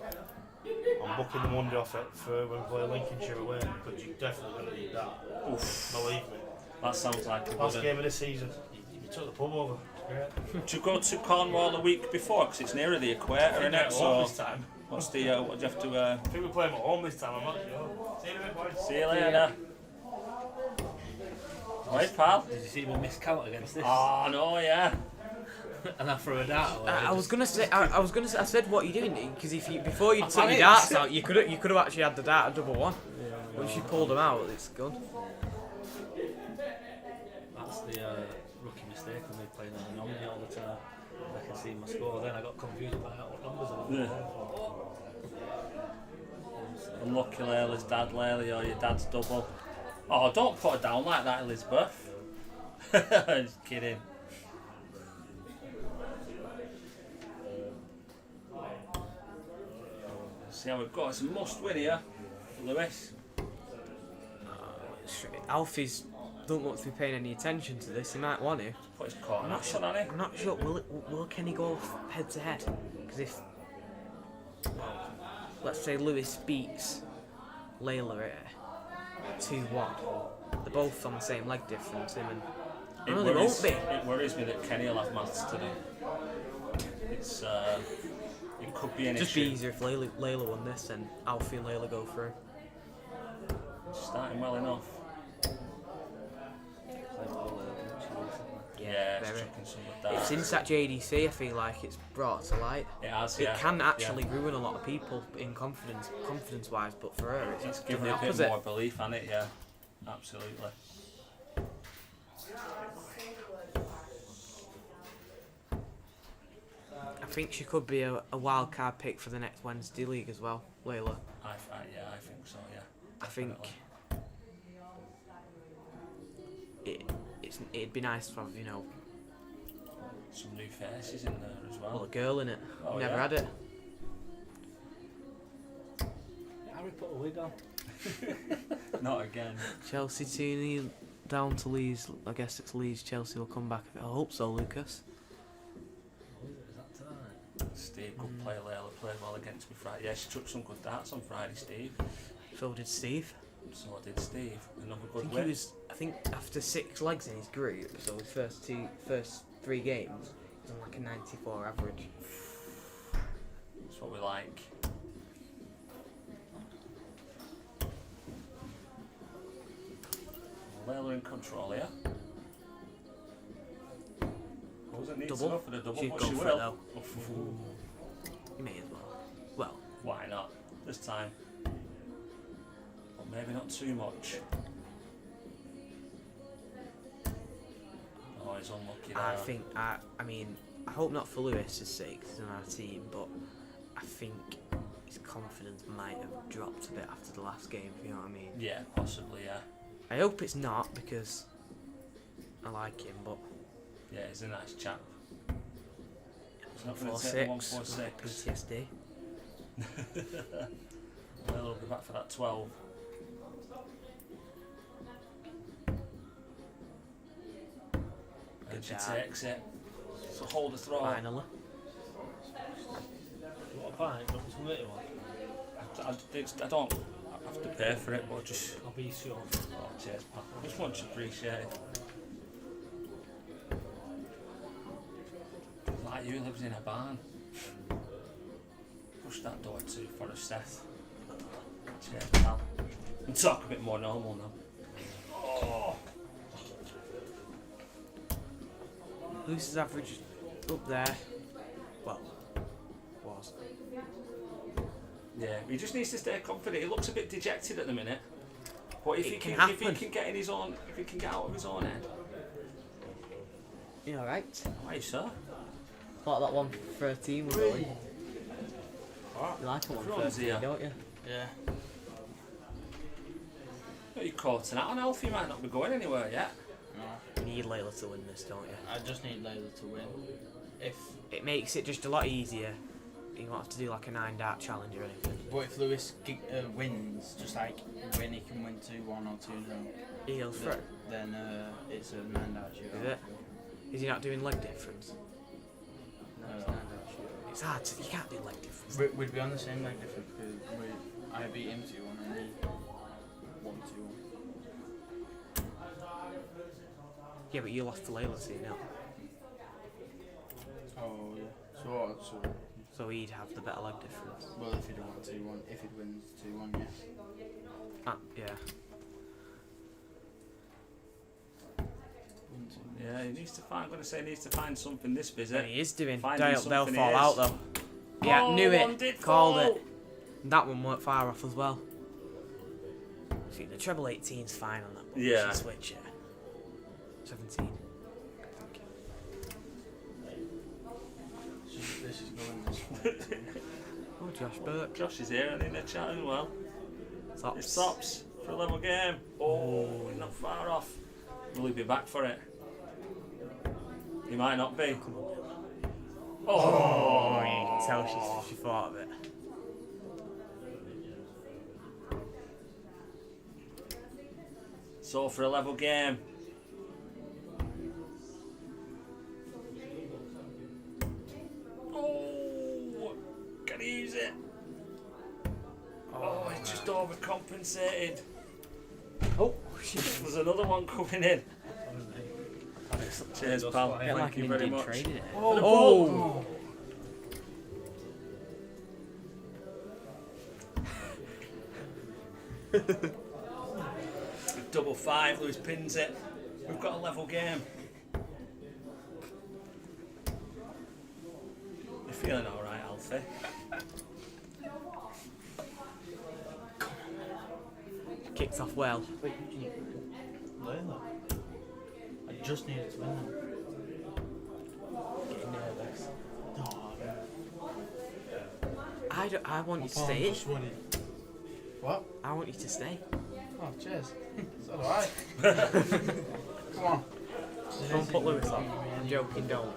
H: I'm booking the Monday off for when we play Lincolnshire away, because you're definitely going to need that.
A: Oof.
H: Believe me.
A: That sounds like a
H: Last
A: good
H: game of the season, you took the pub over. Great.
A: Do you go to Cornwall the week before? Because it's nearer the equator, isn't it? So,
H: This time.
A: what's the, what do you have to,
H: I think we're playing at home this time, I'm not sure. See you in a bit, boys.
A: see you later. Right, pal?
C: Did you see we missed count against this?
A: Oh, no, yeah.
C: And I threw a dart away.
B: I was gonna say. I said, "What are you doing?" Because before you took your
C: panicked.
B: darts out, you could have actually had the dart at double one. Once you pulled them out, it's gone.
C: That's the rookie mistake when they play on the nominee all the time. I can see my score, then I got confused by what numbers I was
A: Yeah. Unlucky Layla's dad, Layla, or your dad's double. Oh, don't put her down like that, Elizabeth. Just kidding. See how it goes. It's a must win here, Lewis.
B: Alfie's don't look to be paying any attention to this. He might want to.
A: Put his corner on, hasn't he?
B: I'm not sure. Will Kenny go head to head? Because if, let's say Lewis beats Layla at 2-1, they're both on the same leg difference. Him and no, they won't be.
A: It worries me that Kenny will have maths to do. It's it could be an
B: Just
A: issue.
B: be easier if Layla won this and Alfie and Layla go through.
A: Starting well enough. Yeah, it's
B: very.
A: chucking some of that.
B: It's since that JDC, I feel like it's brought to light.
A: It has,
B: It
A: yeah.
B: can actually ruin a lot of people in confidence-wise, but for her,
A: It's
B: it's
A: given
B: the
A: it a bit
B: opposite.
A: more belief, hasn't it? Yeah. Absolutely.
B: I think she could be a wild card pick for the next Wednesday league as well, Layla.
A: Yeah, I think so. Yeah.
B: I think
A: Definitely.
B: it'd be nice to have, you know,
A: Some new faces in there as well.
B: a girl in it.
A: Oh,
B: Never
A: yeah.
B: had it.
C: Harry put a wig on.
A: Not again.
B: Chelsea 2 down to Leeds. I guess it's Leeds. Chelsea will come back. I hope so, Lucas.
C: Oh, is that tonight?
A: Steve, good player. Layla played well against me Friday. Yeah, she took some good darts on Friday, Steve.
B: So did Steve.
A: So did Steve. Another
B: I
A: good
B: think
A: win.
B: I think after 6 legs in his group, so the first 3 games, he's on like a 94 average.
A: That's what we like. Layla in control here. Wasn't need to
B: Double?
A: go for the double,
B: She'd
A: but
B: go
A: she
B: for
A: will.
B: it though. You may as well. Well,
A: Why not? This time. But maybe not too much. Oh, he's unlucky there.
B: I think I mean I hope not for Lewis's sake, 'cause he's on our team, but I think his confidence might have dropped a bit after the last game. If you know what I mean.
A: Yeah, possibly, yeah.
B: I hope it's not because I like him, but
A: Yeah, he's a nice chap. He's not going to take the
B: 146
A: 146.
B: PTSD.
A: Layla will be back for that 12. And she
B: Good
A: takes it. So hold the throw.
B: Finally.
C: What a pint, but it's a little one.
A: I don't have to pay for it, but just.
C: I'll be sure.
A: Oh, cheers, pal. Just much appreciated. Like you lives in a barn. Push that door too for a Seth. Cheers, pal. And talk a bit more normal now. Oh.
B: Lewis's average up there. Well, was.
A: Yeah, he just needs to stay confident. He looks a bit dejected at the minute. But if
B: It
A: he
B: can
A: can, if he
B: happen.
A: can get in his own, if he can get out of his own head,
B: You alright?
A: why, sir?
B: Thought that one for a team was going. You like a one for a
A: Runs
B: team,
A: here.
B: don't you?
C: Yeah.
A: You're caught an out on Alfie, might not be going anywhere yet.
C: No,
B: You need Layla to win this, don't you?
C: I just need Layla to win. If
B: It makes it just a lot easier. You won't have to do like a 9-dart challenge or anything.
F: But if Lewis wins, just like when he can win 2-1 or 2-0,
B: He goes through.
F: then it's a 9-dart shootout.
B: Is it? Is he not doing leg difference?
F: No, it's 9-dart shootout.
B: It's hard to. You can't do leg difference.
F: We'd be on the same leg difference because I beat him 2-1 and he won 2-1.
B: Yeah, but you lost to Layla, so you know.
F: Oh yeah.
B: So he'd have the better leg difference.
F: Well, if he'd won 2-1, if he wins 2-1, yeah.
B: Yeah.
A: Yeah, he needs to find. I'm going to say he needs to find something this busy.
B: And he is doing.
A: Finding
B: They'll
A: something
B: fall
A: he
B: out
A: is.
B: though. Yeah,
A: Oh,
B: knew
A: one did
B: it. Called
A: fall.
B: it. That one weren't far off as well. I think the treble 18's fine on that one.
A: Yeah.
B: Should switch it. 17.
F: This is going this way.
B: Oh, Josh Burke.
A: Josh is here and in the chat as well.
B: Tops.
A: It's tops for a level game. Oh, he's not far off. Will he be back for it? He might not be.
B: Oh, you can tell she thought of it.
A: So for a level game. Oh, can he use it? Oh, he's just overcompensated.
B: Oh,
A: There's another one coming in. Cheers, pal.
B: Get like
A: Thank
B: an
A: you very
B: Indian
A: much.
B: trading it.
A: Oh. Double 5, Lewis pins it. We've got a level game. You're feeling alright, Alfie?
B: Kicked off well.
H: Just needed to win them.
B: Getting nervous.
H: Oh,
B: I want you to
H: Palm
B: stay.
H: just won it. What?
B: I want you to stay.
H: Oh, cheers. So do I. Come on.
B: Don't put Lewis on. I'm joking, don't.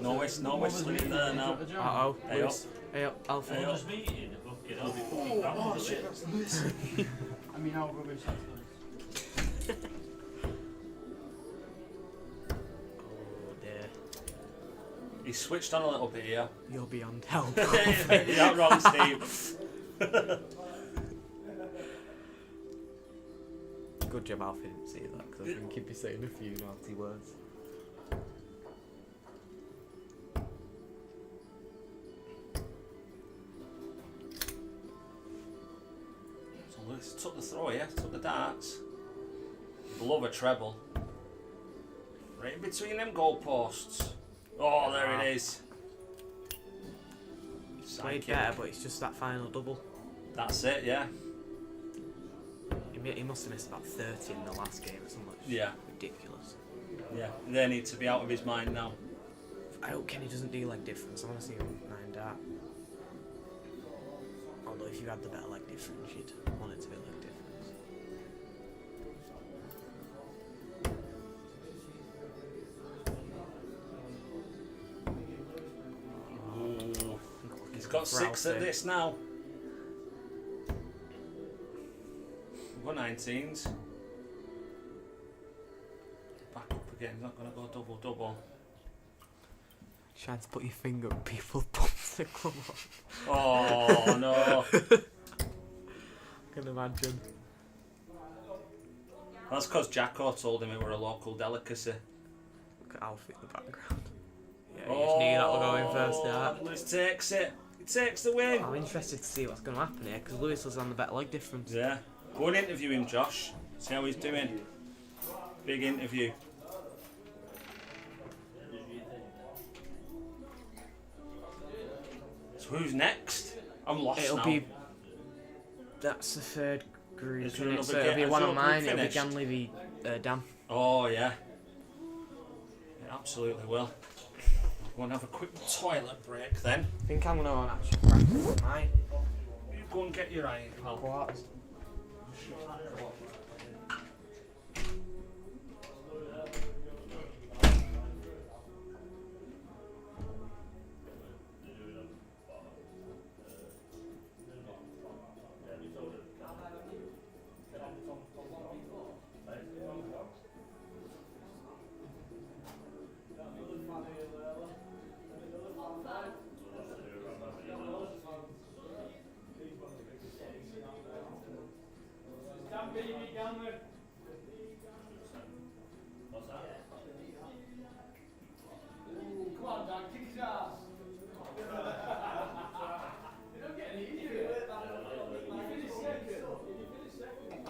A: No whistling in there now.
B: Uh-oh.
A: Hey
B: Lewis. Hey up, Alfie.
A: Hey up.
C: Just meeting, fucking hell, be fucking crap
H: Oh,
C: with
H: shit,
C: it.
H: that's Lewis. I mean, how rubbish that's Lewis.
B: Oh dear.
A: He switched on a little bit here.
B: You're beyond help.
A: You're not wrong, Steve.
B: Good job Alfie didn't see that, because I think he'd be saying a few naughty words.
A: So Lewis took the throw here, took the darts. Love a treble. Right in between them goalposts. Oh, there it is.
B: Played better, but it's just that final double.
A: That's it, yeah.
B: He must have missed about 30 in the last game or something.
A: Yeah.
B: Ridiculous.
A: Yeah, they need to be out of his mind now.
B: I hope Kenny doesn't do leg difference. I want to see him 9 dart. Although if you had the better leg difference, you'd want it to be leg difference.
A: Ooh. He's got 6 at this now. We've got 19s. Back up again, he's not going to go double-double.
B: Trying to put your finger up people's bumps to come on.
A: Oh no.
B: I can imagine.
A: That's because Jacko told him it were a local delicacy.
B: Look at Alfie in the background. Yeah, you just knew that will go in first dart.
A: Lewis takes it. He takes the win.
B: I'm interested to see what's going to happen here, because Lewis was on the better leg difference.
A: Yeah. Go and interview him, Josh. See how he's doing. Big interview. So who's next? I'm lost
B: It'll
A: now.
B: be... That's the third group,
A: Is there
B: isn't it?
A: another
B: So it'll be
A: is
B: one
A: your
B: of
A: group
B: mine, it'll be
A: finished?
B: Ganley v Dan.
A: Oh yeah. It absolutely will. Go and have a quick toilet break then.
B: I think I'm going to actually practice mine.
A: You go and get your iron, pal.
B: Quarters.
E: Come on, Dan, kick his ass. You don't get any easier. You finished second.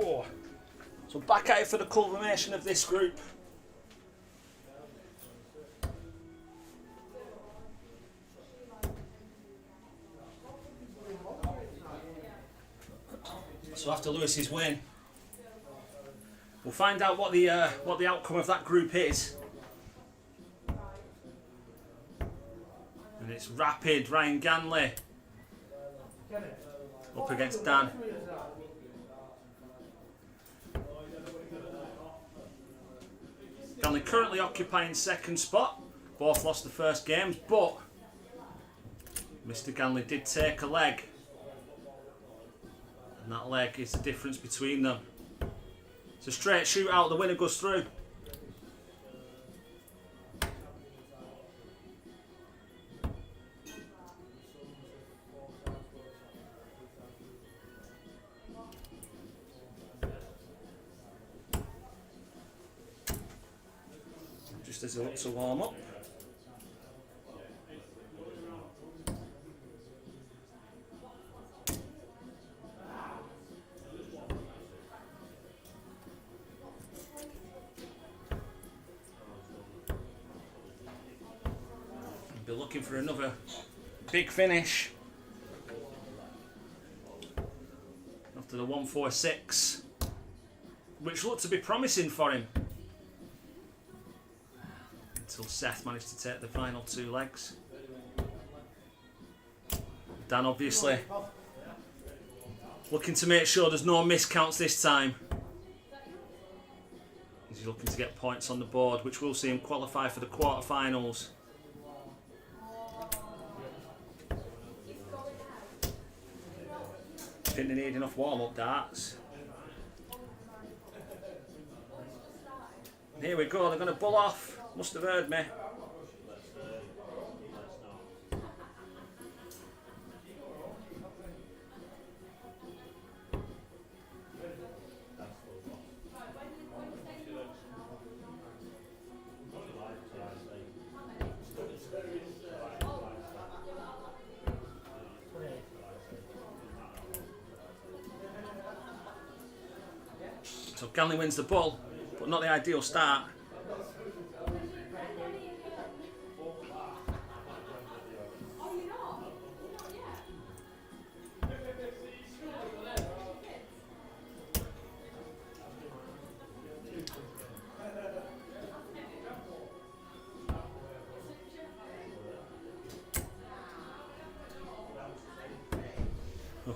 A: Oh. So back at it for the culmination of this group. So after Lewis's win, we'll find out what the outcome of that group is. And it's Rapid, Ryan Ganley up against Dan. Ganley currently occupying second spot. Both lost the first games, but Mr. Ganley did take a leg. And that leg is the difference between them. It's a straight shootout, the winner goes through. just as he looks to warm up. Be looking for another big finish after the 146, which looked to be promising for him until Seth managed to take the final 2 legs. Dan obviously looking to make sure there's no miscounts this time. He's looking to get points on the board, which will see him qualify for the quarterfinals. I think they need enough warm-up darts. Here we go, they're going to bull off. Must have heard me. So Ganley wins the bull, but not the ideal start.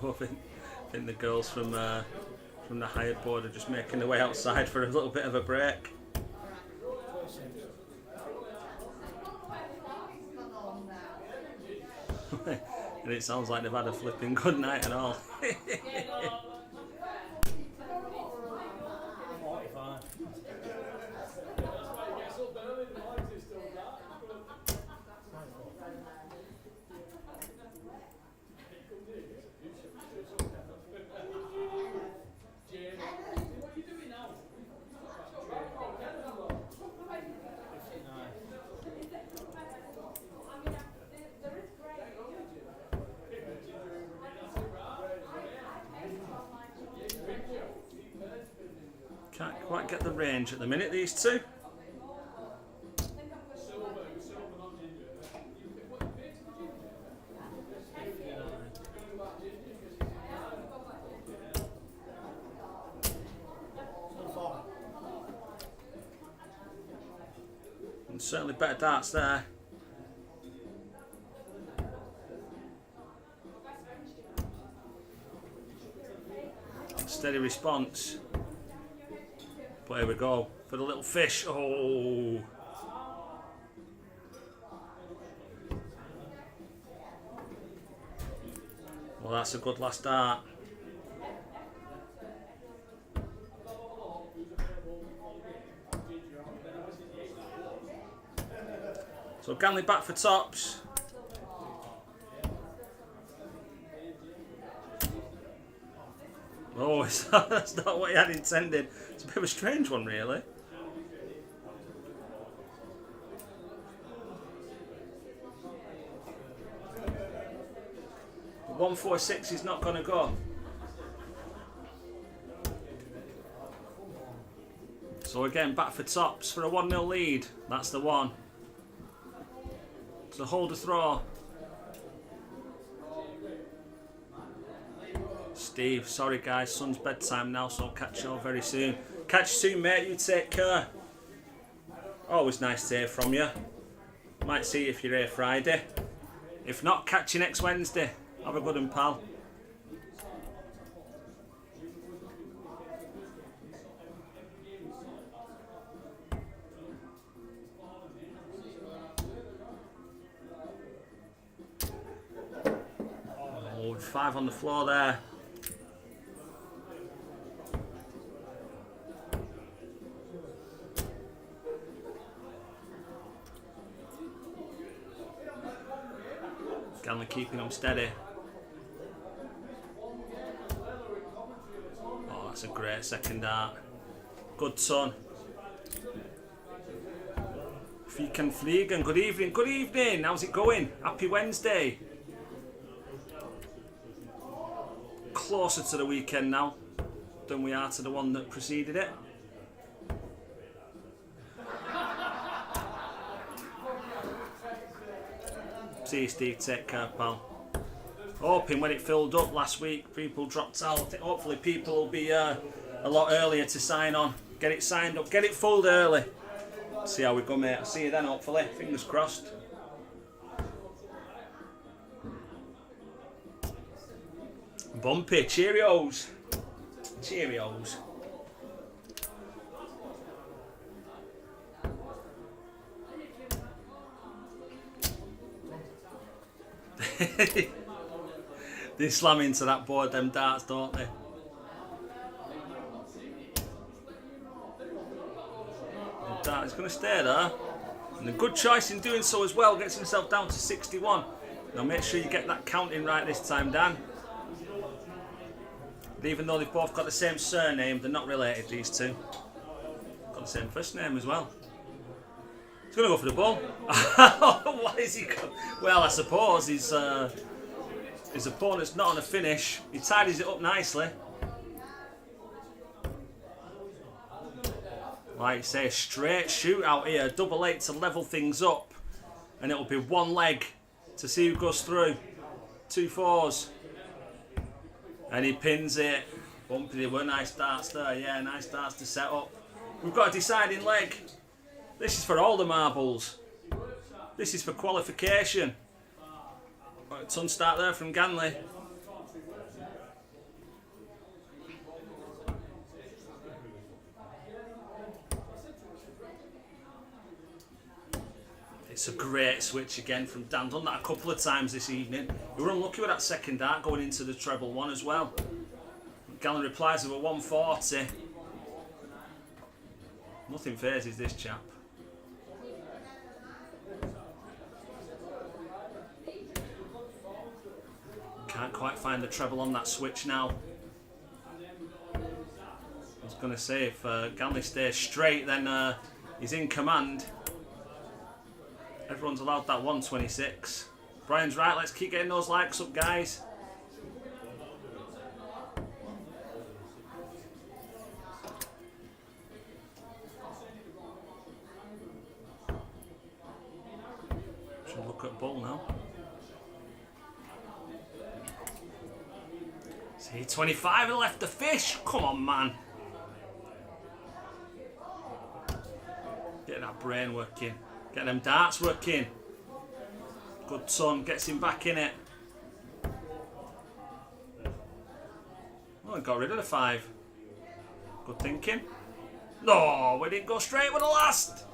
A: I think the girls from the hired board are just making their way outside for a little bit of a break. And it sounds like they've had a flipping good night and all. Can't quite get the range at the minute, these two. And certainly better darts there. Steady response. But here we go for the little fish. Oh. Well, that's a good last dart. So Ganley back for tops. Oh, that's not what he had intended. It's a bit of a strange one, really. The 146 is not going to go. So again, back for tops for a 1-0 lead. That's the one. So hold a throw. Steve, sorry guys, son's bedtime now, so I'll catch you all very soon. Catch you soon, mate, you take care. Always nice to hear from you. Might see you if you're here Friday. If not, catch you next Wednesday. Have a good one, pal. Oh, 5 on the floor there. Ganley keeping him steady. Oh, that's a great second dart. Good ton. Fliegen Fliegen, good evening, good evening. How's it going? Happy Wednesday. Closer to the weekend now than we are to the one that preceded it. See you, Steve. Take care, pal. Hoping when it filled up last week, people dropped out. Hopefully people will be a lot earlier to sign on. Get it signed up, get it filled early. See how we go, mate. I'll see you then, hopefully. Fingers crossed. Bumpy, Cheerios. Cheerios. They slam into that board, them darts, don't they? The dart is going to stay there. And a good choice in doing so as well. Gets himself down to 61. Now make sure you get that counting right this time, Dan. Even though they've both got the same surname, they're not related, these two. Got the same first name as well. He's going to go for the ball. What is he? Well, I suppose his opponent's not on a finish. He tidies it up nicely. Like I say, a straight shootout here. Double 8 to level things up. And it'll be one leg to see who goes through. 2 4s. And he pins it. Bumpy, they were nice darts there. Yeah, nice darts to set up. We've got a deciding leg. This is for all the marbles. This is for qualification. Right, ton start there from Ganley. It's a great switch again from Dan. Done that a couple of times this evening. We were unlucky with that second dart going into the treble one as well. Ganley replies with a 140. Nothing phases this chap. Can't quite find the treble on that switch now. I was going to say if Ganley stays straight, then he's in command. Everyone's allowed that 126. Brian's right, let's keep getting those likes up, guys. Should look at Bull now. See, 25 and left the fish. Come on, man. Get that brain working. Get them darts working. Good ton, gets him back in it. Oh, he got rid of the 5. Good thinking. No, we didn't go straight with the last.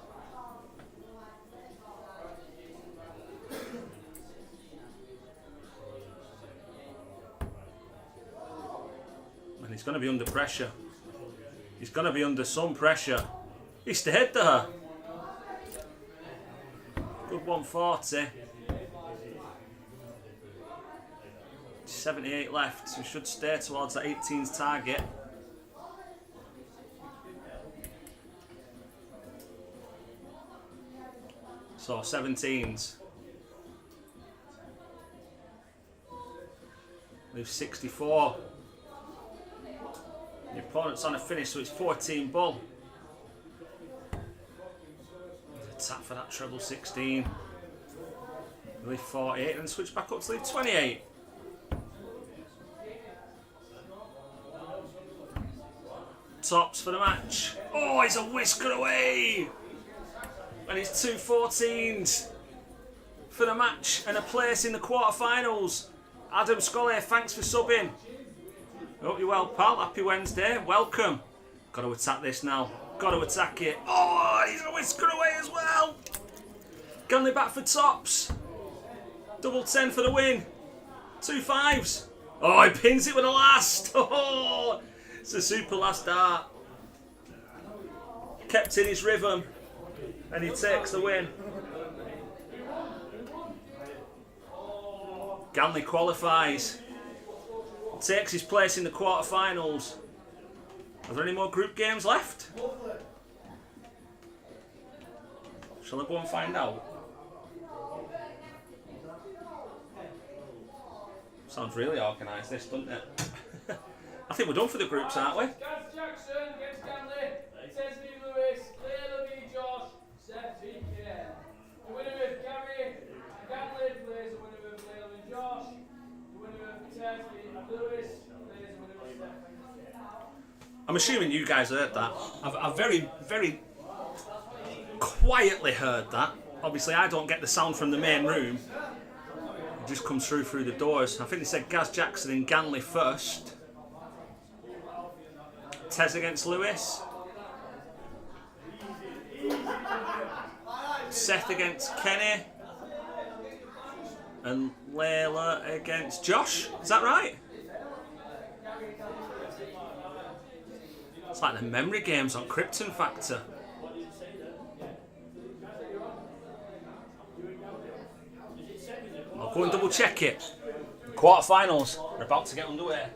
A: And he's going to be under pressure. He's going to be under some pressure. He stayed there. Good 140. 78 left, so we should stay towards that 18's target. So 17s. Leaves 64. The opponent's on a finish, so it's 14 Bull. Tap for that treble 16. Leave 48 and switch back up to leave 28. Tops for the match. Oh, he's a whisker away. And it's 2 14s for the match and a place in the quarterfinals. Adam Scully, thanks for subbing. Hope you're well, pal. Happy Wednesday. Welcome. Got to attack this now. Got to attack it. Oh, he's a whisker away as well. Ganley back for tops. Double 10 for the win. 2 5s. Oh, he pins it with a last. Oh, it's a super last dart. Kept in his rhythm. And he takes the win. Ganley qualifies. Takes his place in the quarterfinals. Are there any more group games left? Shall I go and find out? Sounds really organised, this, doesn't it? I think we're done for the groups, aren't we?
E: Gaz Jackson against Ganley. Tez v Lewis. Layla v Josh. Seth v Ken. The winner of Gary. Ganley plays the winner of Layla v Josh. The winner of Tez v Lewis plays the winner of Seth.
A: I'm assuming you guys heard that. I've very, very quietly heard that. Obviously, I don't get the sound from the main room. It just comes through the doors. I think they said Gaz Jackson and Ganley first. Tez against Lewis. Seth against Kenny. And Layla against Josh. Is that right? It's like the memory games on Krypton Factor. I'll go and double check it. The quarterfinals are about to get underway.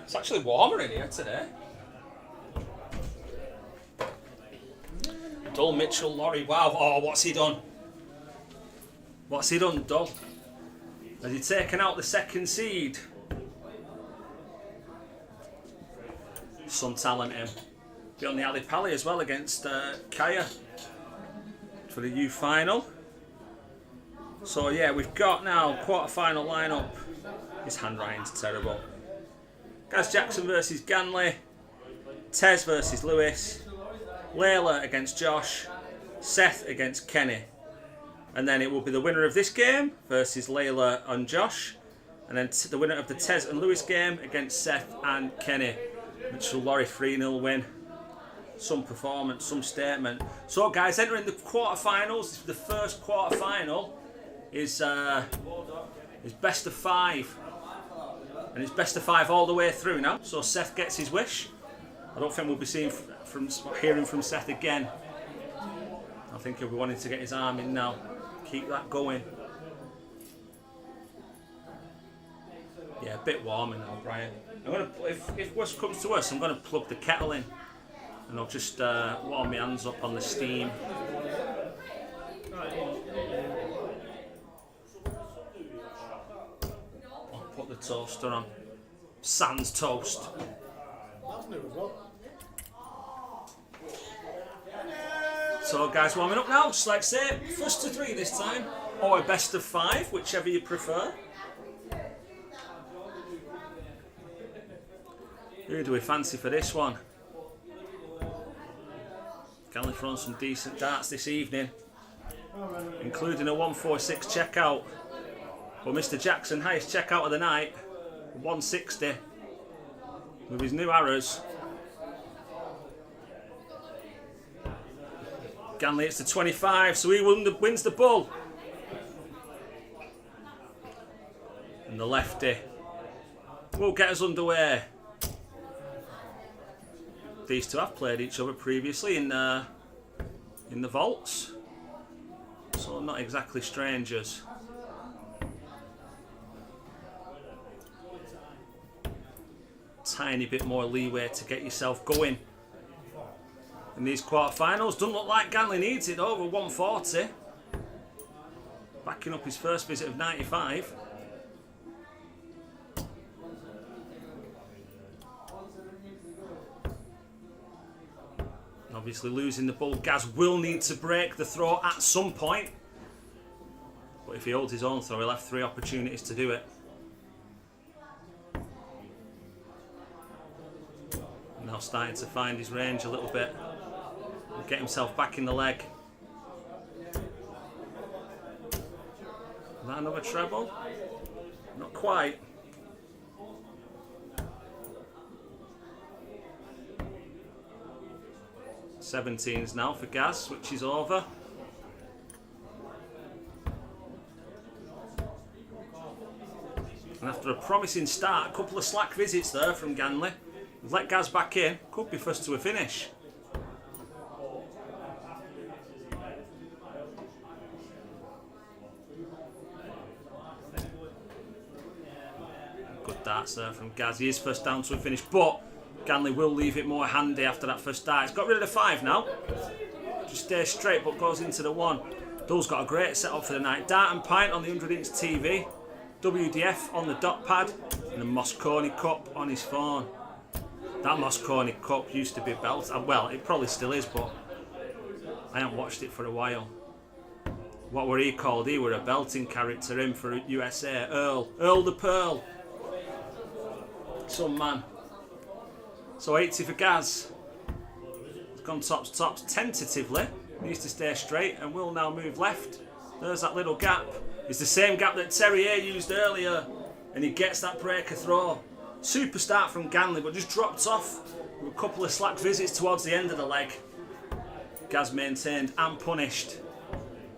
A: It's actually warmer in here today. Dull Mitchell Laurie. Wow. Oh, what's he done? What's he done, Dull? Has he taken out the second seed? Some talent him. Be on the Ali Pally as well against Kaya for the U final. So yeah, we've got now quarter-final lineup. His handwriting's terrible. Gaz Jackson versus Ganley, Tez versus Lewis, Layla against Josh, Seth against Kenny. And then it will be the winner of this game versus Layla and Josh. And then the winner of the Tez and Lewis game against Seth and Kenny. Mitchell Laurie 3-0 win. Some performance, some statement. So guys, entering the quarterfinals, the first quarterfinal is best of 5. And it's best of 5 all the way through now. So Seth gets his wish. I don't think we'll be hearing from Seth again. I think he'll be wanting to get his arm in now. Keep that going. Yeah, a bit warmer now, Brian. I'm gonna, if worst comes to worst, I'm gonna plug the kettle in, and I'll just warm my hands up on the steam. I'll put the toaster on. Sans toast.
E: That's new as well.
A: So guys, warming up now, just like I say, first to 3 this time, or a best of 5, whichever you prefer. Who do we fancy for this one? Can we throw some decent darts this evening, including a 146 checkout. But Mr. Jackson, highest checkout of the night, 160 with his new arrows. Ganley hits the 25, so he wins the bull. And the lefty will get us underway. These two have played each other previously in the vaults, so not exactly strangers. Tiny bit more leeway to get yourself going in these quarterfinals. Doesn't look like Ganley needs it, over 140. Backing up his first visit of 95. Obviously losing the ball. Gaz will need to break the throw at some point. But if he holds his own throw, he'll have 3 opportunities to do it. Now starting to find his range a little bit. And get himself back in the leg. Is that another treble? Not quite. Seventeens now for Gaz, which is over. And after a promising start, a couple of slack visits there from Ganley. Let Gaz back in, could be first to a finish. Good darts there from Gaz. He is first down to a finish, but Ganley will leave it more handy after that first dart. He's got rid of the 5 now. Just stays straight, but goes into the 1. Dull's got a great setup for the night. Dart and pint on the 100-inch TV. WDF on the dot pad. And a Mosconi cup on his phone. That Mosconi cup used to be a belt. Well, it probably still is, but I haven't watched it for a while. What were he called? He were a belting character in for USA. Earl the Pearl. Some man. So 80 for Gaz. He's gone tops tentatively. Needs to stay straight and will now move left. There's that little gap. It's the same gap that Terrier used earlier. And he gets that breaker throw. Super start from Ganley, but just dropped off with a couple of slack visits towards the end of the leg. Gaz maintained and punished.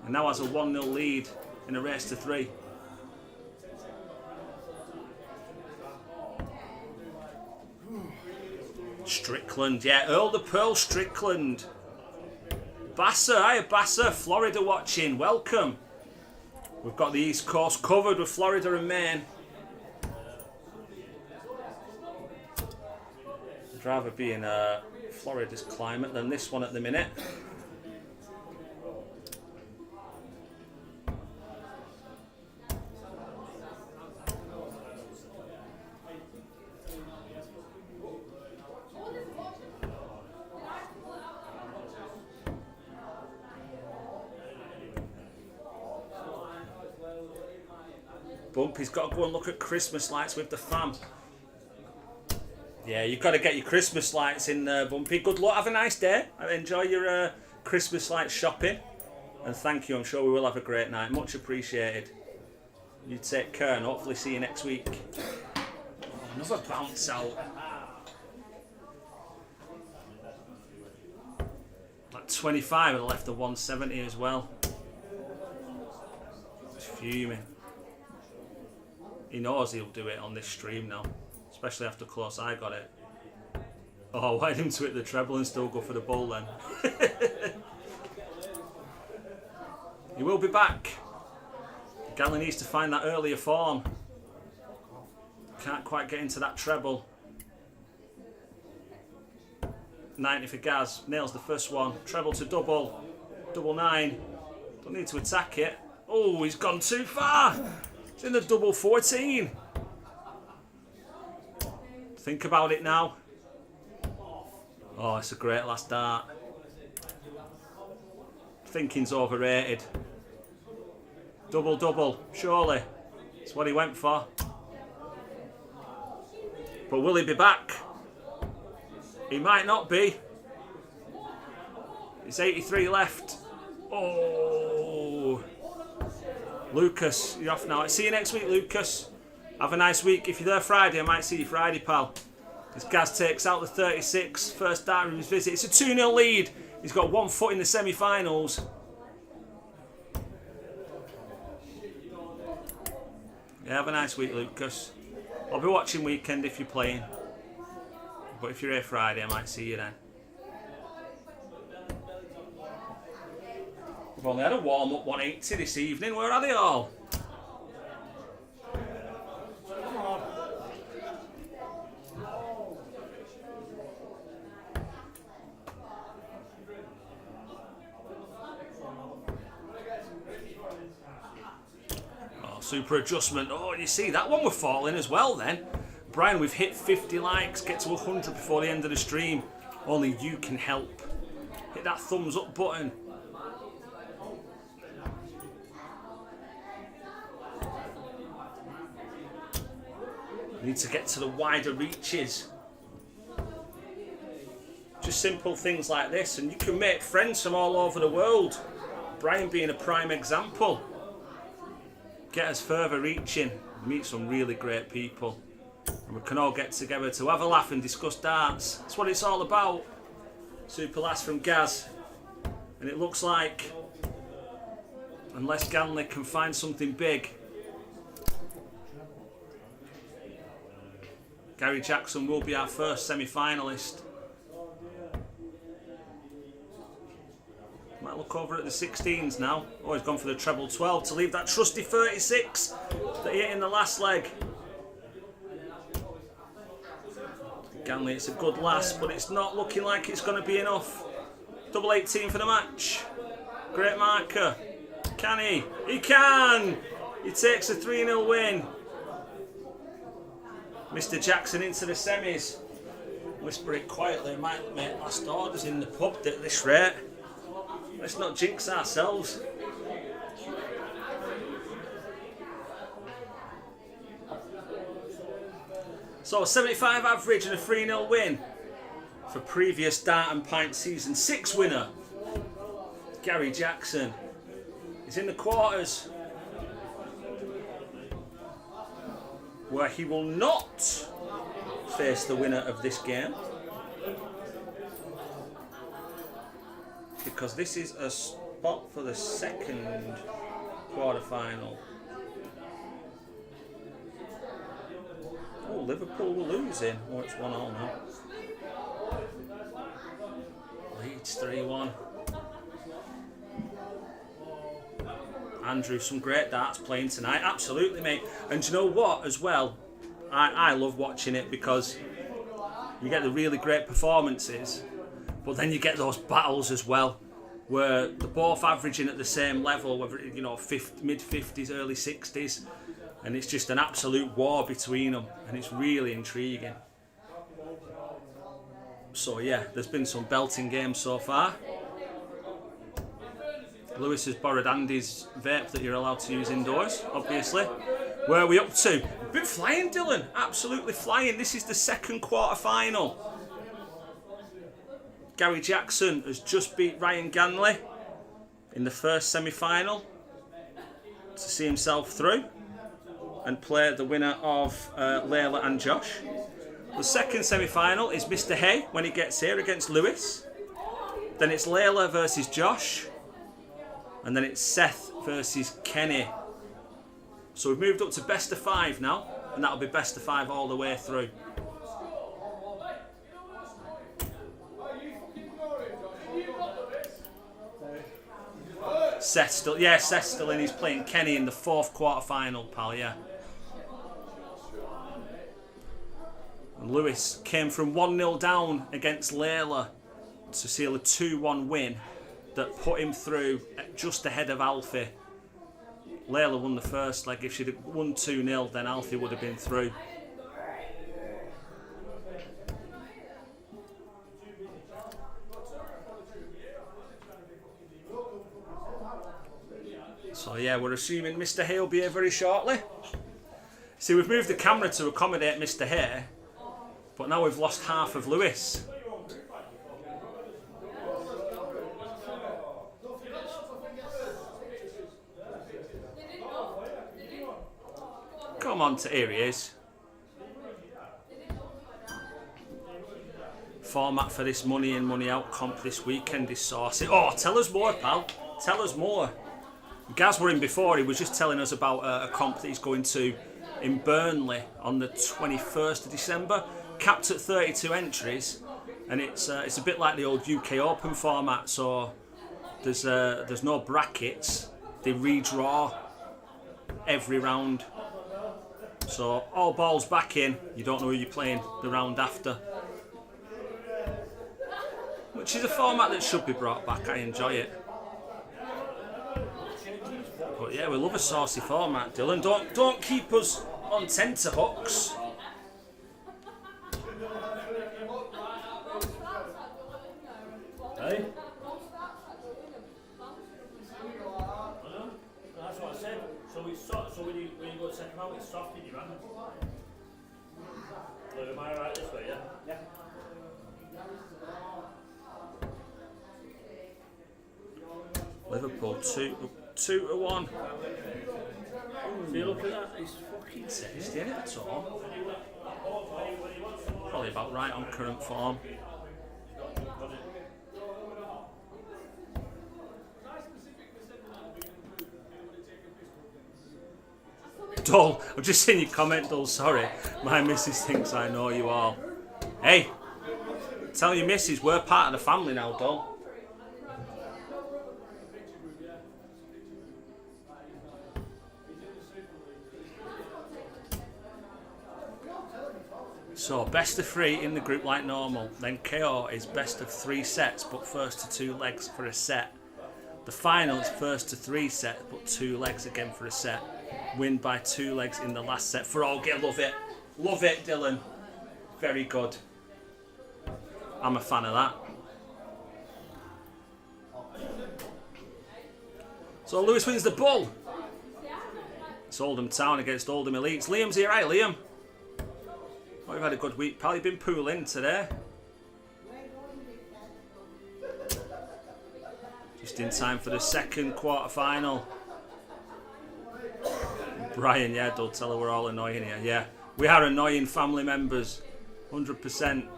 A: And now has a 1-0 lead in a race to 3. Strickland, yeah, Earl the Pearl Strickland. Basser, hiya Basser, Florida watching, welcome. We've got the East Coast covered with Florida and Maine. I'd rather be in Florida's climate than this one at the minute. Bumpy's got to go and look at Christmas lights with the fam. Yeah, you've got to get your Christmas lights in there, Bumpy. Good luck, have a nice day. Enjoy your Christmas lights shopping. And thank you, I'm sure we will have a great night. Much appreciated. You take care and hopefully see you next week. Oh, another bounce out. Like 25 and left the 170 as well. Just fuming. He knows he'll do it on this stream now, especially after close I got it. Oh, why didn't he hit the treble and still go for the ball then? He will be back. Ganley needs to find that earlier form. Can't quite get into that treble. 90 for Gaz, nails the first one. Treble to double. Double 9. Don't need to attack it. Oh, he's gone too far. It's in the double 14. Think about it now. Oh, it's a great last dart. Thinking's overrated. Double, surely. That's what he went for. But will he be back? He might not be. It's 83 left. Oh. Lucas, you're off now. See you next week, Lucas. Have a nice week. If you're there Friday, I might see you Friday, pal. As Gaz takes out the 36. First dart of his visit. It's a 2-0 lead. He's got 1 foot in the semi-finals. Yeah, have a nice week, Lucas. I'll be watching weekend if you're playing. But if you're here Friday, I might see you then. We've only had a warm-up 180 this evening. Where are they all? Oh, super adjustment. Oh, you see, that one we're falling as well then. Brian, we've hit 50 likes. Get to 100 before the end of the stream. Only you can help. hit that thumbs up button. We need to get to the wider reaches. Just simple things like this, and you can make friends from all over the world. Brian being a prime example. Get us further reaching, meet some really great people, and we can all get together to have a laugh and discuss darts. That's what it's all about. Super last from Gaz, and it looks like, unless Ganley can find something big, Gary Jackson will be our first semi-finalist. Might look over at the 16s now. Oh, he's gone for the treble 12 to leave that trusty 36 that he hit in the last leg. Ganley, it's a good last, but it's not looking like it's going to be enough. Double 18 for the match. Great marker. Can he? He can! He takes a 3-0 win. Mr. Jackson into the semis. Whisper it quietly, might make last orders in the pub at this rate. Let's not jinx ourselves. So 75 average and a 3-0 win for previous Dart and Pint Season 6 winner, Gary Jackson. He's in the quarters, where he will not face the winner of this game, because this is a spot for the second quarter-final. Oh, Liverpool were losing. Oh, it's 1-0 now. Leeds 3-1. Andrew, some great darts playing tonight. Absolutely, mate. And do you know what, as well? I love watching it because you get the really great performances, but then you get those battles as well, where they're both averaging at the same level, whether, you know, mid-50s, early 60s, and it's just an absolute war between them, and it's really intriguing. So yeah, there's been some belting games so far. Lewis has borrowed Andy's vape that you're allowed to use indoors, obviously. Where are we up to? A bit flying, Dylan. Absolutely flying. This is the second quarter-final. Gary Jackson has just beat Ryan Ganley in the first semi-final to see himself through and play the winner of Layla and Josh. The second semi-final is Mr. Hay when he gets here against Lewis. Then it's Layla versus Josh. And then it's Seth versus Kenny. So we've moved up to best of 5 now, and that'll be best of 5 all the way through. Seth's still in. He's playing Kenny in the 4th quarter-final, pal, yeah. And Lewis came from 1-0 down against Layla to seal a 2-1 win that put him through just ahead of Alfie. Layla won the first leg. If she'd have won 2-0, then Alfie would have been through. So yeah, we're assuming Mr. Hay will be here very shortly. See, we've moved the camera to accommodate Mr. Hay, but now we've lost half of Lewis. Come on, here he is. Format for this money in, money out comp this weekend is saucy. Oh, tell us more, pal. Tell us more. Gaz were in before. He was just telling us about a comp that he's going to in Burnley on the 21st of December. Capped at 32 entries, and it's a bit like the old UK Open format. So there's no brackets. They redraw every round. So all balls back in, you don't know who you're playing the round after. Which is a format that should be brought back, I enjoy it. But yeah, we love a saucy format, Dylan. Don't keep us on tenterhooks.
C: Hey?
H: you go to second out, it's soft in your hand. Lou, am I right this way, yeah? Yeah.
A: Liverpool 2-1.
H: So you look at that, it's fucking
A: Tasty, isn't it, at all? Probably about right on current form. Dull, I've just seen your comment, Dull, sorry. My missus thinks I know you all. Hey, tell your missus we're part of the family now, Dull. So, best of 3 in the group like normal. Then KO is best of 3 sets, but first to 2 legs for a set. The final is first to 3 sets, but 2 legs again for a set. Win by 2 legs in the last set for all. Love it. Love it, Dylan. Very good. I'm a fan of that. So Lewis wins the bull. It's Oldham Town against Oldham Elites. Liam's here, right, Liam? Oh, we've had a good week, pal. You've been pooling today. Just in time for the second quarter final. Brian, yeah, don't tell her we're all annoying here. Yeah, we are annoying family members. 100%.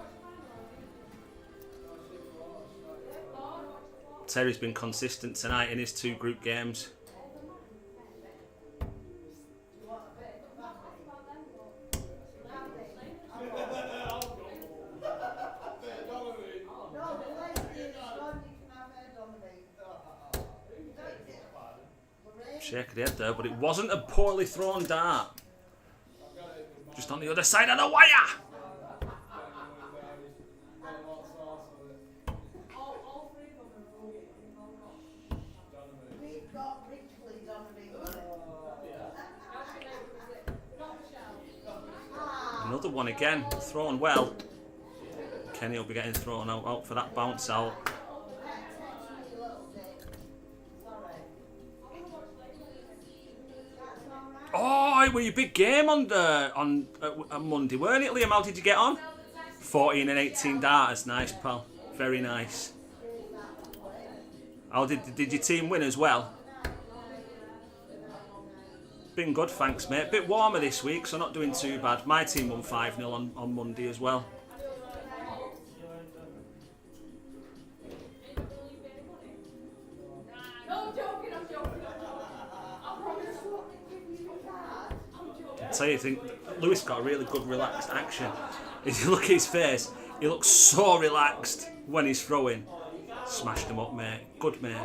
A: Terry's been consistent tonight in his 2 group games. Shake the head there, but it wasn't a poorly thrown dart. Just on the other side of the wire. Another one again, thrown well. Kenny will be getting thrown out for that bounce out. Oh, it was your big game on Monday, weren't it, Liam? How did you get on? 14 and 18 darters, nice, pal. Very nice. How did your team win as well? Been good, thanks, mate. Bit warmer this week, so not doing too bad. My team won 5-0 on Monday as well. Tell you, I think Lewis got a really good relaxed action. If you look at his face, he looks so relaxed when he's throwing. Smashed him up, mate. Good, mate.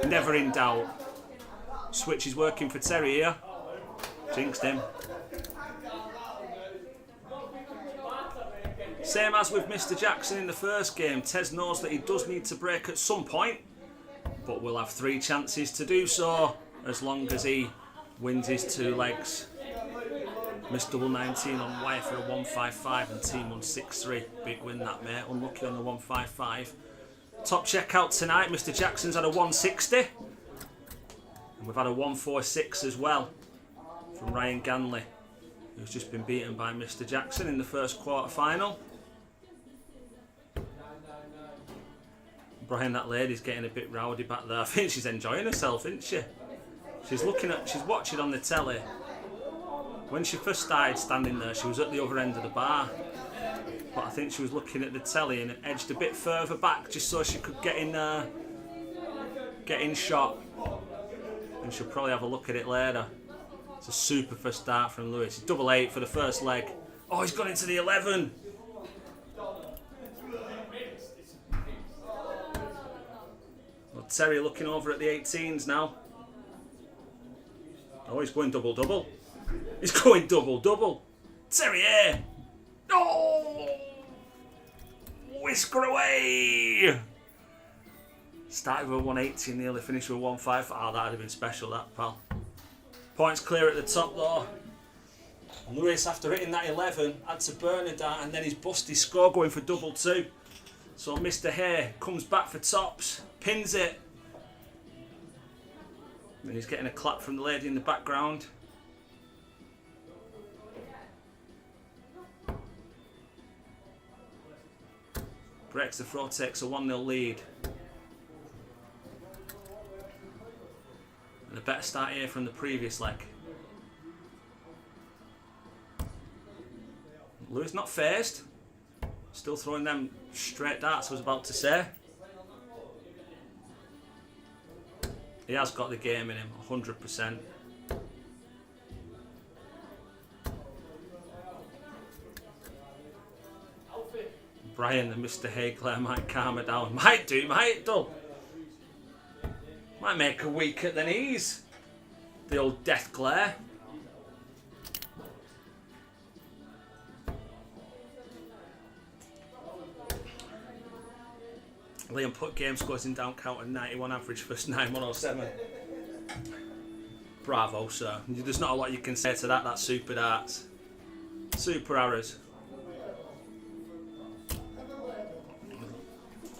A: Never in doubt. Switch is working for Terry here. Jinxed him. Same as with Mr. Jackson in the first game. Tez knows that he does need to break at some point, but will have 3 chances to do so as long as he wins his 2 legs. Missed double 19 on wire for a 155 and team won 6-3. Big win that, mate. Unlucky on the 155. Top checkout tonight. Mr. Jackson's had a 160. And we've had a 146 as well from Ryan Ganley, who's just been beaten by Mr. Jackson in the first quarter final. Brian, that lady's getting a bit rowdy back there. I think she's enjoying herself, isn't she? She's watching on the telly. When she first started standing there, she was at the other end of the bar. But I think she was looking at the telly and edged a bit further back just so she could get in shot. And she'll probably have a look at it later. It's a super first start from Lewis. He's double 8 for the first leg. Oh, he's gone into the 11. Well, Terry looking over at the 18s now. Oh, he's going double-double. He's going double-double. Terry here. Oh! Whisker away! Started with a 180 and nearly finished with a 155. Oh, that would have been special, that, pal. Points clear at the top, though. Lewis, after hitting that 11, had to burn a dart and then he's busted his score going for double 2. So Mr. Hay comes back for tops, pins it. And he's getting a clap from the lady in the background. Breaks the throw, takes a 1-0 lead. And a better start here from the previous leg. Lewis not phased. Still throwing them straight darts, I was about to say. He has got the game in him, 100%. Brian, the Mr. Haigler, might calm her down. Might do, might do. Might make her weaker than ease. The old death glare. Liam put game scores in down count at 91 average, first 9, 107. Bravo, sir. There's not a lot you can say to that. That's super darts. Super arrows.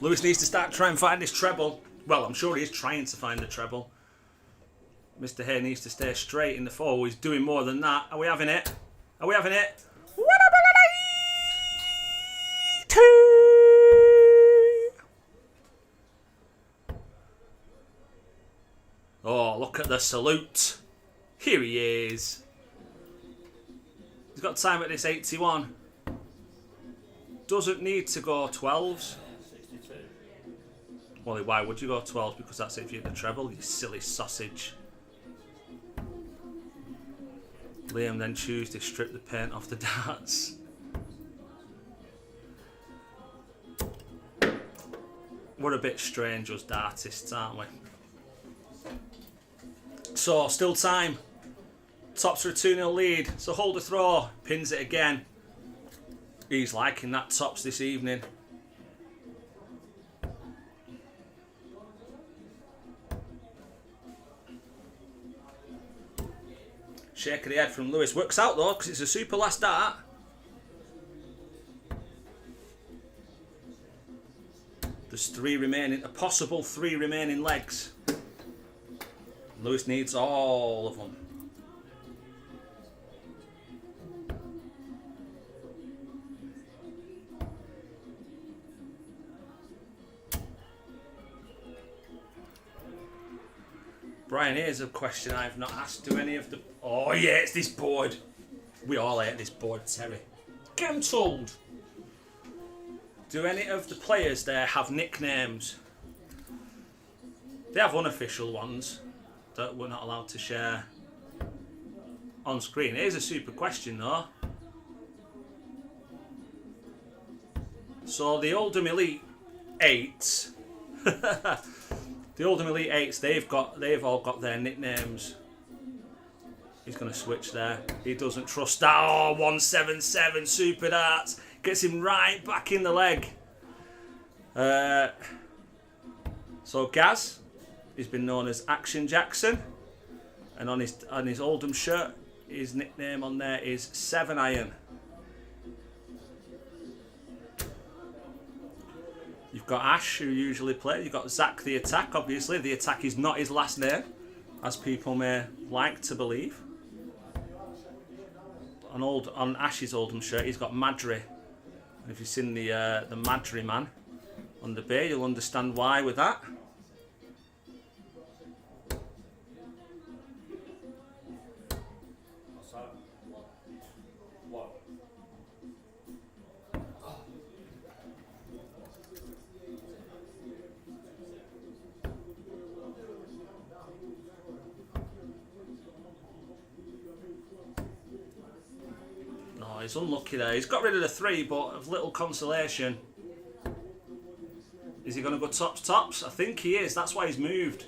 A: Lewis needs to start trying to find his treble. Well, I'm sure he is trying to find the treble. Mr. Hay needs to stay straight in the four. He's doing more than that. Are we having it? Are we having it? Oh, look at the salute. Here he is. He's got time at this 81. Doesn't need to go 12s. Well, why would you go 12s? Because that's it if you hit the treble, you silly sausage. Liam then chooses to strip the paint off the darts. We're a bit strange, us dartists, aren't we? So, still time. Tops for a 2-0 lead. So, hold the throw. Pins it again. He's liking that tops this evening. Shake of the head from Lewis. Works out though, because it's a super last dart. There's 3 remaining, a possible 3 remaining legs. Lewis needs all of them. Brian, here's a question I've not asked. Do any of the... Oh yeah, it's this board. We all hate this board, Terry. Get them told. Do any of the players there have nicknames? They have unofficial ones that we're not allowed to share on screen. Here's a super question though. So the Oldham Elite 8s, the Oldham Elite 8s, they've all got their nicknames. He's going to switch there. He doesn't trust that. Oh, 177 super darts. Gets him right back in the leg. So Gaz, he's been known as Action Jackson, and on his Oldham shirt, his nickname on there is 7 Iron. You've got Ash, who usually plays. You've got Zach the Attack, obviously. The Attack is not his last name, as people may like to believe. On Ash's Oldham shirt, he's got Madry. And if you've seen the Madry man on the bay, you'll understand why with that. He's unlucky there. He's got rid of the 3, but of little consolation. Is he going to go tops? I think he is. That's why he's moved.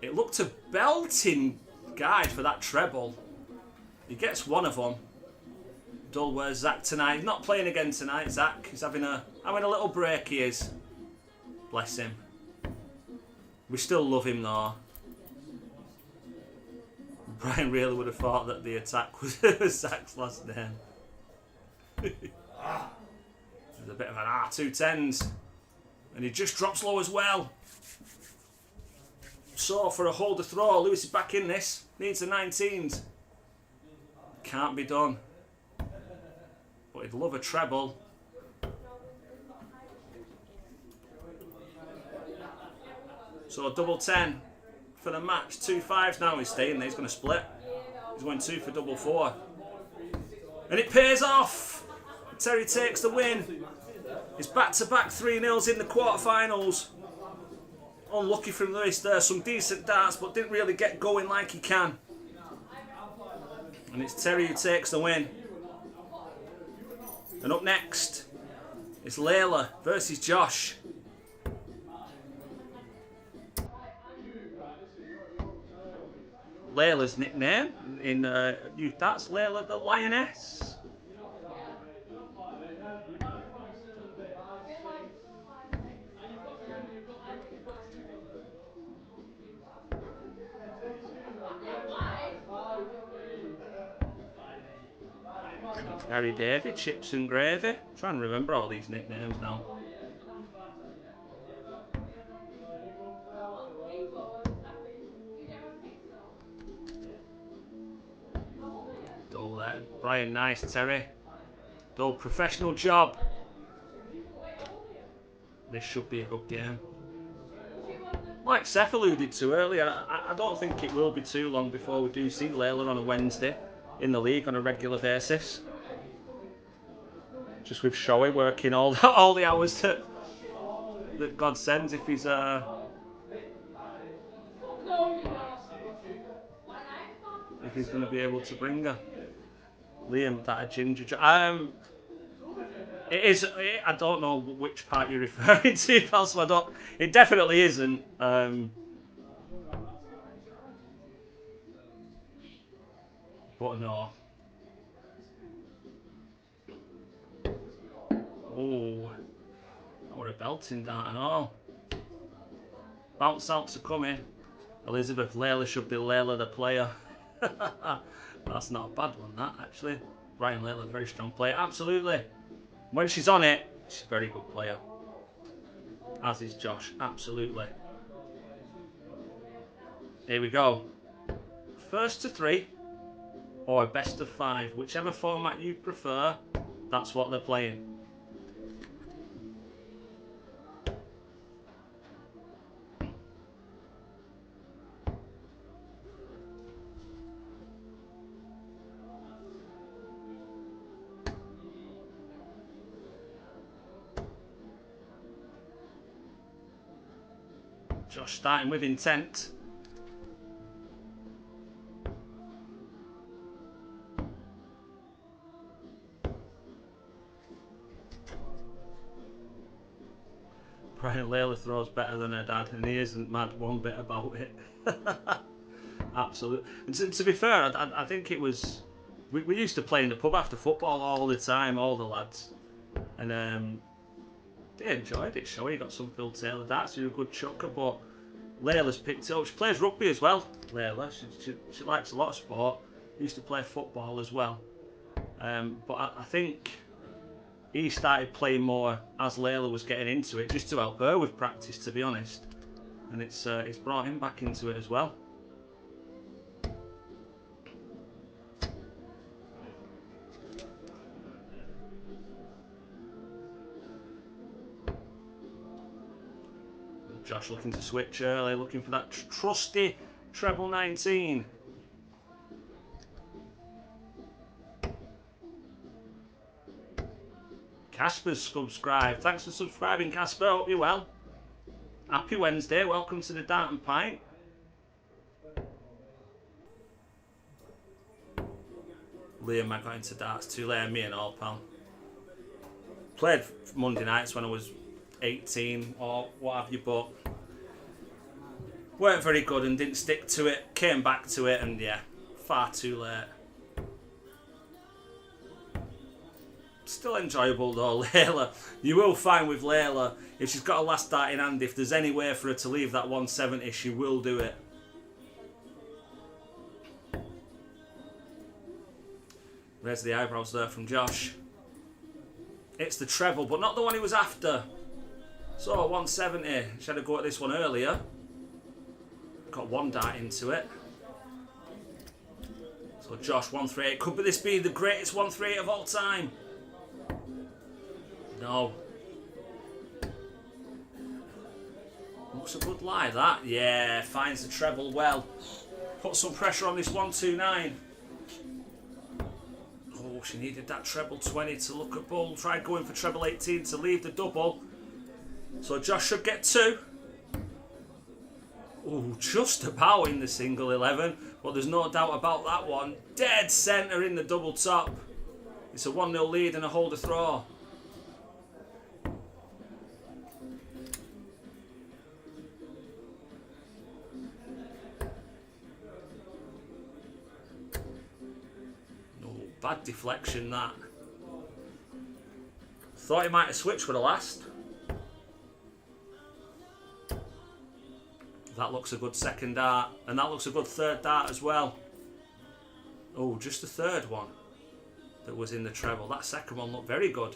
A: It looked a belting guide for that treble. He gets one of them. Dull, where's Zach tonight? He's not playing again tonight, Zach. He's having a little break, he is. Bless him. We still love him though. Brian really would have thought that the Attack was Zach's last name. There's a bit of an R210s. And he just drops low as well. So for a holder throw, Lewis is back in this. Needs the 19s. Can't be done. But he'd love a treble. So double 10 for the match. 2 5s now he's staying there. He's going to split. He's going 2 for double 4. And it pays off. Terry takes the win. It's back-to-back 3-0s in the quarterfinals. Unlucky from Lewis there. Some decent darts, but didn't really get going like he can. And it's Terry who takes the win. And up next, it's Layla versus Josh. Layla's nickname in youth darts, Layla the Lioness. Gary Davy, Chips and Gravy. I'm trying to remember all these nicknames now. Dull there. Brian, nice, Terry. Dull, professional job. This should be a good game. Like Seth alluded to earlier, I don't think it will be too long before we do see Layla on a Wednesday in the league on a regular basis. Just with Shoei working all the hours that God sends if he's going to be able to bring her. Liam, that a ginger. It is. I don't know which part you're referring to, pal. So I don't. It definitely isn't. But no. Oh, not a belting dart at all. Bounce outs are coming. Elizabeth, Layla should be Layla the player. That's not a bad one, that actually. Ryan Layla, very strong player. Absolutely. When she's on it, she's a very good player. As is Josh, absolutely. Here we go. First to 3 or best of 5, whichever format you prefer, that's what they're playing. Josh starting with intent. Brian Layla throws better than her dad, and he isn't mad one bit about it. Absolutely. And to be fair, I think it was... We used to play in the pub after football all the time, all the lads. And they enjoyed it, so he got some Phil Taylor darts, he was a good chucker, but Layla's picked it up. She plays rugby as well, Layla. She likes a lot of sport. Used to play football as well. But I think he started playing more as Layla was getting into it, just to help her with practice, to be honest. And it's brought him back into it as well. Josh looking to switch early, looking for that trusty treble 19. Casper's subscribed. Thanks for subscribing, Casper. Hope you're well. Happy Wednesday. Welcome to the Dart and Pint. Liam, I got into darts too late. Me and all, pal. Played Monday nights when I was 18 or what have you, but weren't very good and didn't stick to it. Came back to it and yeah, far too late. Still enjoyable though, Layla. You will find with Layla, if she's got a last dart in hand, if there's any way for her to leave that 170, she will do it. There's the eyebrows there from Josh. It's the treble, but not the one he was after. So 170. She had to go at this one earlier. got one dart into it. So Josh, 138. Could this be the greatest 138 of all time? No. Looks a good lie, that. Yeah, finds the treble well. Put some pressure on this 129. Oh, she needed that treble 20 to look at bull. Tried going for treble 18 to leave the double. So Josh should get 2. Oh, just about in the single 11. But there's no doubt about that one. Dead centre in the double top. It's a 1-0 lead and a holder throw. Bad deflection, that. Thought he might have switched with the last. That looks a good second dart. And that looks a good third dart as well. Oh, just the third one that was in the treble. That second one looked very good.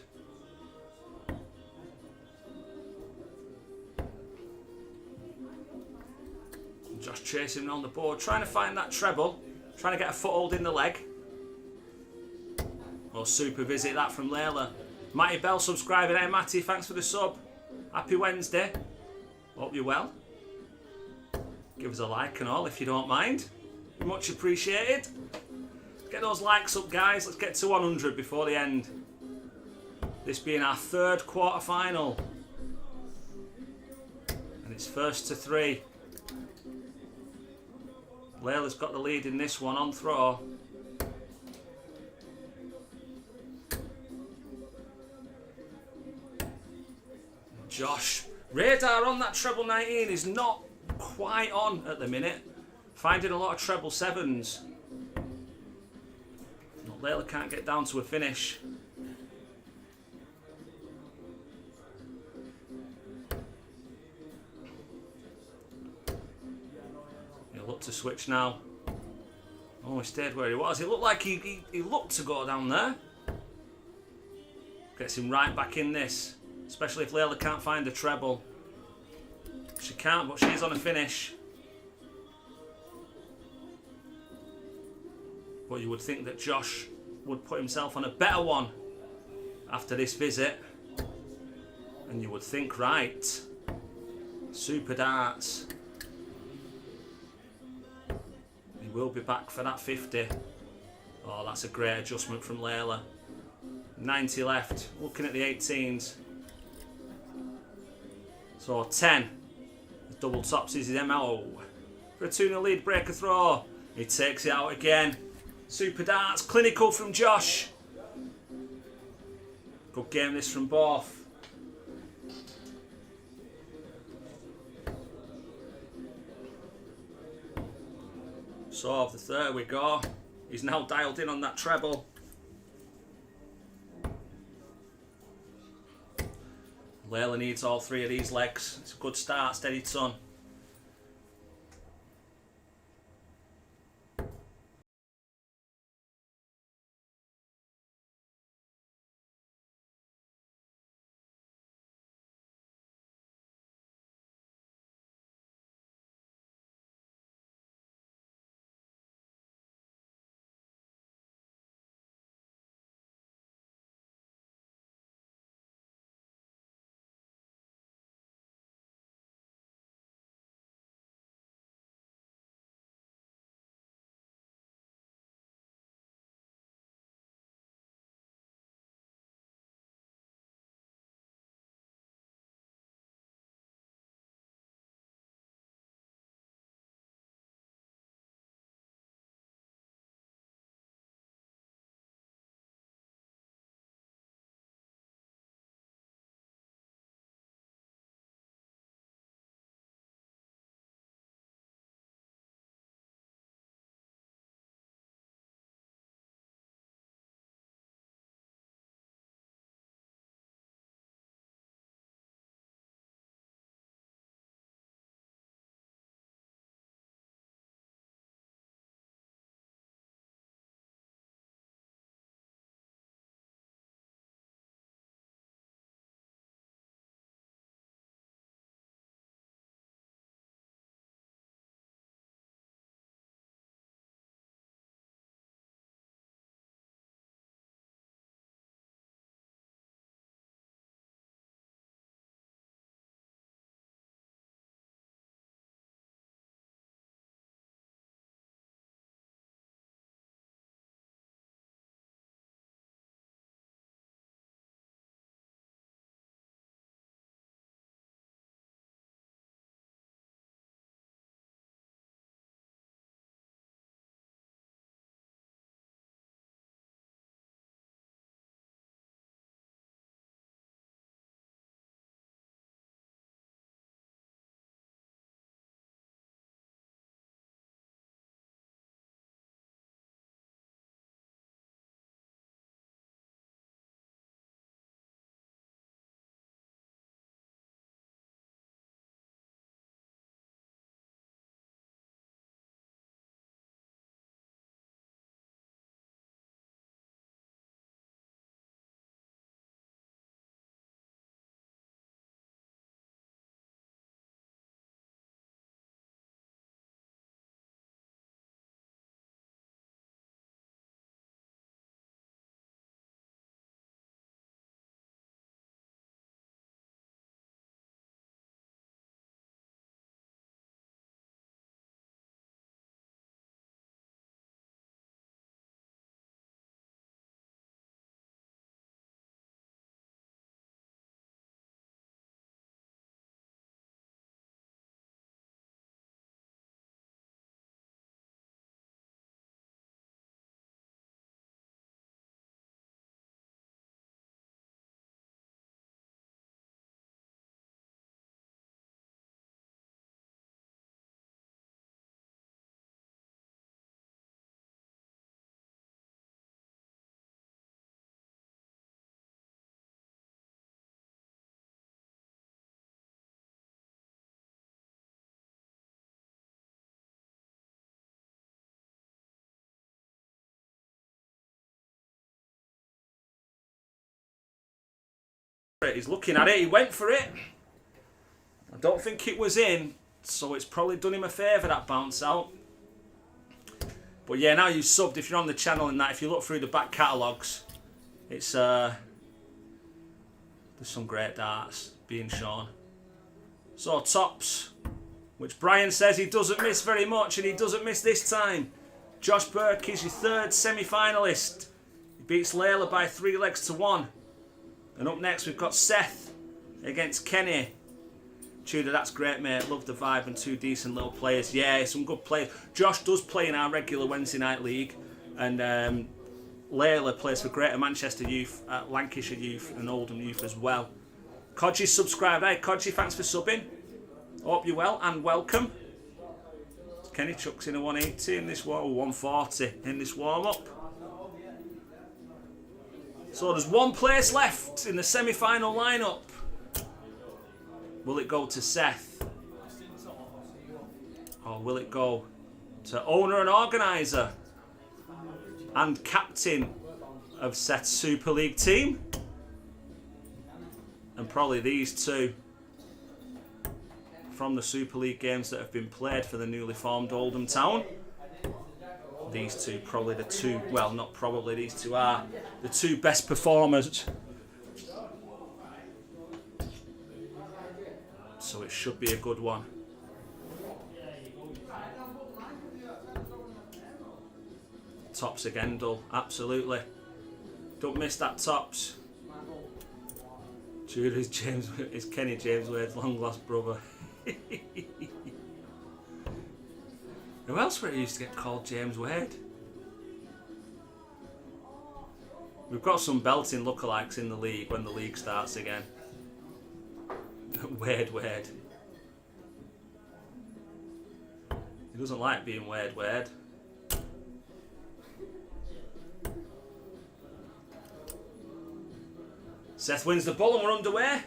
A: Josh chasing on the board. Trying to find that treble. Trying to get a foothold in the leg. Oh, super visit that from Layla. Matty Bell subscribing. Hey Matty, thanks for the sub. Happy Wednesday. Hope you're well. Give us a like and all if you don't mind. Much appreciated. Get those likes up, guys. Let's get to 100 before the end. This being our 3rd quarter final. And it's first to 3. Layla's got the lead in this one on throw. Josh, radar on that treble 19 is not quite on at the minute. Finding a lot of treble 7s. But Layla can't get down to a finish. He'll look to switch now. Oh, he stayed where he was. It looked like he looked to go down there. Gets him right back in this. Especially if Layla can't find the treble. She can't, but she's on a finish. But you would think that Josh would put himself on a better one after this visit. And you would think, right, super darts. He will be back for that 50. Oh, that's a great adjustment from Layla. 90 left, looking at the 18s. So 10. The double tops is his MO. For a 2-0 lead, breaker throw. He takes it out again. Super darts, clinical from Josh. Good game this from both. So there we go. He's now dialed in on that treble. Layla needs all 3 of these legs. It's a good start, steady ton. He's looking at it. He went for it. I don't think it was in, so it's probably done him a favour, that bounce out. But yeah, now you've subbed, if you're on the channel and that, if you look through the back catalogues, it's there's some great darts being shown. So tops, which Brian says he doesn't miss very much, and he doesn't miss this time. Josh Burke is your third semi-finalist. He beats Layla by 3 legs to 1. And up next we've got Seth against Kenny. Tudor, that's great, mate. Love the vibe and 2 decent little players. Yeah, some good players. Josh does play in our regular Wednesday night league, and Layla plays for Greater Manchester Youth, Lancashire Youth and Oldham Youth as well. Kodji's subscribed. Hey Kodji, thanks for subbing. Hope you're well and welcome. Kenny chucks in a 180 in this 140 in this warm-up. So there's one place left in the semi-final lineup. Will it go to Seth? Or will it go to owner and organiser and captain of Seth's Super League team? And probably these two from the Super League games that have been played for the newly formed Oldham Town. These two probably the two, well not probably, these two are the 2 best performers. So it should be a good one. Tops again, Dull. Absolutely. Don't miss that Tops. Judah is Kenny James Wade's long lost brother. Who else were used to get called James Wade? We've got some belting lookalikes in the league when the league starts again. Wade. He doesn't like being Wade. Seth wins the ball and we're underway.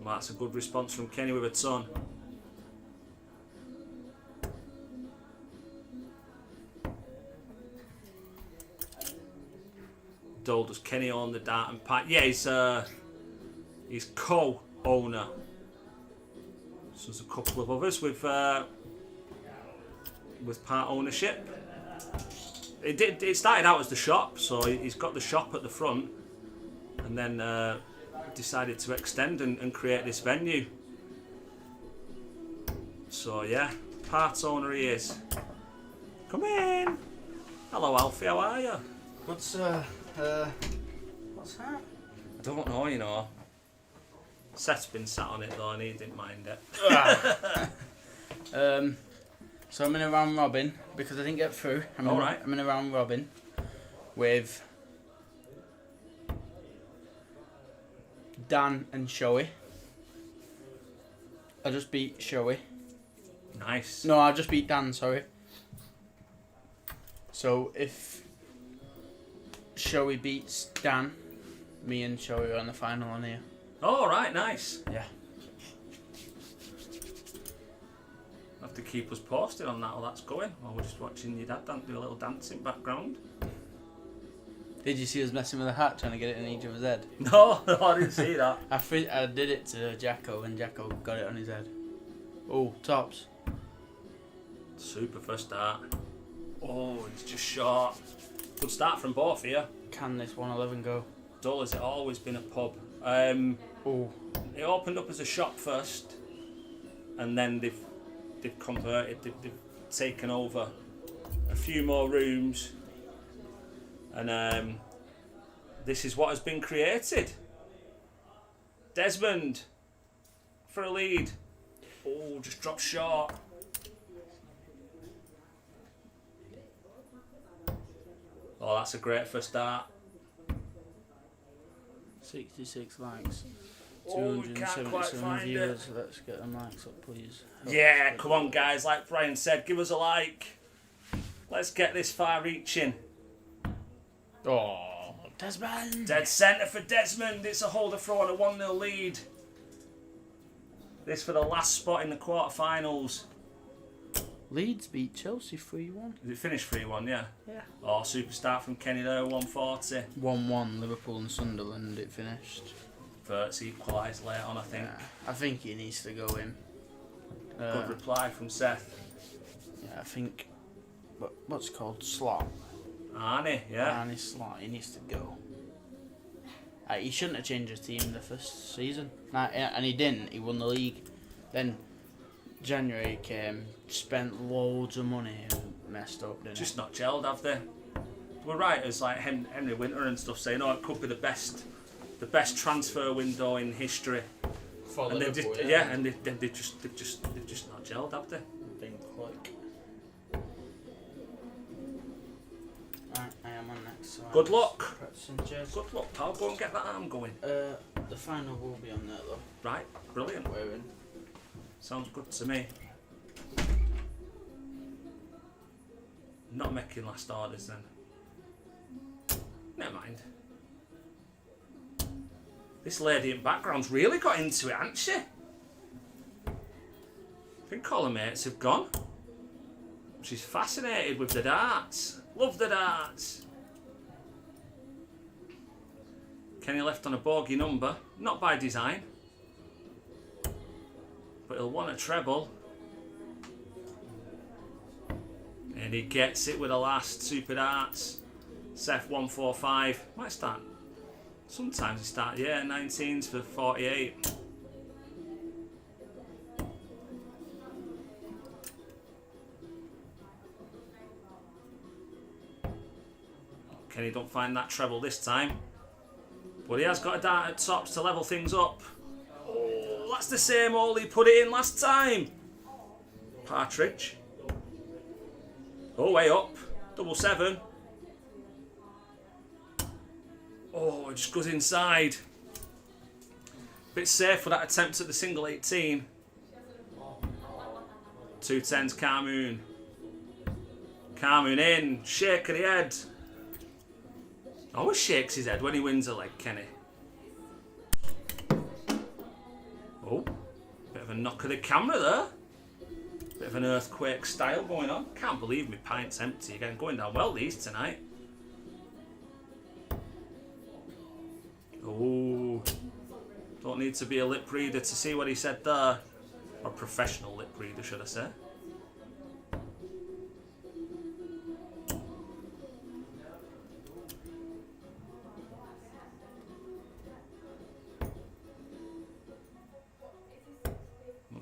A: Well, that's a good response from Kenny with a ton. Dole, does Kenny own the dart and pat? Yeah, he's co-owner. So there's a couple of others with part ownership. It started out as the shop, so he's got the shop at the front, and then decided to extend and create this venue. So yeah, part owner he is. Come in. Hello Alfie, how are you?
F: What's that?
A: I don't know, you know. Seth's been sat on it though and he didn't mind it.
F: So I'm in a round robin because I didn't get through. I'm in a round robin with Dan and Shoei. I just beat Shoei.
A: Nice.
F: No, I just beat Dan, sorry. So if Shoei beats Dan, me and Shoei are on the final on here.
A: Oh, right, nice.
F: Yeah.
A: Have to keep us posted on that while that's going. While we're just watching your dad do a little dancing background.
F: Did you see us messing with the hat, trying to get it in each other's head?
A: No, I didn't see that.
F: I did it to Jacko, and Jacko got it on his head. Oh, Tops.
A: Super first start. Oh, it's just short. Good start from both here.
F: Can this 111 go?
A: Dull as it always been a pub.
F: Oh.
A: It opened up as a shop first, and then they've converted. They've taken over a few more rooms, and this is what has been created. Desmond for a lead. Oh, just dropped short. Oh, that's a great first start.
F: 66 likes.
A: Oh, we can't quite
F: 277
A: find
F: viewers.
A: it.
F: Let's get them likes up, please.
A: Yeah, come on, guys. Like Brian said, give us a like. Let's get this far-reaching.
F: Oh, Desmond!
A: Dead centre for Desmond. It's a holder throw on a 1-0 lead. This for the last spot in the quarterfinals.
F: Leeds beat Chelsea 3-1.
A: Did it finish 3-1? Yeah.
F: Yeah.
A: Oh, super start from Kenny there, 140.
F: 1-1 Liverpool and Sunderland it finished.
A: Verts equalised late on, I think.
F: Yeah, I think he needs to go in.
A: Good reply from Seth.
F: Yeah, I think. What's it called? Slot.
A: Arnie, yeah.
F: Arnie Slot, he needs to go. He shouldn't have changed his team the first season. And he didn't. He won the league. Then January came, spent loads of money and messed up, didn't
A: Just not gelled, have they? We're writers like Henry Winter and stuff saying, "Oh, it could be the best transfer window in history."
F: For
A: And
F: Liverpool,
A: and they've just not gelled, have they?
F: Didn't click. Right, I am on next. So
A: Good luck.
F: Cheers.
A: Good luck, pal. Go and get that arm going.
F: The final will be on there though.
A: Right, brilliant.
F: We're in.
A: Sounds good to me. Not making last orders then. Never mind. This lady in background's really got into it, hasn't she? I think all her mates have gone. She's fascinated with the darts. Love the darts. Kenny left on a bogey number, not by design. But he'll want a treble. And he gets it with the last super darts. Seth 145. Might start. Sometimes he starts, yeah, 19s for 48. Kenny don't find that treble this time. But he has got a dart at tops to level things up. Oh, that's the same hole he put it in last time. Partridge. Oh, way up. 7. Oh, it just goes inside. Bit safe for that attempt at the single 18. 2 10s, Carmoon. Carmoon in. Shake of the head. Always shakes his head when he wins a leg, Kenny. Oh, bit of a knock of the camera there. Bit of an earthquake style going on. Can't believe my pint's empty again. Going down well these tonight. Oh, don't need to be a lip reader to see what he said there. Or professional lip reader, should I say.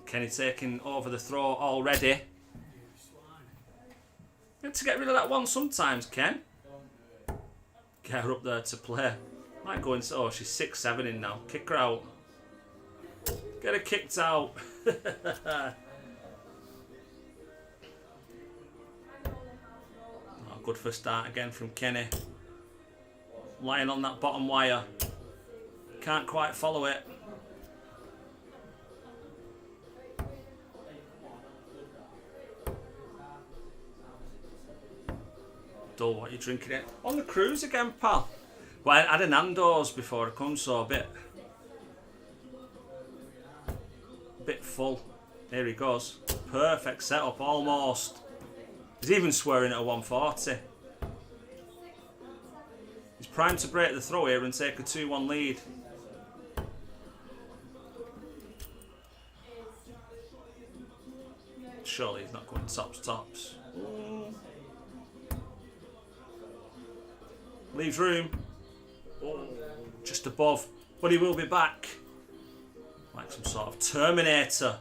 A: Kenny taking over the throw already. Good to get rid of that one sometimes, Ken. Get her up there to play. Might go in. Oh, she's 6-7 in now. Kick her out. Get her kicked out. Oh, good first start again from Kenny. Lying on that bottom wire. Can't quite follow it. Dull, what you drinking it? On the cruise again, pal. Well, I had a Nando's before I come, so a bit full. Here he goes. Perfect setup, almost. He's even swearing at a 140. He's primed to break the throw here and take a 2-1 lead. Surely he's not going tops. Leaves room. Oh, just above. But he will be back. Like some sort of Terminator.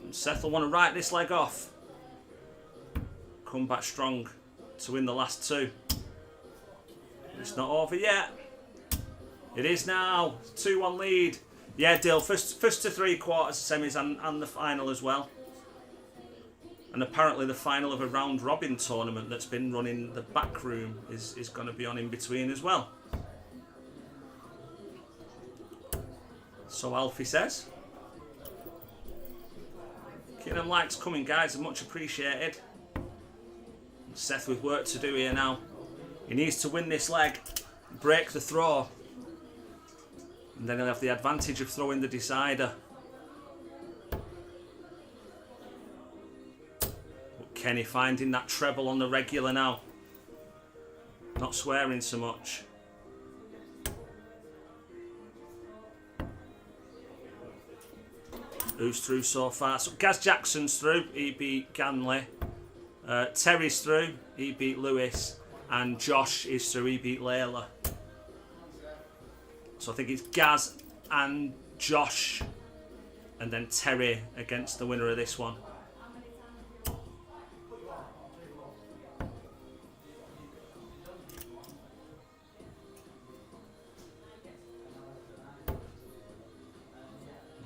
A: And Seth will want to write this leg off. Come back strong to win the last 2. It's not over yet. It is now. 2-1 lead. Yeah, Dill. First to 3 quarters, semis and the final as well. And apparently the final of a round robin tournament that's been run in the back room is going to be on in between as well. So Alfie says. Keeping them likes coming, guys, are much appreciated. Seth with work to do here now. He needs to win this leg, break the throw. And then he'll have the advantage of throwing the decider. But Kenny finding that treble on the regular now. Not swearing so much. Who's through so far? So Gaz Jackson's through. He beat Ganley. Terry's through. He beat Lewis. And Josh is through. He beat Layla. So I think it's Gaz and Josh. And then Terry against the winner of this one.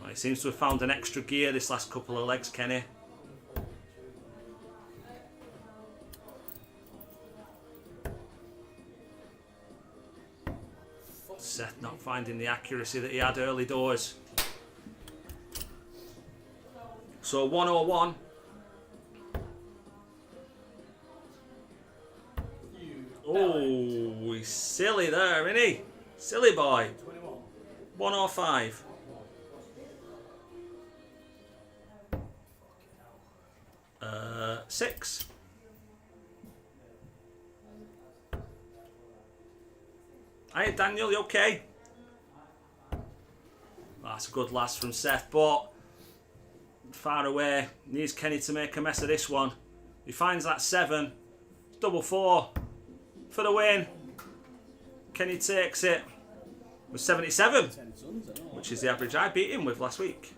A: He seems to have found an extra gear this last couple of legs, Kenny. Seth not finding the accuracy that he had early doors. So 101. Oh, he's silly there, isn't he? Silly boy. 105. Six. Hi Daniel, you okay? That's a good last from Seth, but far away. Needs Kenny to make a mess of this one. He finds that 7. Double 4 for the win. Kenny takes it with 77, which is the average I beat him with last week.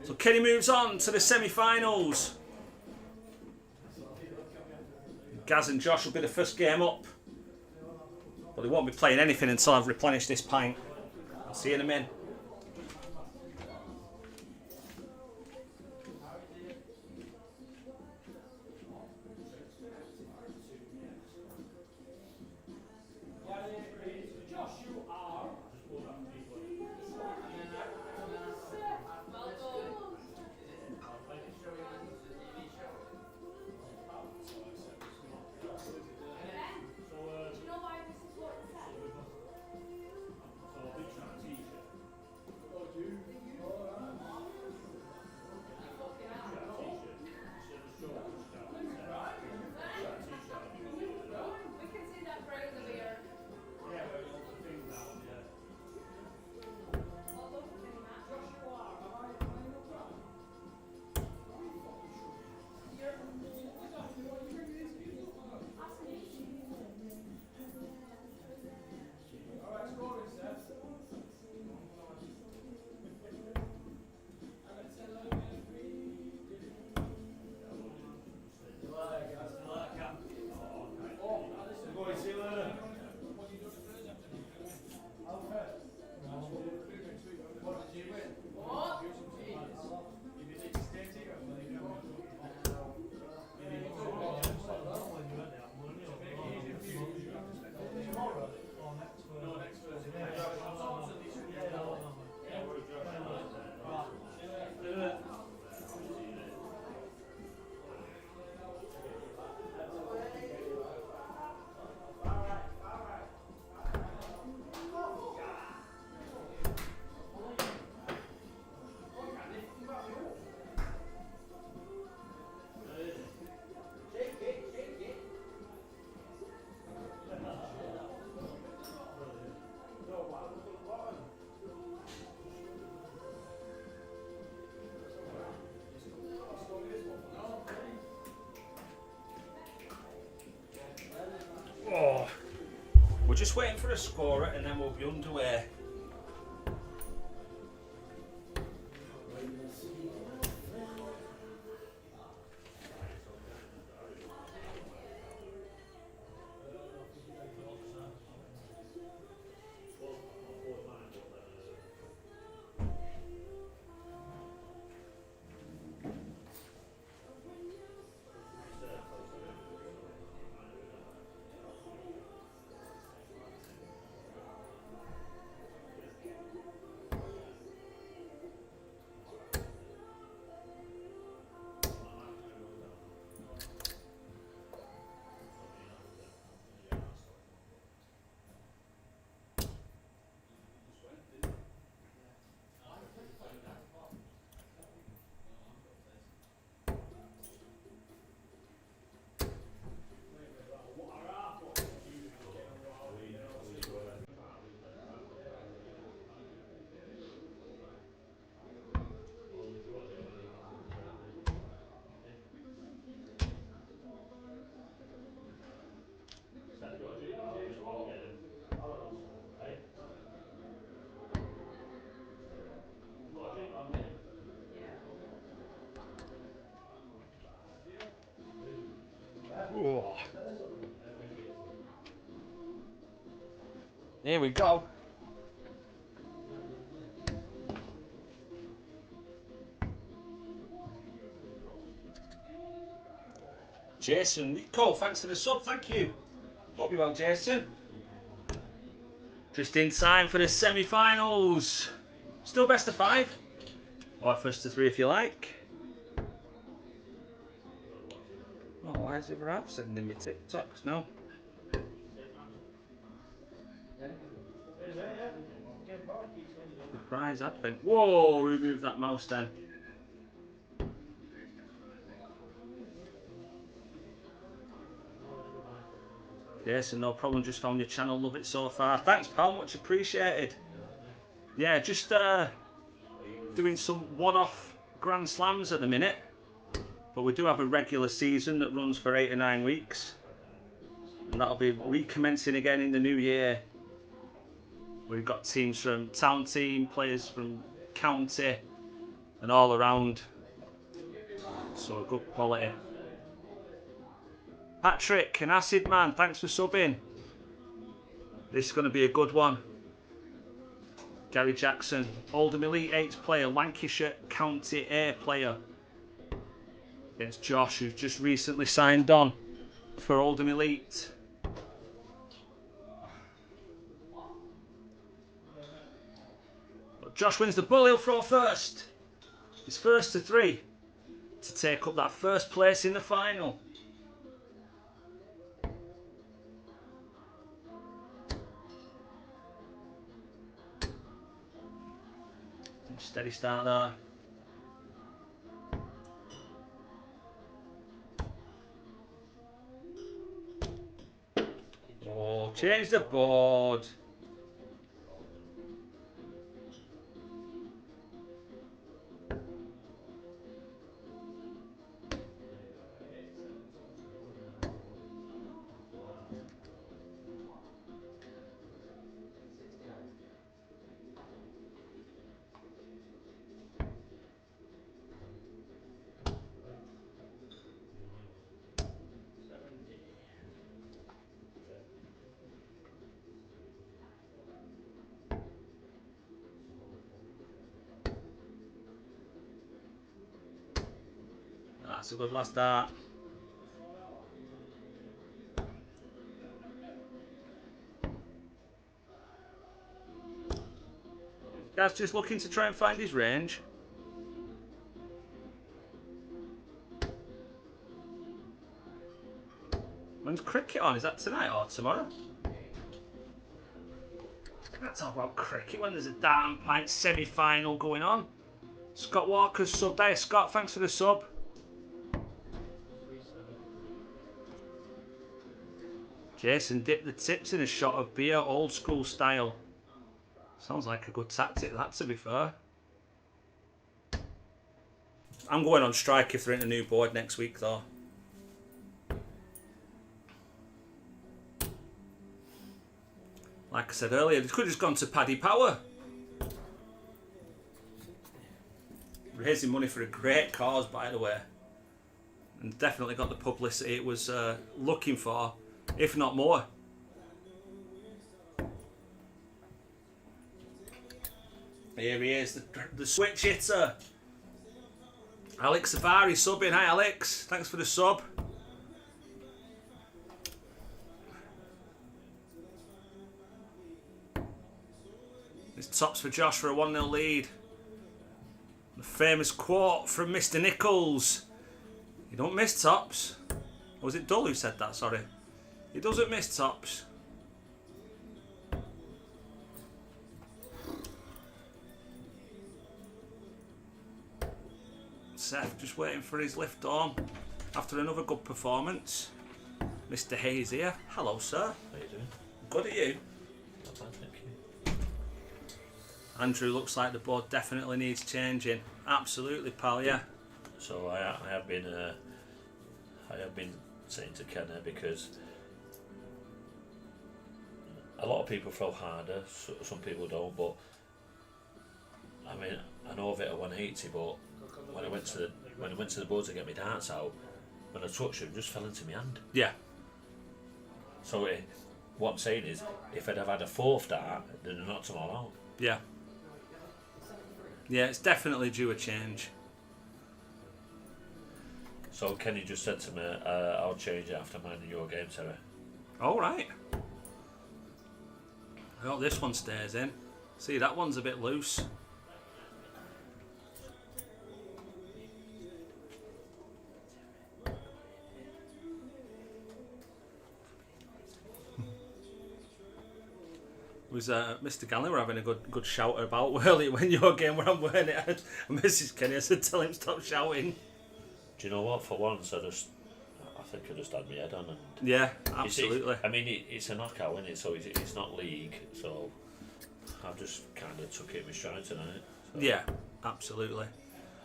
A: So Kenny moves on to the semi-finals. Gaz and Josh will be the first game up. But they won't be playing anything until I've replenished this pint. I'll see you in a minute. We're just waiting for a scorer and then we'll be underway. Here we go. Jason Nico, thanks for the sub, thank you. Hope you're well, Jason. Just in time for the semi-finals. Still best of 5. Or first to 3 if you like. Oh, why is it perhaps sending me TikToks? No. Surprise advent. Whoa, remove that mouse then. Yes, and no problem, just found your channel, love it so far. Thanks pal, much appreciated. Yeah, just doing some one-off Grand Slams at the minute. But we do have a regular season that runs for 8 or 9 weeks. And that'll be recommencing again in the new year. We've got teams from town team, players from county, and all around. So good quality. Patrick and Acid Man, thanks for subbing. This is going to be a good one. Gary Jackson, Oldham Elite 8 player, Lancashire County A player. Against Josh, who's just recently signed on for Oldham Elite. But Josh wins the ball, he'll throw first. He's first to 3 to take up that first place in the final. Steady start there. Oh, change the board. That's a good last start. Guy's just looking to try and find his range. When's cricket on? Is that tonight or tomorrow? Can't talk about cricket when there's a damn pint semi-final going on. Scott Walker's sub there. Scott, thanks for the sub. Jason dipped the tips in a shot of beer, old school style. Sounds like a good tactic that, to be fair. I'm going on strike if they're in a new board next week though. Like I said earlier, they could have just gone to Paddy Power. Raising money for a great cause, by the way. And definitely got the publicity it was looking for, if not more. Here he is, the switch hitter. Alex Savari subbing. Hi Alex, thanks for the sub. It's tops for Josh for a 1-0 lead. The famous quote from Mr. Nichols. You don't miss tops. Or was it Dull who said that? Sorry. He doesn't miss tops. Seth just waiting for his lift on after another good performance. Mr. Hayes here. Hello, sir.
C: How you doing?
A: Good at you.
C: Not bad, thank you.
A: Andrew, looks like the board definitely needs changing. Absolutely, pal. Yeah.
I: So I have been saying to Kenner, because a lot of people throw harder, some people don't, but I mean, I know of it at 180, but when I went to the board to get my darts out, when I touched them, it just fell into my hand.
A: Yeah.
I: So what I'm saying is, if I'd have had a 4th dart, then I'd knocked them all out.
A: Yeah. Yeah, it's definitely due a change.
I: So Kenny just said to me, I'll change it after mine and your game, Terry.
A: All right. I hope this one stays in. See, that one's a bit loose. Was Mr. Ganley were having a good shout about earlier when your game where I'm wearing it. And Mrs. Kenny, I said, tell him stop shouting.
I: Do you know what? For once, I think I just had my head on. And
A: Yeah, absolutely.
I: I mean, it's a knockout, isn't it? So it's not league. So I've just kind of took it in my stride tonight. So.
A: Yeah, absolutely.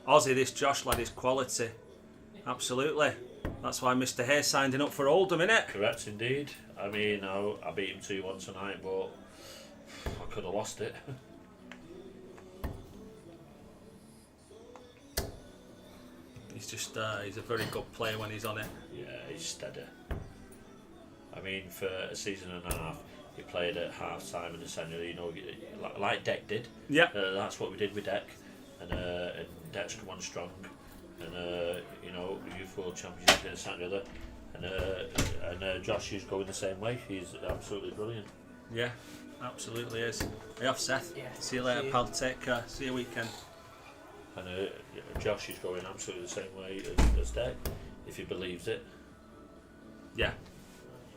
A: Aussie, this Josh lad is quality. Absolutely. That's why Mr. Hay signed him up for Oldham, innit?
I: Correct, indeed. I mean, I beat him 2-1 tonight, but I could have lost it.
A: He's just, he's a very good player when he's on it.
I: Yeah, he's steady. I mean, for a season and a half, he played at half time in the senior, you know, like Deck did.
A: Yeah.
I: That's what we did with Deck. And Deck's come on strong. And, you know, Youth World Championship in the senior. And Josh is going the same way. He's absolutely brilliant.
A: Yeah, absolutely is. Hey off, Seth.
D: Yeah.
A: See you later, pal. Take care. See you weekend.
I: And Josh is going absolutely the same way as Deck, if he believes it.
A: Yeah.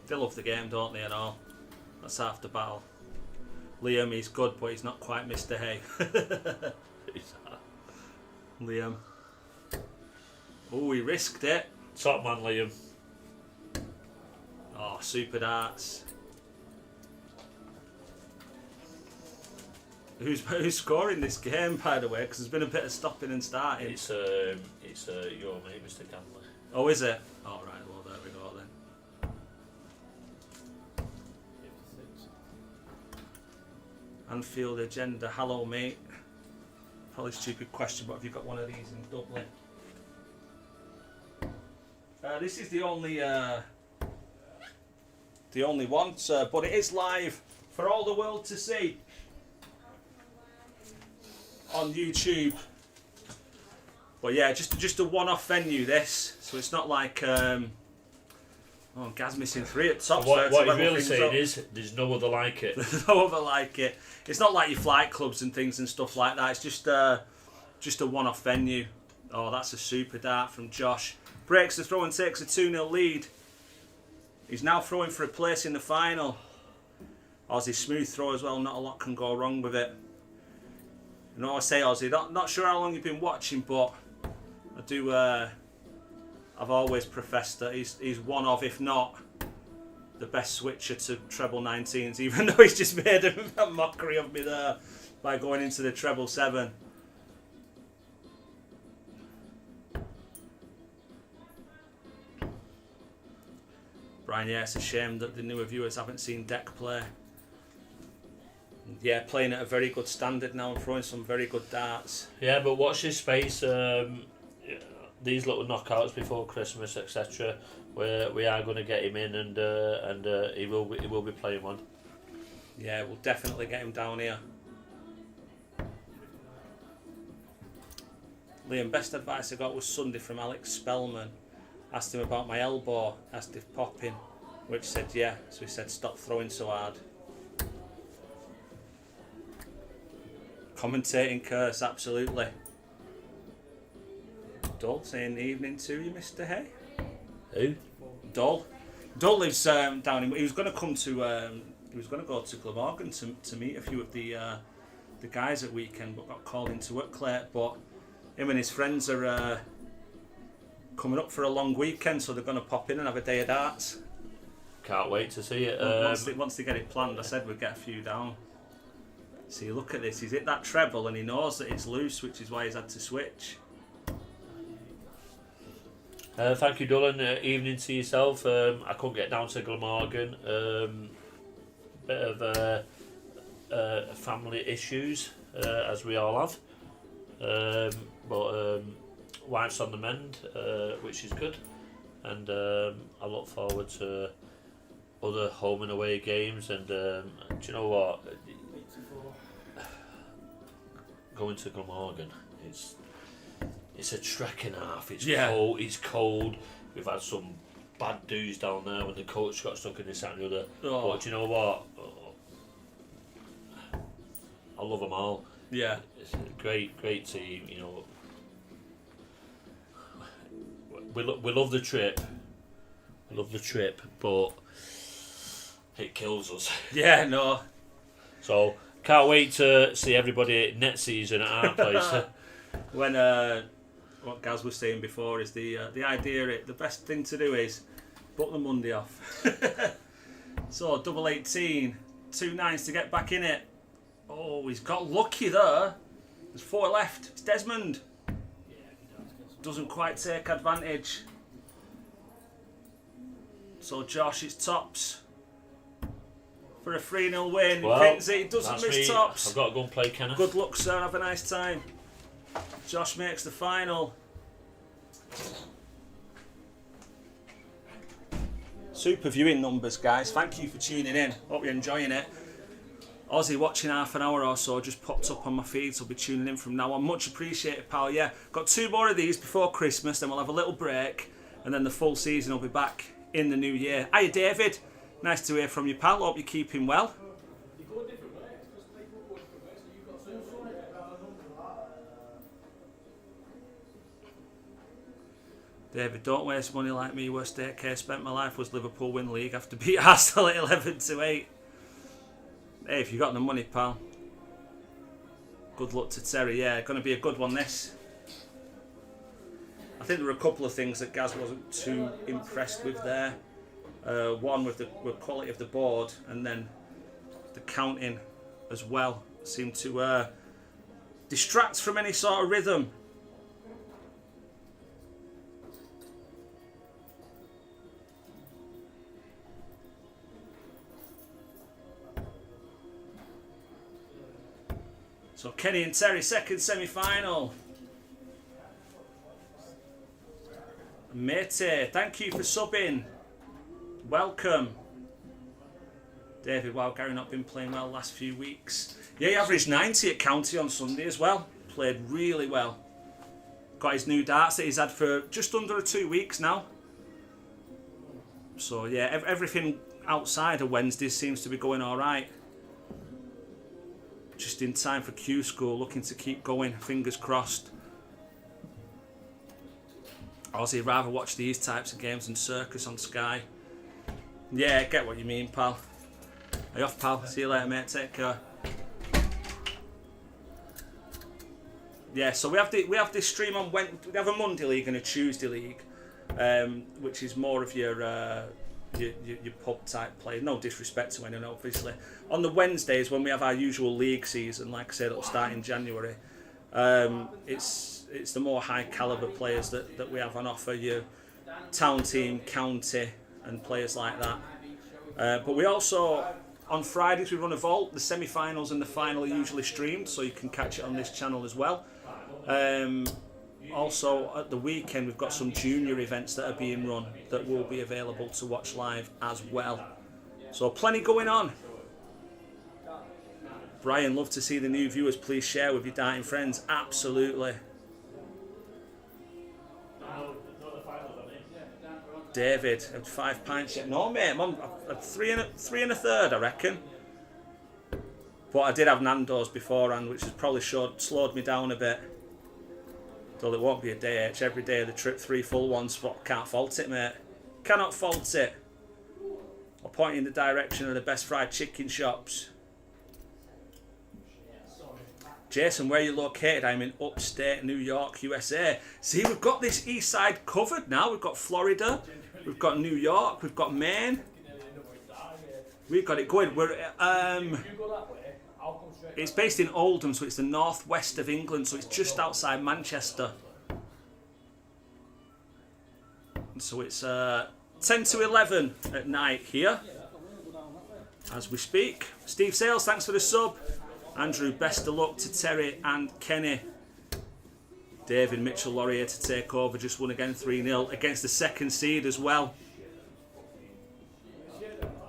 A: They love the game, don't they, and all? That's half the battle. Liam, he's good, but he's not quite Mr. Hay. Liam. Oh, he risked it.
I: Top man, Liam.
A: Oh, super darts. Who's scoring this game, by the way? Because there's been a bit of stopping and starting.
I: It's your mate, Mr. Gamble.
A: Oh, is it? All right. Well, there we go then. Anfield agenda. Hello, mate. Probably a stupid question, but have you got one of these in Dublin? This is the only one, sir, but it is live for all the world to see on YouTube. But yeah, just a one-off venue, this, so it's not like oh, Gaz missing 3 at top.
I: What
A: so
I: you're really saying is there's no other like it.
A: There's no other like it. It's not like your flight clubs and things and stuff like that. It's just a one-off venue. Oh, that's a super dart from Josh. Breaks the throw and takes a 2-0 lead. He's now throwing for a place in the final. Aussie smooth throw as well. Not a lot can go wrong with it. You know what I say, Aussie? Not sure how long you've been watching, but I do. I've always professed that he's one of, if not the best switcher to treble 19s. Even though he's just made a mockery of me there by going into the treble 7. Brian, yeah, it's a shame that the newer viewers haven't seen Deck play. Yeah, playing at a very good standard now and throwing some very good darts.
I: Yeah, but watch his space. These little knockouts before Christmas, etc. Where we are going to get him in, and he will be playing one.
A: Yeah, we'll definitely get him down here. Liam, best advice I got was Sunday from Alex Spellman. Asked him about my elbow, asked if popping, which said yeah, so he said stop throwing so hard. Commentating curse, absolutely. Dull saying evening to you, Mr. Hay.
I: Who?
A: Dull. Dull lives down in. He was going to come to. He was going to go to Glamorgan to meet a few of the guys at weekend, but got called into work late. But him and his friends are coming up for a long weekend, so they're going to pop in and have a day of darts.
I: Can't wait to see it.
A: Once they get it planned, I said we'd get a few down. See, look at this. He's hit that treble and he knows that it's loose, which is why he's had to switch.
I: Thank you, Dylan. Evening to yourself. I couldn't get down to Glamorgan. Bit of family issues, as we all have. But wife's on the mend, which is good. And I look forward to other home and away games, and do you know what? Going to Glamorgan, it's a trek and a half. It's cold. It's cold. We've had some bad dues down there when the coach got stuck in this, that, and the other.
A: Oh.
I: But do you know what? I love them all.
A: Yeah.
I: It's a great team. You know, we love the trip. We love the trip, but it kills us.
A: Yeah, no.
I: So can't wait to see everybody next season at our place.
A: When what Gaz was saying before is the idea. The best thing to do is book the Monday off. So double 18, 2 nines to get back in it. Oh, he's got lucky there. There's 4 left. It's Desmond. Doesn't quite take advantage. So Josh, it's tops for a 3-0 win.
I: Well,
A: Kinsey doesn't
I: that's
A: miss
I: me.
A: tops.
I: I've got to go and play Kenneth.
A: Good luck, sir. Have a nice time. Josh makes the final. Super viewing numbers, guys. Thank you for tuning in. Hope you're enjoying it. Aussie watching half an hour or so just popped up on my feed, so I'll be tuning in from now on. Much appreciated, pal. Yeah, got 2 more of these before Christmas, then we'll have a little break, and then the full season will be back in the new year. Hiya, David. Nice to hear from you, pal. Hope you're keeping well. David, don't waste money like me. Worst day I spent my life was Liverpool win league after beat Arsenal at 11-8. Hey, if you got the money, pal. Good luck to Terry. Yeah, going to be a good one, this. I think there were a couple of things that Gaz wasn't too impressed with there. One with the quality of the board, and then the counting as well seemed to distract from any sort of rhythm. So Kenny and Terry, second semi-final. Mate, thank you for subbing. Welcome. David, wow, Gary not been playing well last few weeks. Yeah, he averaged 90 at County on Sunday as well. Played really well. Got his new darts that he's had for just under 2 weeks now. So yeah, everything outside of Wednesdays seems to be going alright. Just in time for Q School, looking to keep going, fingers crossed. Obviously, I'd rather watch these types of games than Circus on Sky. Yeah, get what you mean, pal. Are you off, pal? See you later, mate. Take care. Yeah, so we have this stream on Wednesday. We have a Monday league and a Tuesday league, which is more of your pub type play. No disrespect to anyone, obviously. On the Wednesdays when we have our usual league season, like I said, it'll start in January. It's the more high caliber players that we have on offer. Your town team, county, and players like that. But we also, on Fridays, we run a vault. The semi-finals and the final are usually streamed, so you can catch it on this channel as well. Also, at the weekend, we've got some junior events that are being run that will be available to watch live as well. So plenty going on. Brian, love to see the new viewers. Please share with your darting friends. Absolutely. David, had 5 pints yet. No, mate, I'm on 3 and a third, I reckon. But I did have Nando's beforehand, which has probably slowed me down a bit. Though it won't be a day H. Every day of the trip, 3 full ones, but can't fault it, mate. Cannot fault it. I'll point you in the direction of the best fried chicken shops. Jason, where are you located? I'm in upstate New York, USA. See, we've got this east side covered now. We've got Florida, we've got New York, we've got Maine. We've got it going. It's based in Oldham, so it's the northwest of England, so it's just outside Manchester. So it's 10 to 11 at night here, as we speak. Steve Sales, thanks for the sub. Andrew, best of luck to Terry and Kenny. David Mitchell-Laurier to take over, just won again 3-0 against the second seed as well.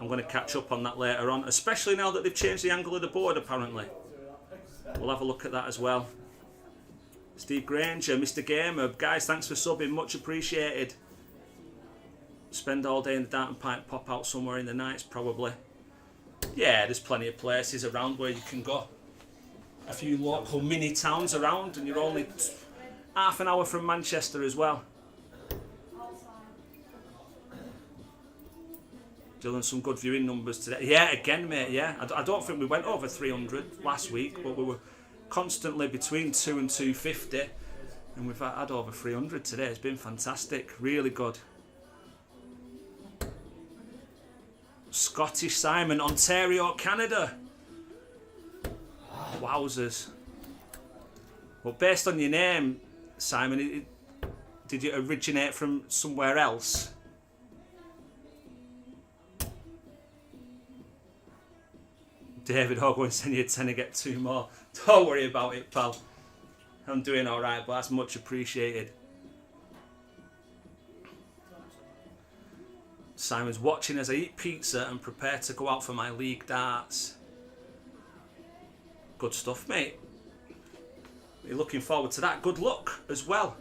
A: I'm going to catch up on that later on, especially now that they've changed the angle of the board apparently. We'll have a look at that as well. Steve Granger, Mr. Gamer, guys, thanks for subbing, much appreciated. Spend all day in the Dart and Pipe, pop out somewhere in the nights probably. Yeah, there's plenty of places around where you can go. A few local mini towns around, and you're only half an hour from Manchester as well. Dylan, some good viewing numbers today. Yeah, again, mate, yeah. I don't think we went over 300 last week, but we were constantly between 2 and 250, and we've had over 300 today. It's been fantastic, really good. Scottish Simon, Ontario, Canada. Wowzers. Well, based on your name, Simon, did you originate from somewhere else? David, I'll go and send you a 10 to get 2 more. Don't worry about it, pal. I'm doing alright, but that's much appreciated. Simon's watching as I eat pizza and prepare to go out for my league darts. Good stuff, mate. You're looking forward to that. Good luck as well.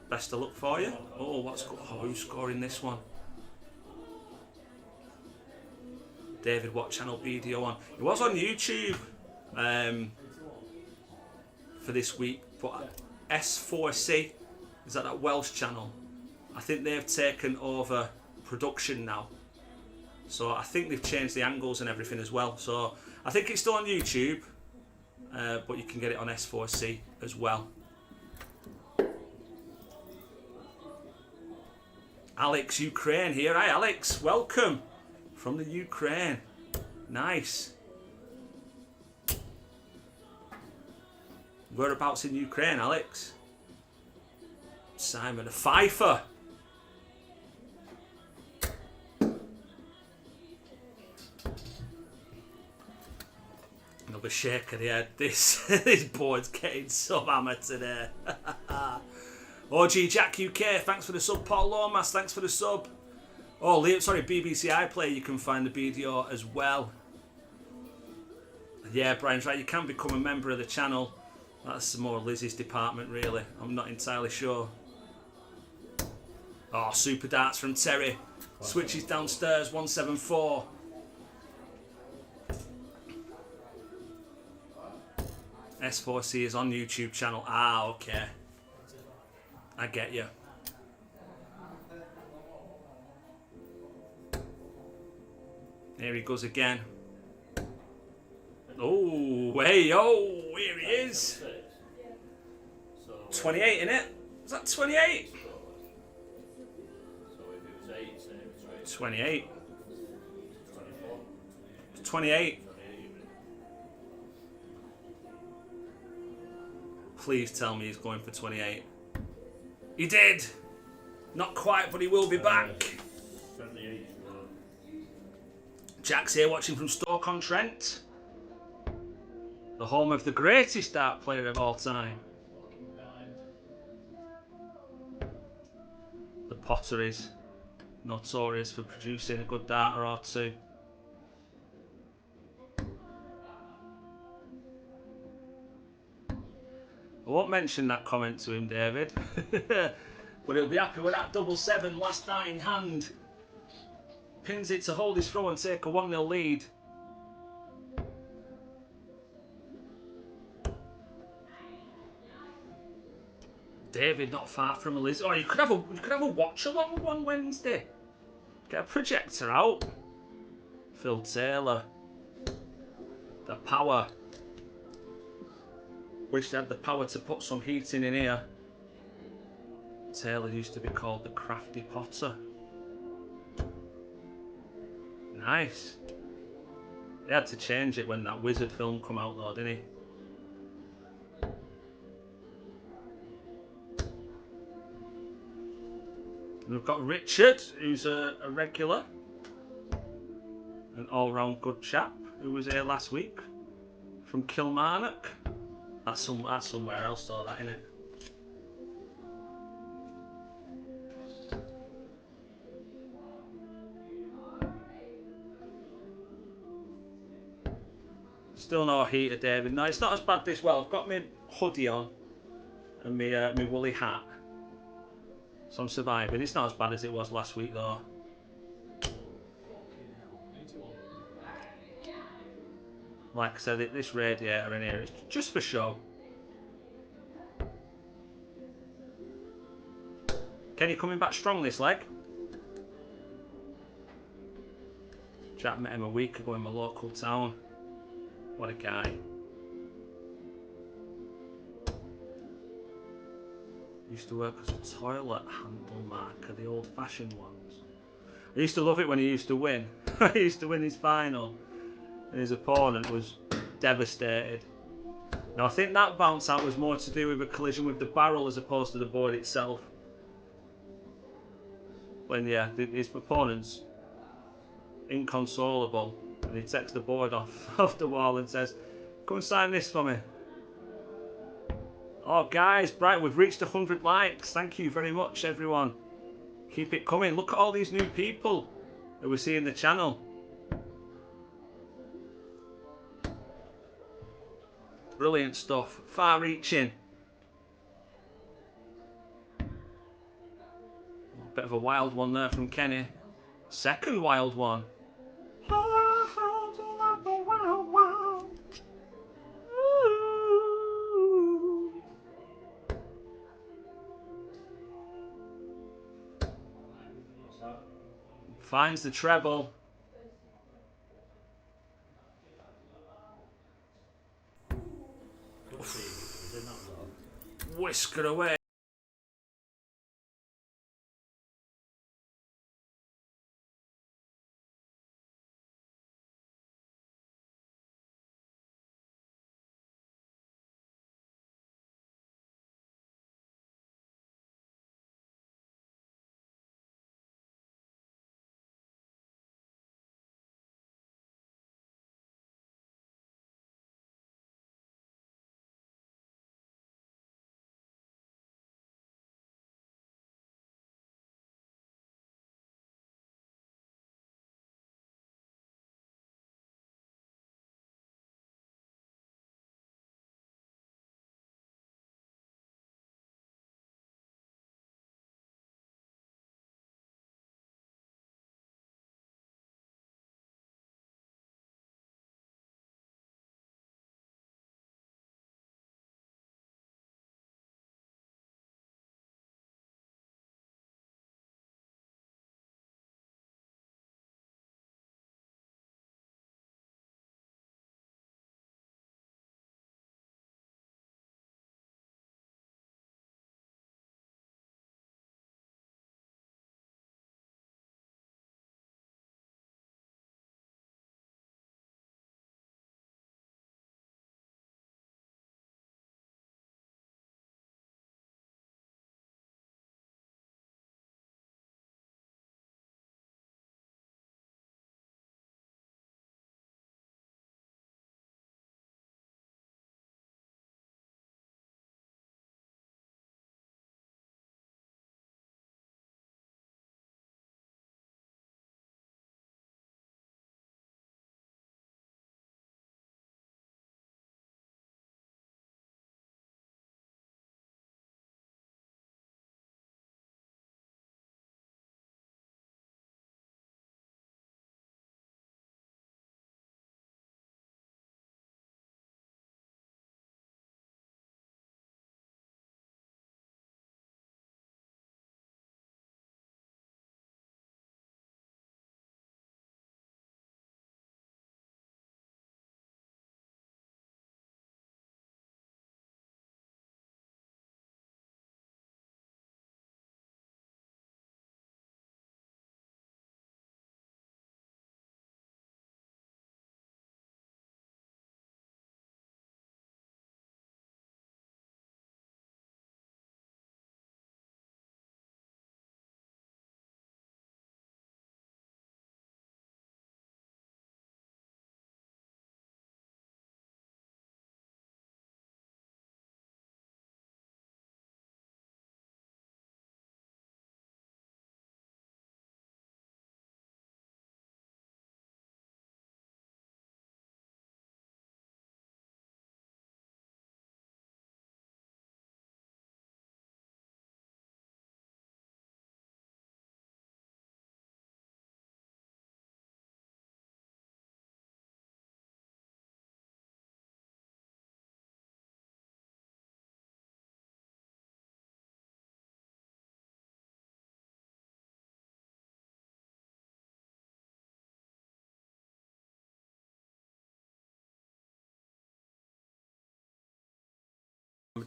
A: Best of luck for you. Oh, who's scoring this one? David, what channel BDO on? It was on YouTube for this week, but S4C, is that Welsh channel? I think they've taken over production now. So I think they've changed the angles and everything as well. So I think it's still on YouTube, but you can get it on S4C as well. Alex, Ukraine here. Hi Alex, welcome from the Ukraine. Nice. Whereabouts in Ukraine, Alex? Simon, a fifer. Another shake of the head. This board's getting so hammered today. OG Jack UK, thanks for the sub. Paul Lomas, thanks for the sub. Oh, sorry, BBC iPlayer, you can find the BDO as well. Yeah, Brian's right, you can become a member of the channel. That's more Lizzie's department, really. I'm not entirely sure. Oh, super darts from Terry. Switches downstairs, 174. S4C is on YouTube channel. Ah, okay. I get you. Here he goes again. Oh, hey, oh, here he is. 28 in it. Is that 28? 28. 28. Please tell me he's going for 28. He did. Not quite, but he will be back. Jack's here watching from Stoke-on-Trent. The home of the greatest dart player of all time. The Potter is notorious for producing a good darter or two. I won't mention that comment to him, David. But he'll be happy with that 7-7 last night in hand. Pins it to hold his throw and take a 1-0 lead. David not far from Liz. Oh, you could have a watch along one Wednesday. Get a projector out. Phil Taylor. The power. Wish they had the power to put some heating in here. Taylor used to be called the Crafty Potter. Nice. They had to change it when that Wizard film come out though, didn't he? And we've got Richard, who's a regular. An all-round good chap who was here last week from Kilmarnock. That's somewhere else though, that, innit? Still no heater, David. No, it's not as bad this well. I've got my hoodie on and my woolly hat. So I'm surviving. It's not as bad as it was last week though. Like I said, this radiator in here is just for show. Kenny coming back strong this leg. Jack met him a week ago in my local town. What a guy. Used to work as a toilet handle marker, the old fashioned ones. I used to love it when he used to win. He used to win his final. And his opponent was devastated. Now I think that bounce out was more to do with a collision with the barrel as opposed to the board itself. When yeah, his opponent's inconsolable and he takes the board off the wall and says, "Come and sign this for me." Oh guys, Brighton, we've reached 100 likes. Thank you very much everyone. Keep it coming. Look at all these new people that we see in the channel. Brilliant stuff. Far reaching. Bit of a wild one there from Kenny. Second wild one. Finds the treble. Whisker away.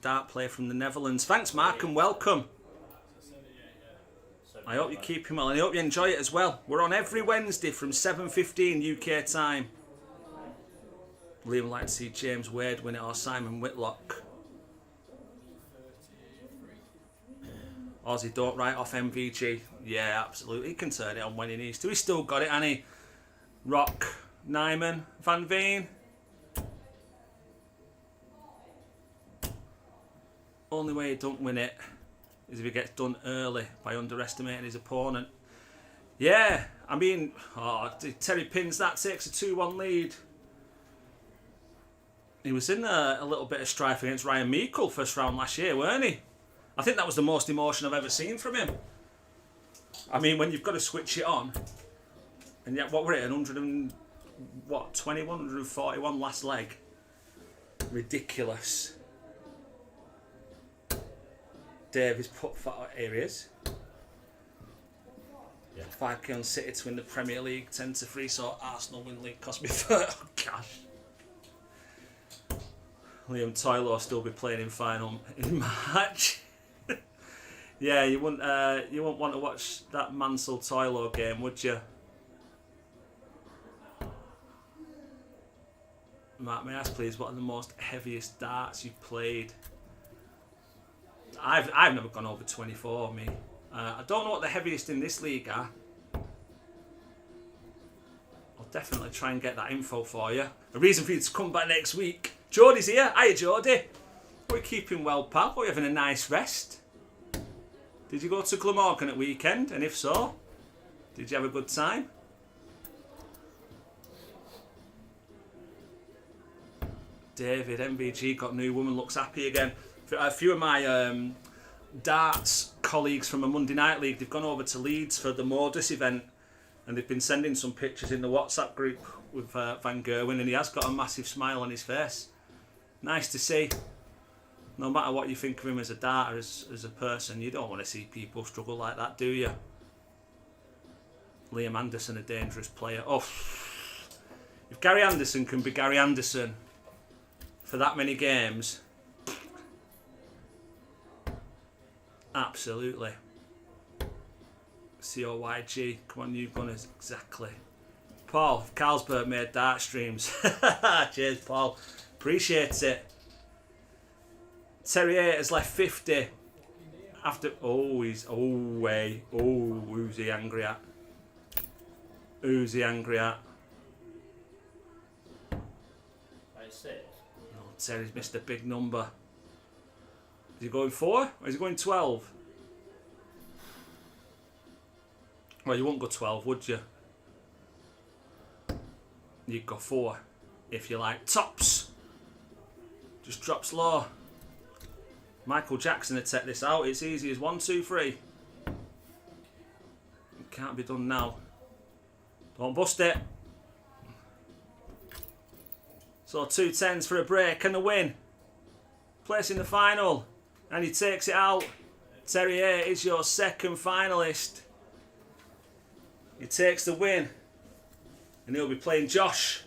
A: dart player from the Netherlands. Thanks, Mark, and welcome. I hope you keep him well, and I hope you enjoy it as well. We're on every Wednesday from 7:15 UK time. Liam would like to see James Wade win it or Simon Whitlock. Aussie don't write off MVG. Yeah, absolutely. He can turn it on when he needs to. He's still got it, hasn't he? Rock, Nyman, Van Veen. Only way he don't win it is if he gets done early by underestimating his opponent. Yeah, I mean, Terry pins that, takes a 2-1 lead. He was in a little bit of strife against Ryan Meikle first round last year, weren't he? I think that was the most emotion I've ever seen from him. I mean, when you've got to switch it on, and yet what were it, 121, 141 last leg? Ridiculous. Dave is put for, here he is.
I: Yeah.
A: 5k on City to win the Premier League, 10-3, so Arsenal win league cost me 30. Oh gosh. Liam Toilo will still be playing in final in March. Yeah, you wouldn't want to watch that Mansell Toilo game, would you? Mark, may I ask please, what are the most heaviest darts you've played? I've never gone over 24, me. I don't know what the heaviest in this league are. I'll definitely try and get that info for you. A reason for you to come back next week. Geordie's here. Hiya, Geordie. We're keeping well, pal. We're having a nice rest. Did you go to Glamorgan at weekend? And if so, did you have a good time? David, MVG got new woman, looks happy again. A few of my darts colleagues from a Monday Night League, they've gone over to Leeds for the Modus event, and they've been sending some pictures in the WhatsApp group with Van Gerwen, and he has got a massive smile on his face. Nice to see. No matter what you think of him as a darter, as a person, you don't want to see people struggle like that, do you? Liam Anderson, a dangerous player. Oh, if Gary Anderson can be Gary Anderson for that many games, absolutely. COYG, come on, you gunners, exactly. Paul, Carlsberg made dart streams. Cheers, Paul. Appreciate it. Terrier has left 50 after. Oh, he's. Oh, way. Oh, who's he angry at? Who's he angry at? Oh, Terry's missed a big number. Is he going 4 or is he going 12? Well, you wouldn't go 12, would you? You'd go 4 if you like. Tops. Just drops low. Michael Jackson had set this out. It's easy as 1, 2, 3. It can't be done now. Don't bust it. So 2 10s for a break and a win. Place in the final. And he takes it out. Terrier is your second finalist. He takes the win. And he'll be playing Josh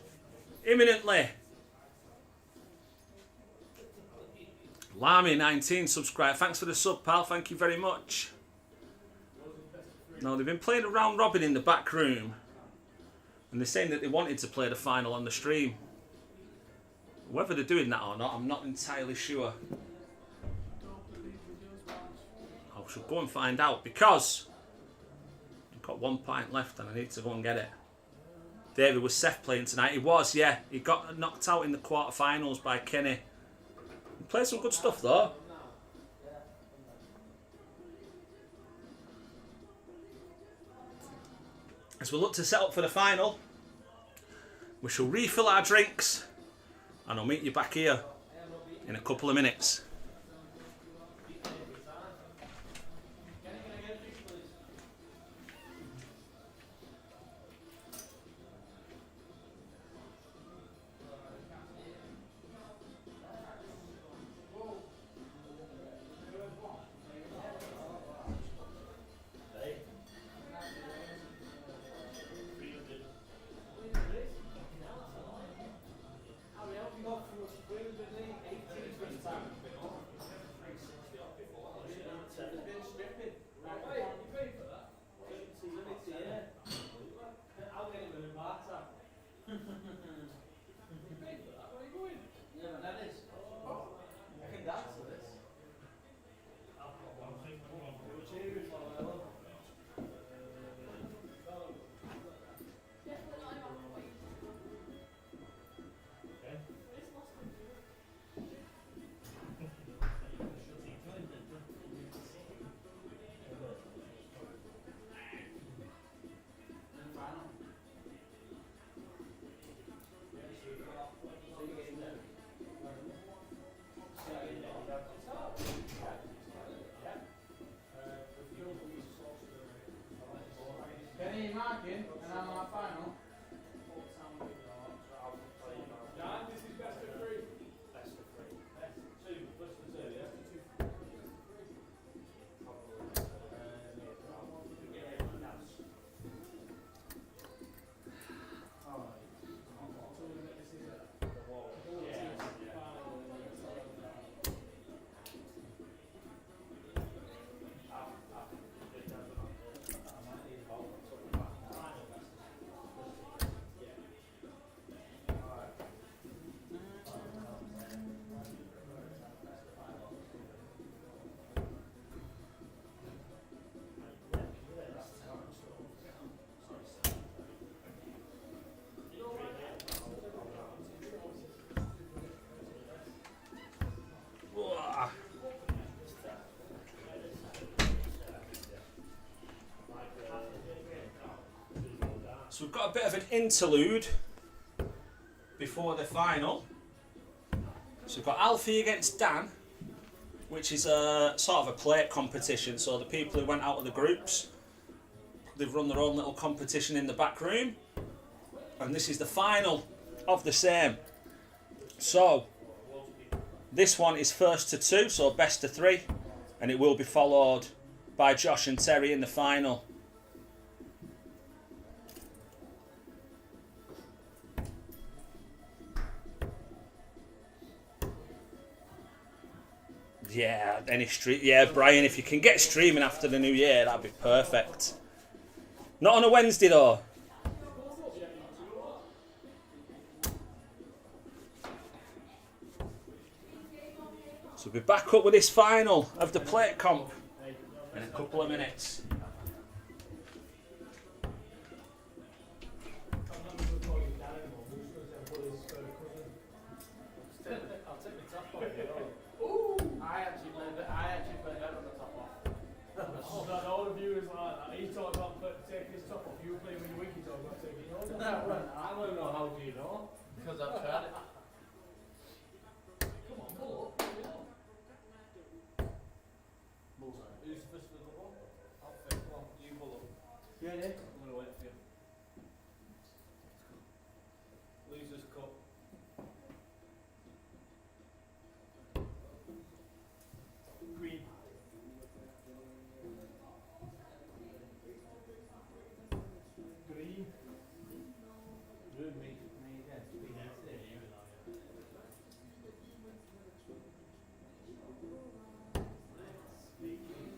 A: imminently. Lamy19 subscribe. Thanks for the sub, pal. Thank you very much. Now, they've been playing a round robin in the back room. And they're saying that they wanted to play the final on the stream. Whether they're doing that or not, I'm not entirely sure. I should go and find out because I've got 1 pint left and I need to go and get it. David, was Seth playing tonight? He was, yeah. He got knocked out in the quarterfinals by Kenny. He played some good stuff though. As we look to set up for the final, we shall refill our drinks and I'll meet you back here in a couple of minutes.
D: marking, and I'm our final.
E: Dan, this is best of 3.
C: Best of 3. Two, first and two, yeah?
A: So we've got a bit of an interlude before the final. So we've got Alfie against Dan, which is a sort of a plate competition. So the people who went out of the groups, they've run their own little competition in the back room. And this is the final of the same. So this one is first to 2, so best of 3. And it will be followed by Josh and Terry in the final. Yeah, any stream. Yeah, Brian, if you can get streaming after the new year, that'd be perfect. Not on a Wednesday though. So we'll be back up with this final of the plate comp in a couple of minutes.
E: I actually played better on the top off. Oh, that all of you is like that. He talked about taking his top off. You were playing with your wiki talking about taking yours off.
C: I don't know, how do you know?
D: Because I've tried it.
E: Come on, pull up.
C: Bullseye. Who's first for the ball?
E: I'll fit. Come on, you pull up.
D: Yeah, yeah.
E: I'm going to wait for you. Losers Cup. Green. Green.
C: Rude me. Yeah, you and I.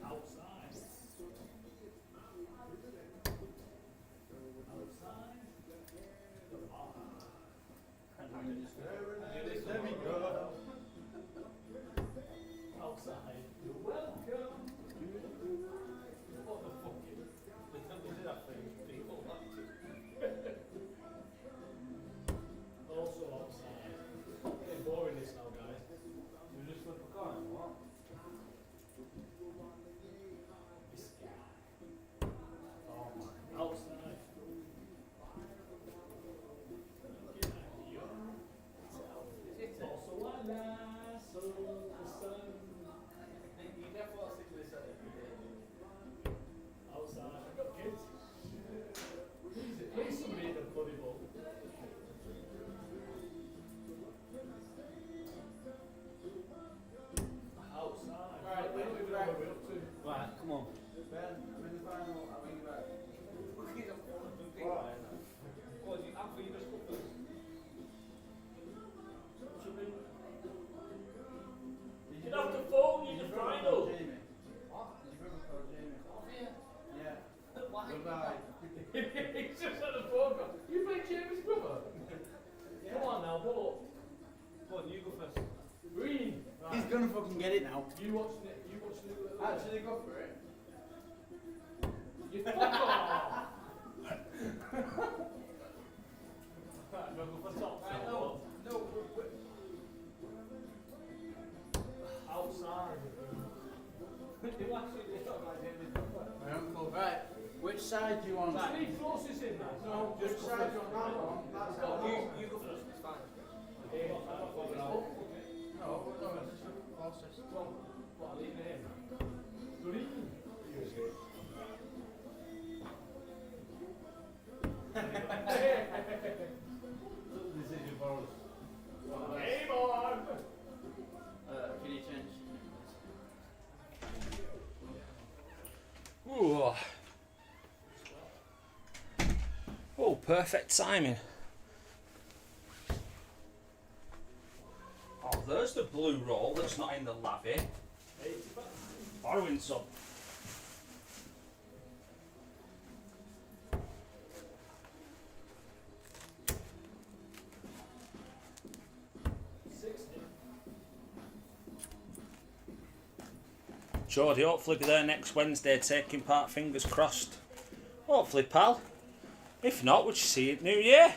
C: Outside.
D: There we go.
E: Outside. You're welcome. What the fuck?
C: We did that thing. People like
E: Also outside. Getting boring this now, guys.
C: you just flip a coin, what? Oh my.
E: Outside. Also like that, so the sun.
D: You definitely want to stick to this every day.
E: Outside. I've got kids. Please somebody hit the bloody ball. Outside.
D: Right,
E: I don't even know what we're up to.
C: Right, come on.
D: Ben, I'm in the final. I'll ring you back.
E: Well, you have for you just go first. You'd have to phone you the final.
D: Jamie. What? Did your brother call Jamie? Yeah.
E: Why?
D: Goodbye.
E: He's just had a phone call. You play Jamie's brother? Come on now, pull up.
C: Come on, you go first.
E: Green.
D: He's gonna fucking get it now.
E: You watching it? You watching it?
D: Actually, go for it.
E: You fuck off. Right, go for top.
D: Right, no. No,
E: Outside.
C: You actually did not like David Cooper.
D: my uncle. Right. Which side do you want?
E: Just leave closest in that.
D: No, which side do you want? That one. That's that one.
E: You go first. It's fine.
D: No, it's just closest.
E: What? I'll leave it in. Green.
A: perfect timing. Oh, there's the blue roll that's not in the lavy. Borrowing some. Jordy, hopefully be there next Wednesday taking part, fingers crossed. Hopefully, pal. If not, we'll see you at New Year.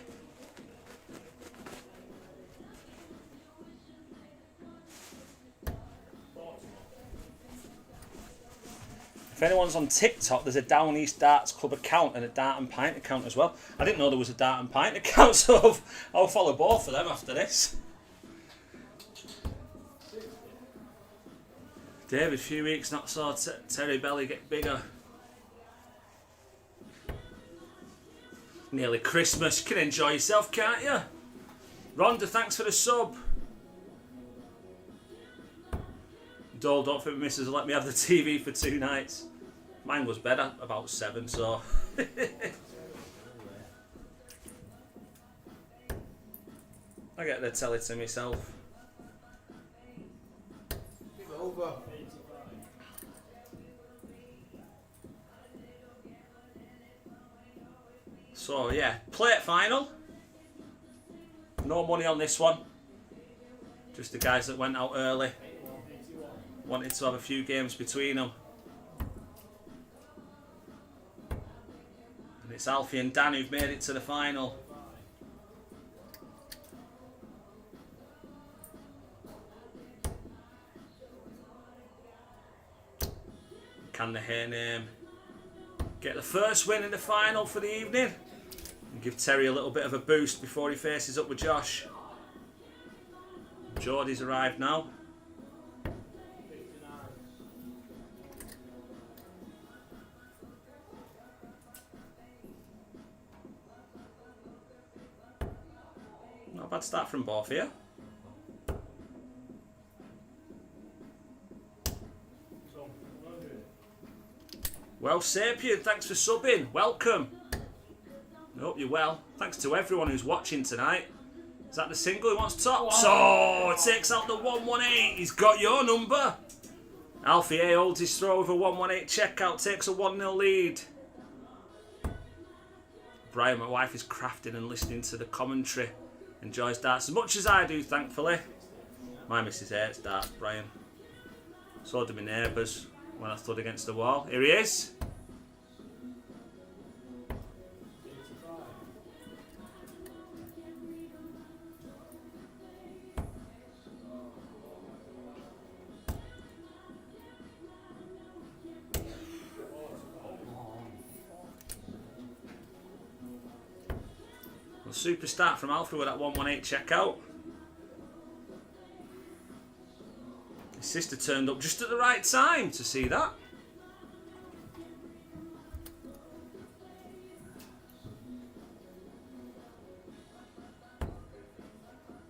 A: If anyone's on TikTok, there's a Down East Darts Club account and a Dart and Pint account as well. I didn't know there was a Dart and Pint account, so I'll follow both of them after this. David, few weeks not saw Terry Belly get bigger. Nearly Christmas, you can enjoy yourself, can't you? Rhonda, thanks for the sub. Dole, don't think missus will let me have the TV for 2 nights. Mine was better, about 7, so. I get to tell it to myself.
D: Over.
A: So yeah, plate final. No money on this one. Just the guys that went out early. Wanted to have a few games between them. And it's Alfie and Dan who've made it to the final. Can the hair name get the first win in the final for the evening? And give Terry a little bit of a boost before he faces up with Josh. Geordie's arrived now. Not a bad start from both here. Well, Sapien, thanks for subbing. Welcome. I hope you're well. Thanks to everyone who's watching tonight. Is that the single who wants tops? Oh, it takes out the 118. He's got your number. Alfie A holds his throw with a 118 checkout, takes a 1-0 lead. Brian, my wife, is crafting and listening to the commentary. Enjoys darts as much as I do, thankfully. My missus hates darts, Brian. So do my neighbours when I stood against the wall. Here he is. Well, super start from Alfred with that 118 checkout. His sister turned up just at the right time to see that.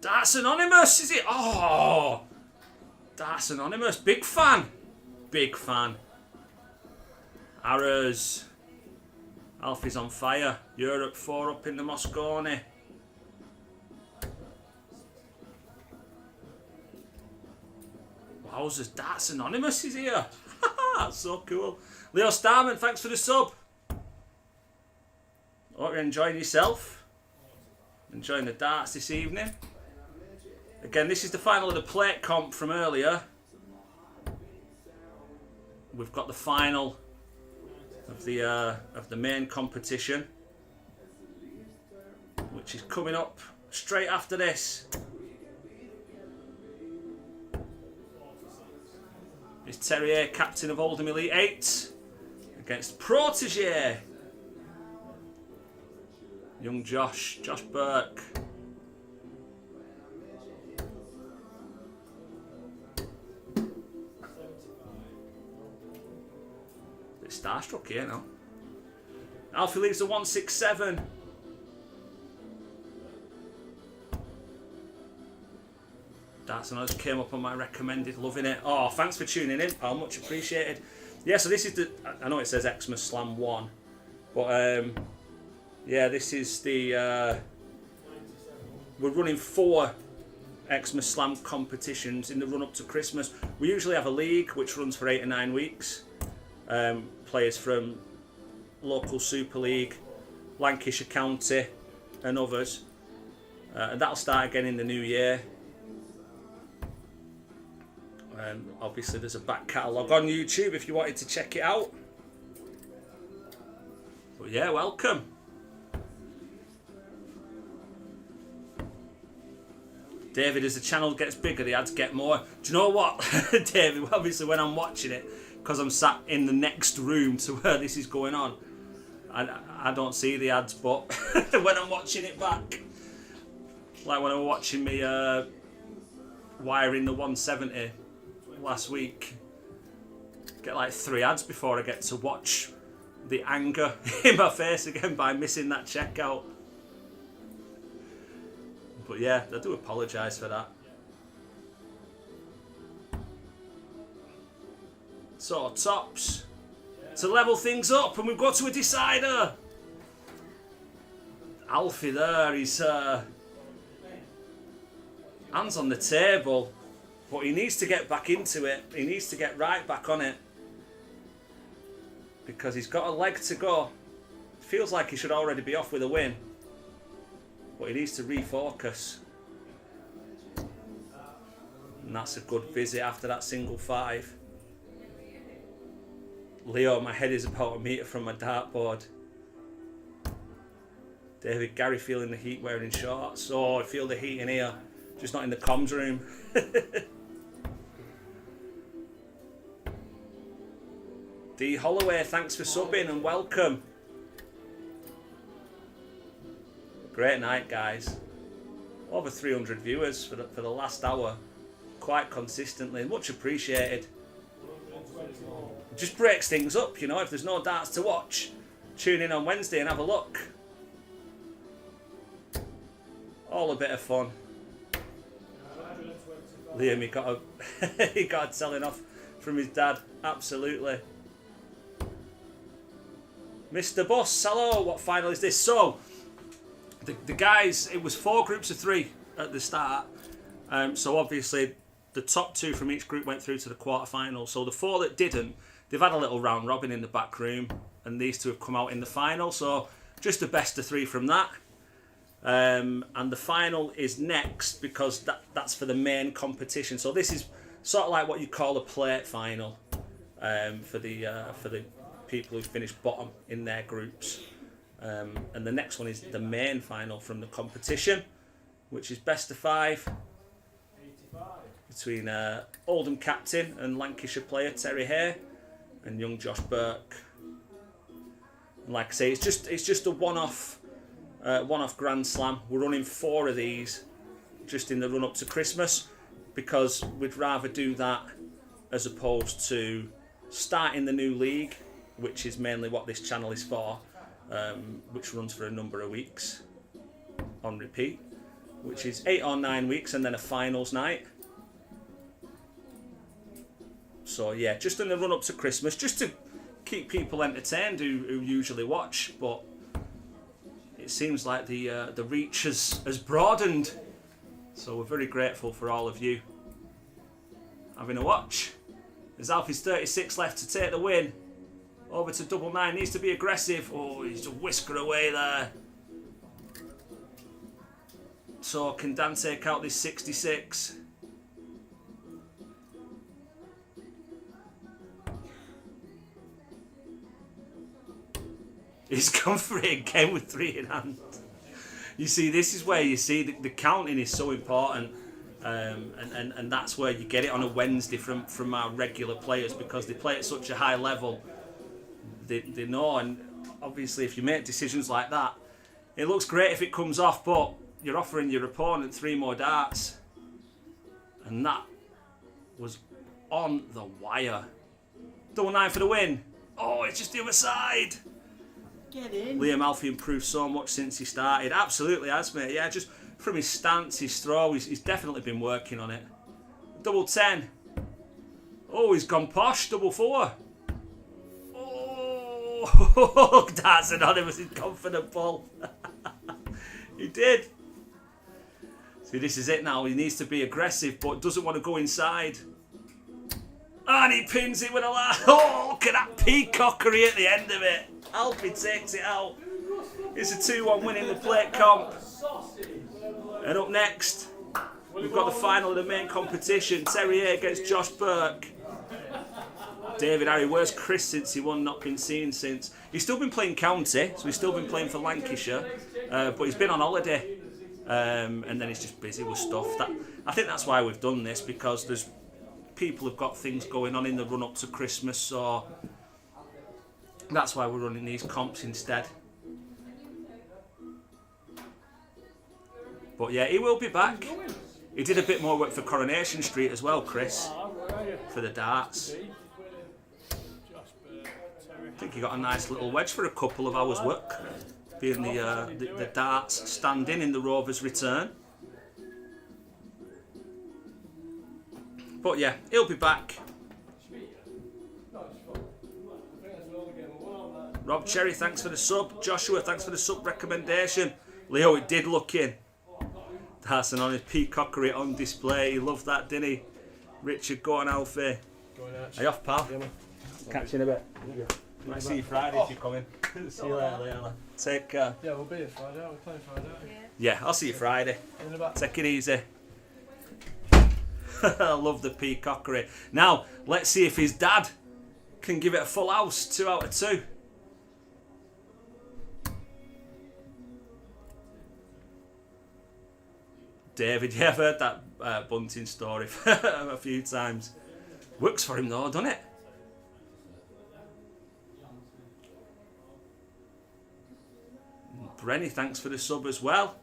A: Darts Anonymous, is it? Oh! Darts Anonymous, big fan. Big fan. Arrows. Alfie's on fire. Europe 4 up in the Moscone. Wowzers, Darts Anonymous is here. That's so cool. Leo Starman, thanks for the sub. Hope you're enjoying yourself. Enjoying the darts this evening. Again, this is the final of the plate comp from earlier. We've got the final of the main competition, which is coming up straight after this. It's Terrier, captain of Oldham Elite 8, against Protégé. Young Josh Burke. Bit starstruck here now. Alfie leaves the 167. Darts and others came up on my recommended, loving it. Oh, thanks for tuning in, pal, much appreciated. Yeah, so this is the, I know it says Xmas Slam 1, but Yeah, this is the... we're running 4 Xmas Slam competitions in the run-up to Christmas. We usually have a league which runs for 8 or 9 weeks. Players from local Super League, Lancashire County and others. And that'll start again in the new year. Obviously there's a back catalogue on YouTube if you wanted to check it out. But yeah, welcome. David, as the channel gets bigger, the ads get more. Do you know what, David? Obviously, when I'm watching it, because I'm sat in the next room to where this is going on, I don't see the ads. But when I'm watching it back, like when I was watching me wiring the 170 last week, get like 3 ads before I get to watch the anger in my face again by missing that checkout. But yeah, I do apologise for that. So, tops. To level things up, and we've got to a decider. Alfie there, he's hands on the table. But he needs to get back into it. He needs to get right back on it. Because he's got a leg to go. Feels like he should already be off with a win. But he needs to refocus. And that's a good visit after that single 5. Leo, my head is about a metre from my dartboard. David, Gary feeling the heat wearing shorts. Oh, I feel the heat in here. Just not in the comms room. D Holloway, thanks for subbing and welcome. Great night, guys. Over 300 viewers for the last hour. Quite consistently. Much appreciated. It just breaks things up, you know. If there's no darts to watch, tune in on Wednesday and have a look. All a bit of fun. Liam, he got a telling off from his dad. Absolutely. Mr. Boss, hello. What final is this? So, the guys, it was 4 groups of 3 at the start. So obviously, the top 2 from each group went through to the quarterfinals. So the 4 that didn't, they've had a little round robin in the back room, and these 2 have come out in the final. So just a best of 3 from that. And the final is next because that's for the main competition. So this is sort of like what you call a plate final for the people who finished bottom in their groups. And the next one is the main final from the competition, which is best of 5 between Oldham captain and Lancashire player Terry Hay and young Josh Burke. And like I say, it's just a one-off Grand Slam. We're running 4 of these just in the run up to Christmas because we'd rather do that as opposed to starting the new league, which is mainly what this channel is for. Which runs for a number of weeks on repeat, which is 8 or 9 weeks and then a finals night. So yeah, just in the run up to Christmas, just to keep people entertained who usually watch, but it seems like the reach has broadened. So we're very grateful for all of you having a watch. There's Alfie's 36 left to take the win. Over to double 9, needs to be aggressive. Oh, he's a whisker away there. So can Dan take out this 66? He's gone for it again with 3 in hand. You see, this is where you see the counting is so important. And that's where you get it on a Wednesday from our regular players because they play at such a high level. They know, and obviously if you make decisions like that, it looks great if it comes off, but you're offering your opponent 3 more darts. And that was on the wire. Double 9 for the win. Oh, it's just the other side.
F: Get in.
A: Liam Alfie improved so much since he started. Absolutely has, mate. Yeah, just from his stance, his throw, he's definitely been working on it. Double 10. Oh, he's gone posh. Double 4. Oh, Darts Anonymous is confident pull. He did. See, this is it now. He needs to be aggressive, but doesn't want to go inside. And he pins it with a laugh. Oh, look at that peacockery at the end of it. Alfie takes it out. It's a 2-1 win in the plate comp. And up next, we've got the final of the main competition. Terrier against Josh Burke. David Harry, where's Chris since he won? Not been seen since. He's still been playing county, so he's still been playing for Lancashire, but he's been on holiday, and then he's just busy with stuff. I think that's why we've done this, because there's people have got things going on in the run up to Christmas, so that's why we're running these comps instead. But yeah, he will be back. He did a bit more work for Coronation Street as well, Chris, for the darts. I think he got a nice little wedge for a couple of hours' work, being the darts stand in the Rovers' return. But yeah, he'll be back. Rob Cherry, thanks for the sub. Joshua, thanks for the sub recommendation. Leo, it did look in. Darts and on his peacockery on display. He loved that, didn't he? Richard, go on, Alfie. Are you off, pal? Yeah, catch you in a bit. Yeah. Might see you Friday if you're coming. See you later, Leila. Take care.
E: Yeah, we'll be here Friday. We're playing Friday.
A: Yeah, I'll see you Friday. Take it easy. I love the peacockery. Now, let's see if his dad can give it a full house. 2 out of 2. David, yeah, I've heard that bunting story a few times. Works for him though, doesn't it? Brenny, thanks for the sub as well.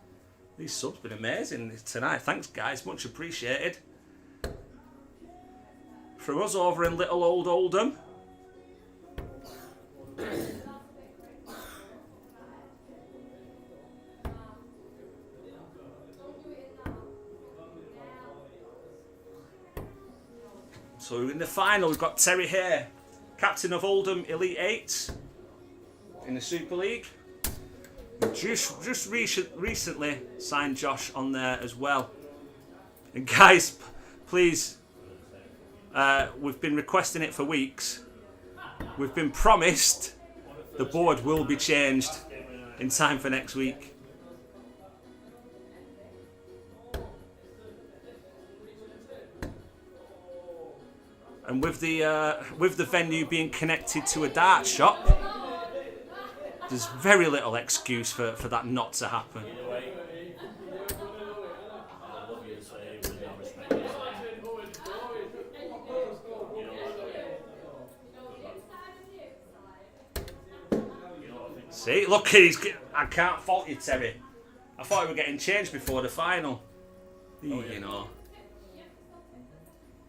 A: These subs been amazing tonight. Thanks, guys. Much appreciated. From us over in little old Oldham. So in the final, we've got Terry Hare, captain of Oldham Elite 8 in the Super League. Just recently signed Josh on there as well. And guys, please, we've been requesting it for weeks. We've been promised the board will be changed in time for next week. And with the venue being connected to a dart shop, there's very little excuse for that not to happen. See, look, I can't fault you, Terry. I thought we were getting changed before the final. You know.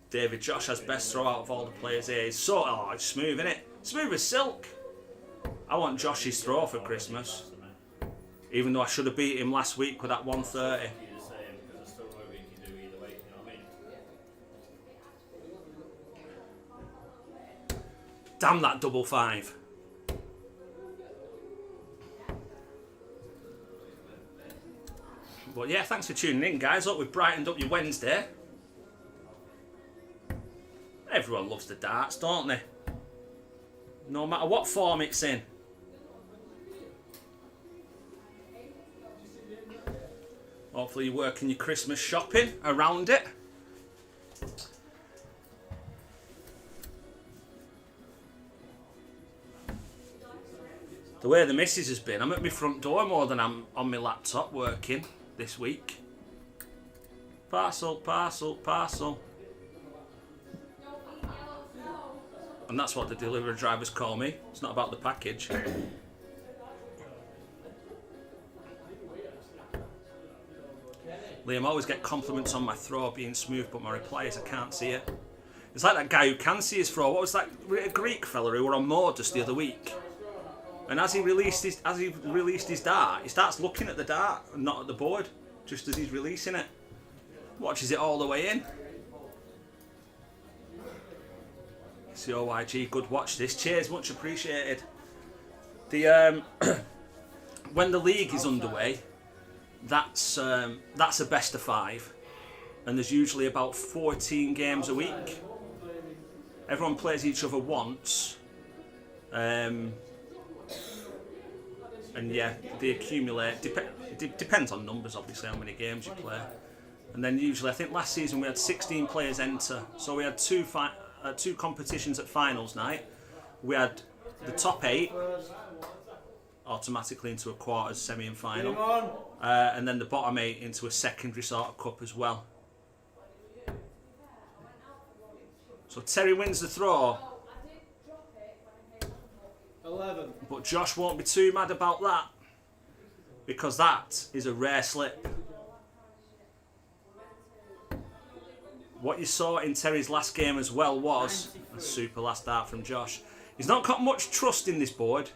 A: David, Josh has best throw out of all the players here. It's so it's smooth, isn't it? Smooth as silk. I want Josh's throw for Christmas. Even though I should have beat him last week with that 130. Damn that double 5. But yeah, thanks for tuning in, guys. Look, we've brightened up your Wednesday. Everyone loves the darts, don't they? No matter what form it's in. Hopefully you're working your Christmas shopping around it. The way the missus has been, I'm at my front door more than I'm on my laptop working this week. Parcel, parcel, parcel. And that's what the delivery drivers call me. It's not about the package. Liam, I always get compliments on my throw being smooth, but my reply is I can't see it. It's like that guy who can see his throw. What was that Greek fella who were on Modus the other week? And as he released his dart, he starts looking at the dart and not at the board, just as he's releasing it. Watches it all the way in. COYG, good watch this. Cheers, much appreciated. The when the league is underway, that's a best of 5, and there's usually about 14 games a week. Everyone plays each other once, and yeah, they accumulate. Depends on numbers, obviously, how many games you play. And then usually, I think last season we had 16 players enter, so we had two competitions at finals night. We had the top 8 automatically into a quarters, semi and final, and then the bottom 8 into a secondary sort of cup as well. So Terry wins the throw,
D: 11.
A: but Josh won't be too mad about that, because that is a rare slip. What you saw in Terry's last game as well was a super last dart from Josh. He's not got much trust in this board,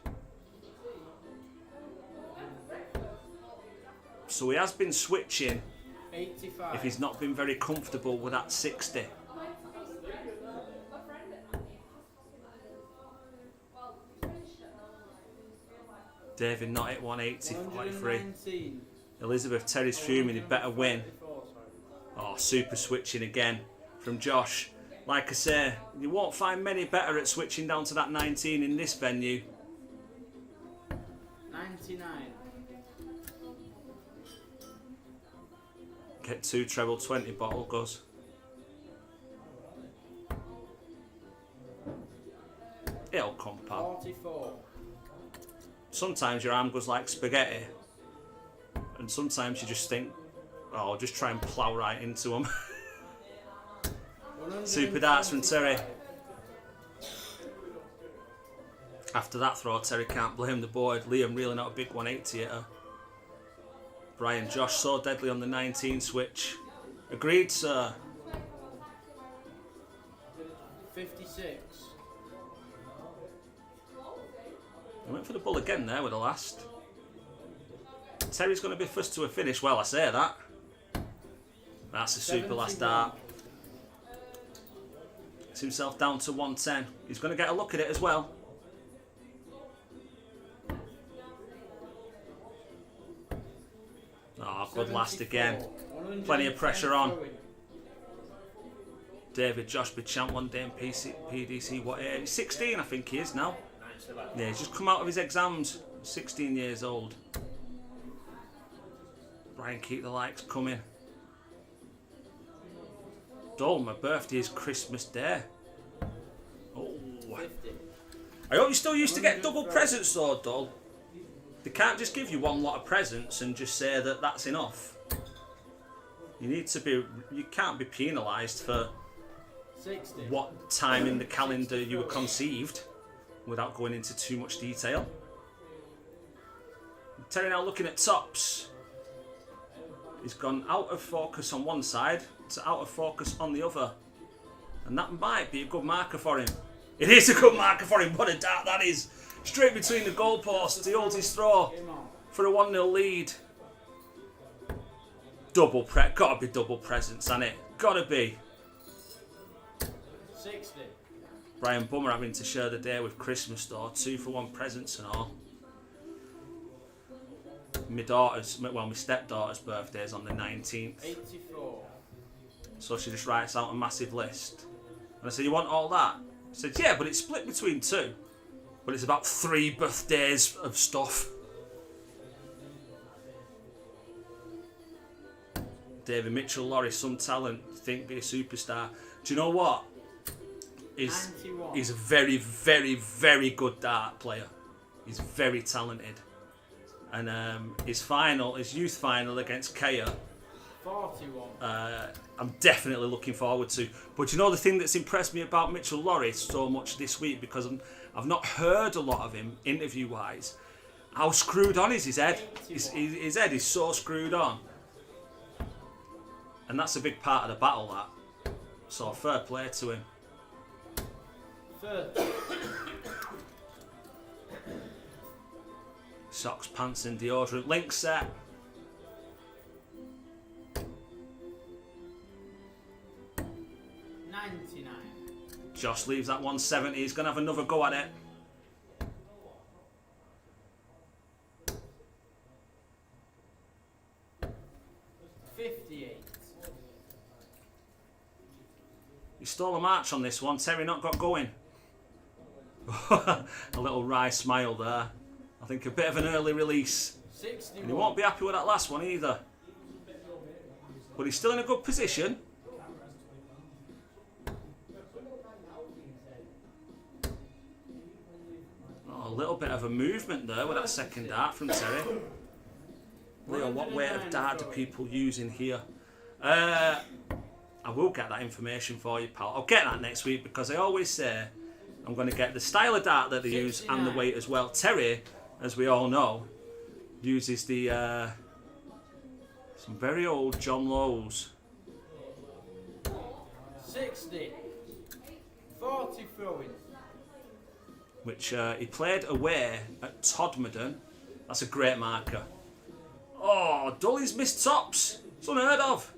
A: so he has been switching
D: 85.
A: if he's not been very comfortable with that 60. David not at 180, 43.
D: 119.
A: Elizabeth, Terry's fuming, he better win. Oh, super switching again from Josh. Like I say, you won't find many better at switching down to that 19 in this venue.
D: 99.
A: Get 2 treble 20 bottle goes. It'll come, pal.
D: 44.
A: Sometimes your arm goes like spaghetti, and sometimes you just think, oh, I'll just try and plough right into them. Super darts from Terry. After that throw, Terry can't blame the board. Liam really not a big 180 hitter. Brian, Josh so deadly on the 19 switch. Agreed, sir.
D: 56.
A: He went for the bull again there with the last. Terry's going to be first to a finish. Well, I say that. That's a super last dart. Gets himself down to 110. He's going to get a look at it as well. Oh, good last again. Plenty of pressure on. David Josh be champ one day in PDC. What age? 16, I think he is now. Yeah, he's just come out of his exams. 16 years old. Brian, keep the likes coming. Dole, my birthday is Christmas Day. Oh. I hope you still used to get double presents though, Dole. They can't just give you one lot of presents and just say that that's enough. You need to be, you can't be penalised for
D: 60.
A: what time in the calendar you were conceived without going into too much detail. Terry now looking at tops. He's gone out of focus on one side to out of focus on the other. And that might be a good marker for him. It is a good marker for him. What a dart that is. Straight between the goalposts. He holds his throw for a 1-0 lead. Gotta be double presents, hasn't it? Gotta be.
D: 60.
A: Brian Bummer having to share the day with Christmas though. 2-for-1 presents and all. My stepdaughter's birthday is on the 19th.
D: 84.
A: So she just writes out a massive list. And I said, you want all that? I said, yeah, but it's split between 2. But it's about 3 birthdays of stuff. David Mitchell, Laurie, some talent, think be a superstar. Do you know what? He's a very, very, very good dart player. He's very talented. And his youth final against Kaya,
D: 41.
A: I'm definitely looking forward to. But you know the thing that's impressed me about Mitchell Laurie so much this week, because I've not heard a lot of him interview-wise, how screwed on is his head? His head is so screwed on. And that's a big part of the battle, that. So fair play to him.
D: 30.
A: Socks, pants and deodorant. Link set.
D: $99.
A: Josh leaves that 170. He's going to have another go at it. stole a march on this one. Terry not got going. A little wry smile there. I think a bit of an early release.
D: 61.
A: And he won't be happy with that last one either. But he's still in a good position. Oh, a little bit of a movement there with that second dart from Terry. Leo, what weight of dart do people use in here? I will get that information for you, pal. I'll get that next week because I always say I'm going to get the style of dart that they use and the weight as well. Terry, as we all know, uses the some very old John Lowe's.
D: 60. 40 throwing.
A: Which he played away at Todmorden. That's a great marker. Oh, Dully's missed tops. It's unheard of.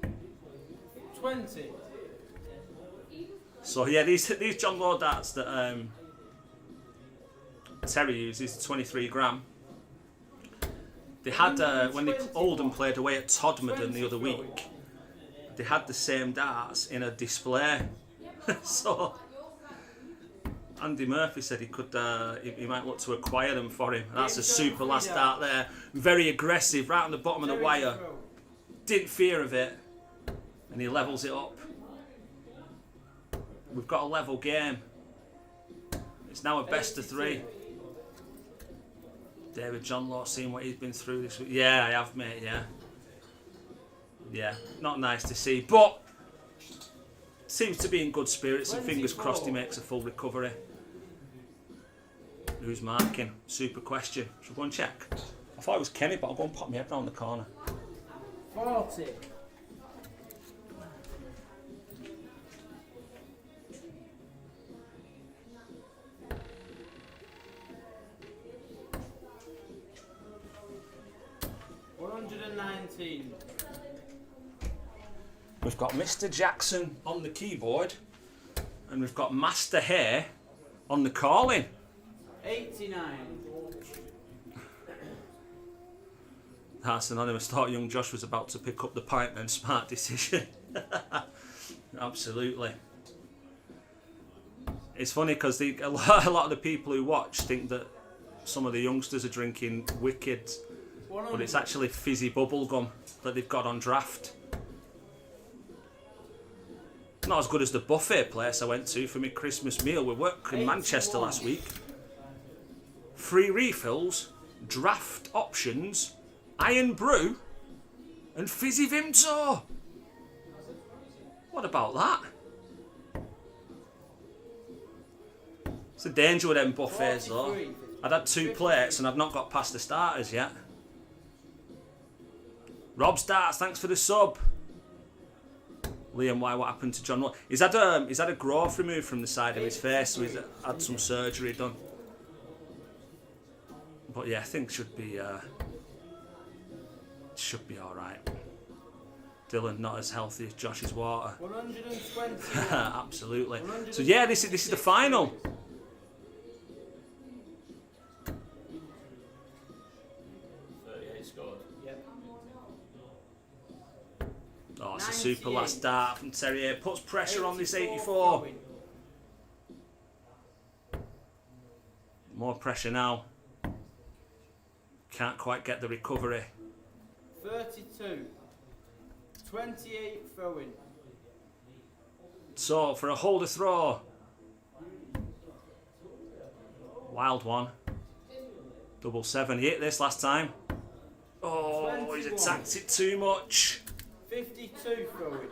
D: 20.
A: So yeah, these John Lowe darts that Terry uses, 23 gram. They had when Oldham played away at Todmorden the other week. They had the same darts in a display. So Andy Murphy said he could, he might look to acquire them for him. That's a super last dart there. Very aggressive, right on the bottom of the wire. Didn't fear of it, and he levels it up. We've got a level game. It's now a best of 3. David John Law, seeing what he's been through this week. Yeah, I have, mate. Yeah. Yeah, not nice to see, but seems to be in good spirits, and fingers crossed he makes a full recovery. Who's marking? Super question. Should we go and check? I thought it was Kenny, but I'll go and pop my head round the corner.
D: 40.
A: We've got Mr. Jackson on the keyboard, and we've got Master Hare on the calling.
D: 89.
A: That's anonymous. Thought young Josh was about to pick up the pipe then. Smart decision. Absolutely. It's funny because a lot of the people who watch think that some of the youngsters are drinking Wicked, but it's actually fizzy bubble gum that they've got on draft. Not as good as the buffet place I went to for my Christmas meal. We worked in Manchester last week. Free refills, draft options, iron brew, and fizzy Vimto. What about that? It's the danger with them buffets though. I'd had 2 plates and I've not got past the starters yet. Rob Starts, thanks for the sub. Liam, why? What happened to John? He's had a growth removed from the side of his face, so he's had some surgery done. But yeah, I think should be all right. Dylan not as healthy as Josh's water.
D: 120.
A: Absolutely. So yeah, this is the final. Oh, it's a super last dart from Terrier. Puts pressure on this 84. More pressure now. Can't quite get the recovery.
D: 32. 28 throwing.
A: So, for a holder throw. Wild one. 7-7. He hit this last time. Oh, he's attacked it too much.
D: 52 throwing.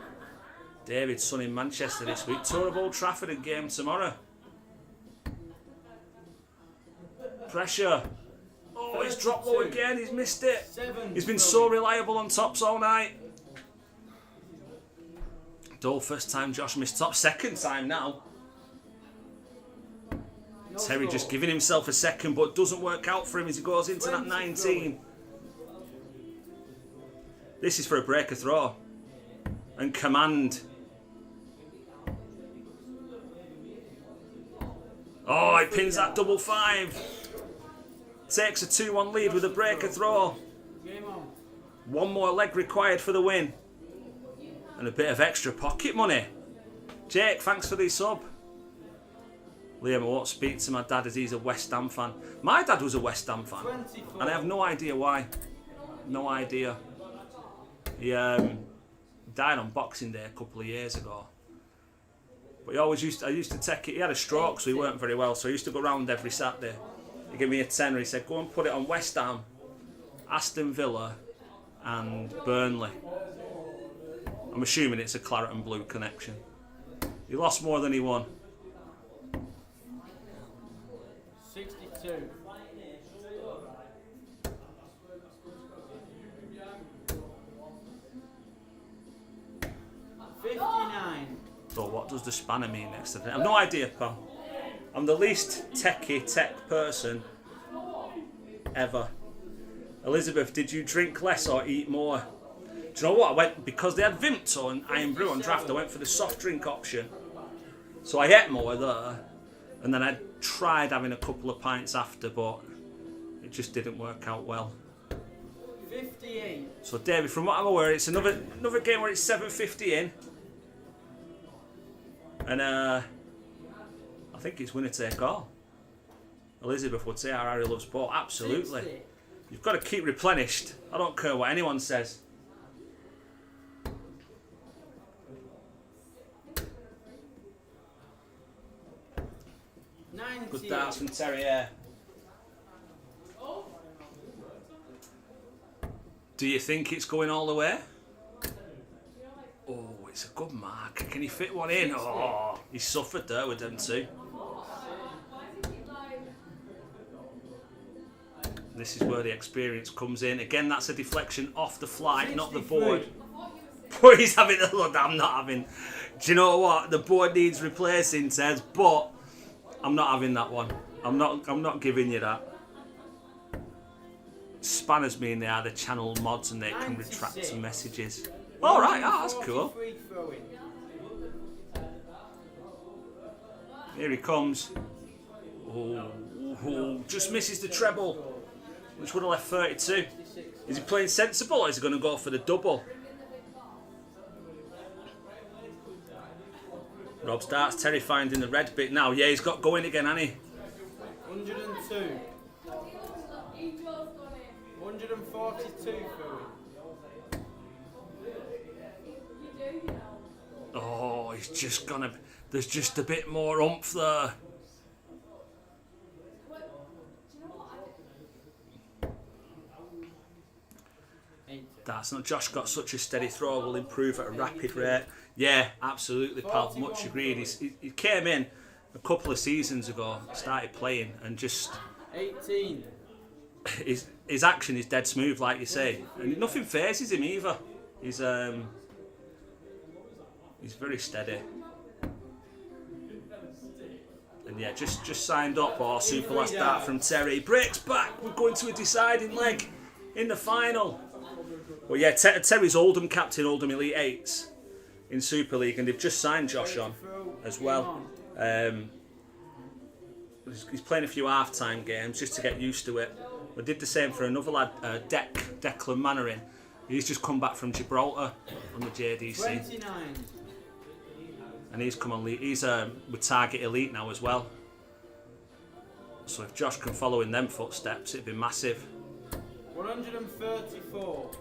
A: David's son in Manchester this week. Tour of Old Trafford and game tomorrow. Pressure. Oh, he's dropped low again. He's missed it. He's been so reliable on tops all night. Dull first time Josh missed top. Second time now. Terry just giving himself a second, but doesn't work out for him as he goes into that 19. This is for a breaker throw. And command. Oh, he pins that 5-5. Takes a 2-1 lead with a breaker throw. One more leg required for the win. And a bit of extra pocket money. Jake, thanks for the sub. Liam, I won't speak to my dad as he's a West Ham fan. My dad was a West Ham fan,
F: 24.
A: and I have no idea why. No idea. He died on Boxing Day a couple of years ago. But I used to take it. He had a stroke, so he weren't very well. So I used to go round every Saturday. He gave me a tenner. He said, "Go and put it on West Ham, Aston Villa, and Burnley." I'm assuming it's a claret and blue connection. He lost more than he won.
F: 62.
A: So what does the spanner mean next to that? I've no idea, pal. I'm the least tech person ever. Elizabeth, did you drink less or eat more? Do you know what? Because they had Vimto and Iron Brew on draft, I went for the soft drink option. So I ate more there, and then I tried having a couple of pints after, but it just didn't work out well.
F: 58.
A: So David, from what I'm aware, it's another game where it's 7:50 in. And I think it's winner take all. Elizabeth would say our Harry loves sport. Absolutely.
F: 60.
A: You've got to keep replenished. I don't care what anyone says. Good darts from Terry Air. Do you think it's going all the way? Oh, it's a good mark. Can he fit one in? Oh, he suffered there with them two. This is where the experience comes in. Again, that's a deflection off the flight, not the board. But he's having a look. I'm not having. Do you know what? The board needs replacing, says, but I'm not having that one. I'm not giving you that. Spanners mean they are the channel mods and they can retract some messages. All right, that's cool. Here he comes. Oh, just misses the treble, which would have left 32. Is he playing sensible or is he going to go for the double? Rob starts terrifying in the red bit now. Yeah, he's got going again, hasn't he?
F: 102. 142 for him.
A: Oh, he's just gonna. There's just a bit more oomph there. That's not. Josh got such a steady throw. Will improve at a rapid rate. Yeah, absolutely, pal. Much agreed. He came in a couple of seasons ago, started playing, and just
F: 18.
A: His action is dead smooth, like you say, and nothing phases him either. He's very steady. And yeah, just signed up. Oh, super last dart from Terry. Breaks back. We're going to a deciding leg in the final. Well, yeah, Terry's Oldham captain, Oldham Elite 8s in Super League, and they've just signed Josh on as well. He's playing a few half-time games just to get used to it. We did the same for another lad, Declan Mannering. He's just come back from Gibraltar on the JDC.
F: 29.
A: And he's come on. He's with Target Elite now as well. So if Josh can follow in them footsteps, it'd be massive.
F: 134.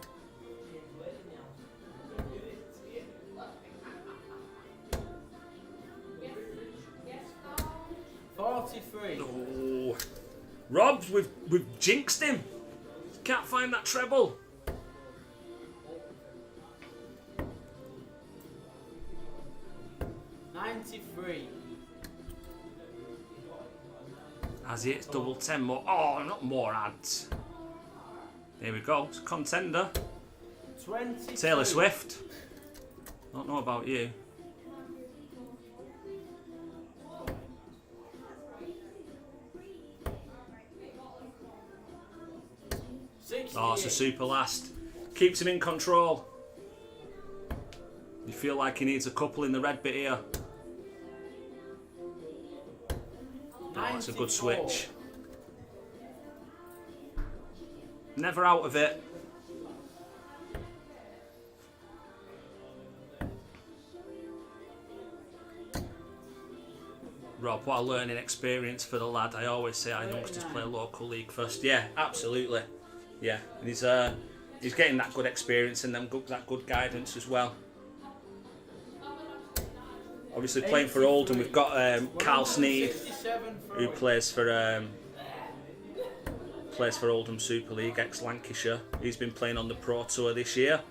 F: 43.
A: Oh, Rob, we've jinxed him. Can't find that treble. As it's double 10 more. Oh, not more ads. There we go. It's Contender.
F: 22.
A: Taylor Swift. Don't know about you. Oh, it's a super last. Keeps him in control. You feel like he needs a couple in the red bit here. Oh, it's a good switch. Never out of it. Rob. What a learning experience for the lad. I always say our youngsters play a local league first. Yeah, absolutely. Yeah, and he's getting that good experience and that good guidance as well. Obviously playing for Oldham, we've got Carl Sneed, who plays for Oldham Super League, ex-Lancashire. He's been playing on the Pro Tour this year,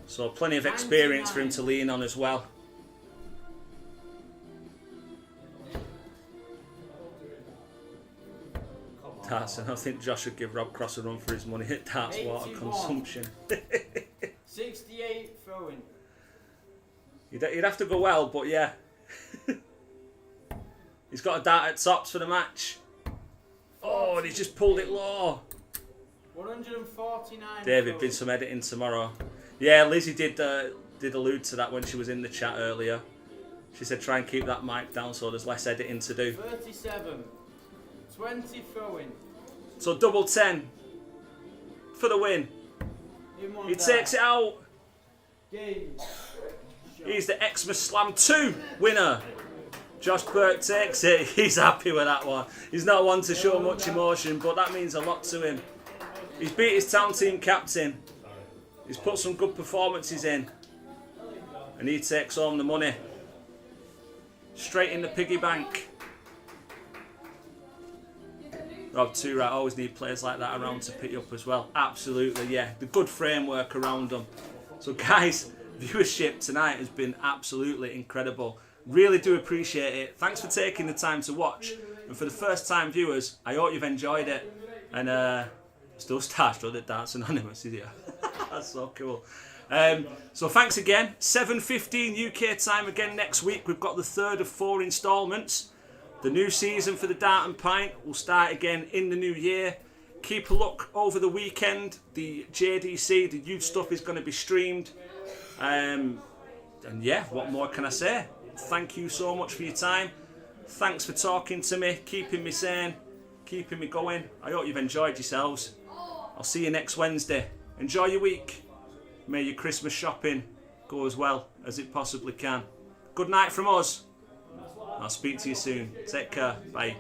A: so plenty of experience for him to lean on as well. Darts, and I think Josh would give Rob Cross a run for his money at darts water consumption.
F: 68 throwing.
A: You'd have to go well, but yeah. He's got a dart at tops for the match. Oh, and he's just pulled it low.
F: 149.
A: David, been some editing tomorrow. Yeah, Lizzie did allude to that when she was in the chat earlier. She said try and keep that mic down so there's less editing to do.
F: 37. 20 throwing.
A: So double 10 for the win. He takes it out. He's the Xmas Slam 2 winner. Josh Burke takes it. He's happy with that one. He's not one to show much emotion, but that means a lot to him. He's beat his town team captain. He's put some good performances in. And he takes home the money. Straight in the piggy bank. Rob, too right. Always need players like that around to pick you up as well. Absolutely, yeah. The good framework around them. So guys, viewership tonight has been absolutely incredible. Really do appreciate it. Thanks for taking the time to watch. And for the first time viewers, I hope you've enjoyed it. And still starstruck at Darts Anonymous, is you? That's so cool. So thanks again. 7:15 UK time again next week. We've got the third of 4 instalments. The new season for the Dart and Pint will start again in the new year. Keep a look over the weekend. The JDC, the youth stuff is going to be streamed. And yeah, what more can I say? Thank you so much for your time. Thanks for talking to me, keeping me sane, keeping me going. I hope you've enjoyed yourselves. I'll see you next Wednesday. Enjoy your week. May your Christmas shopping go as well as it possibly can. Good night from us. I'll speak to you soon. Take care. Bye.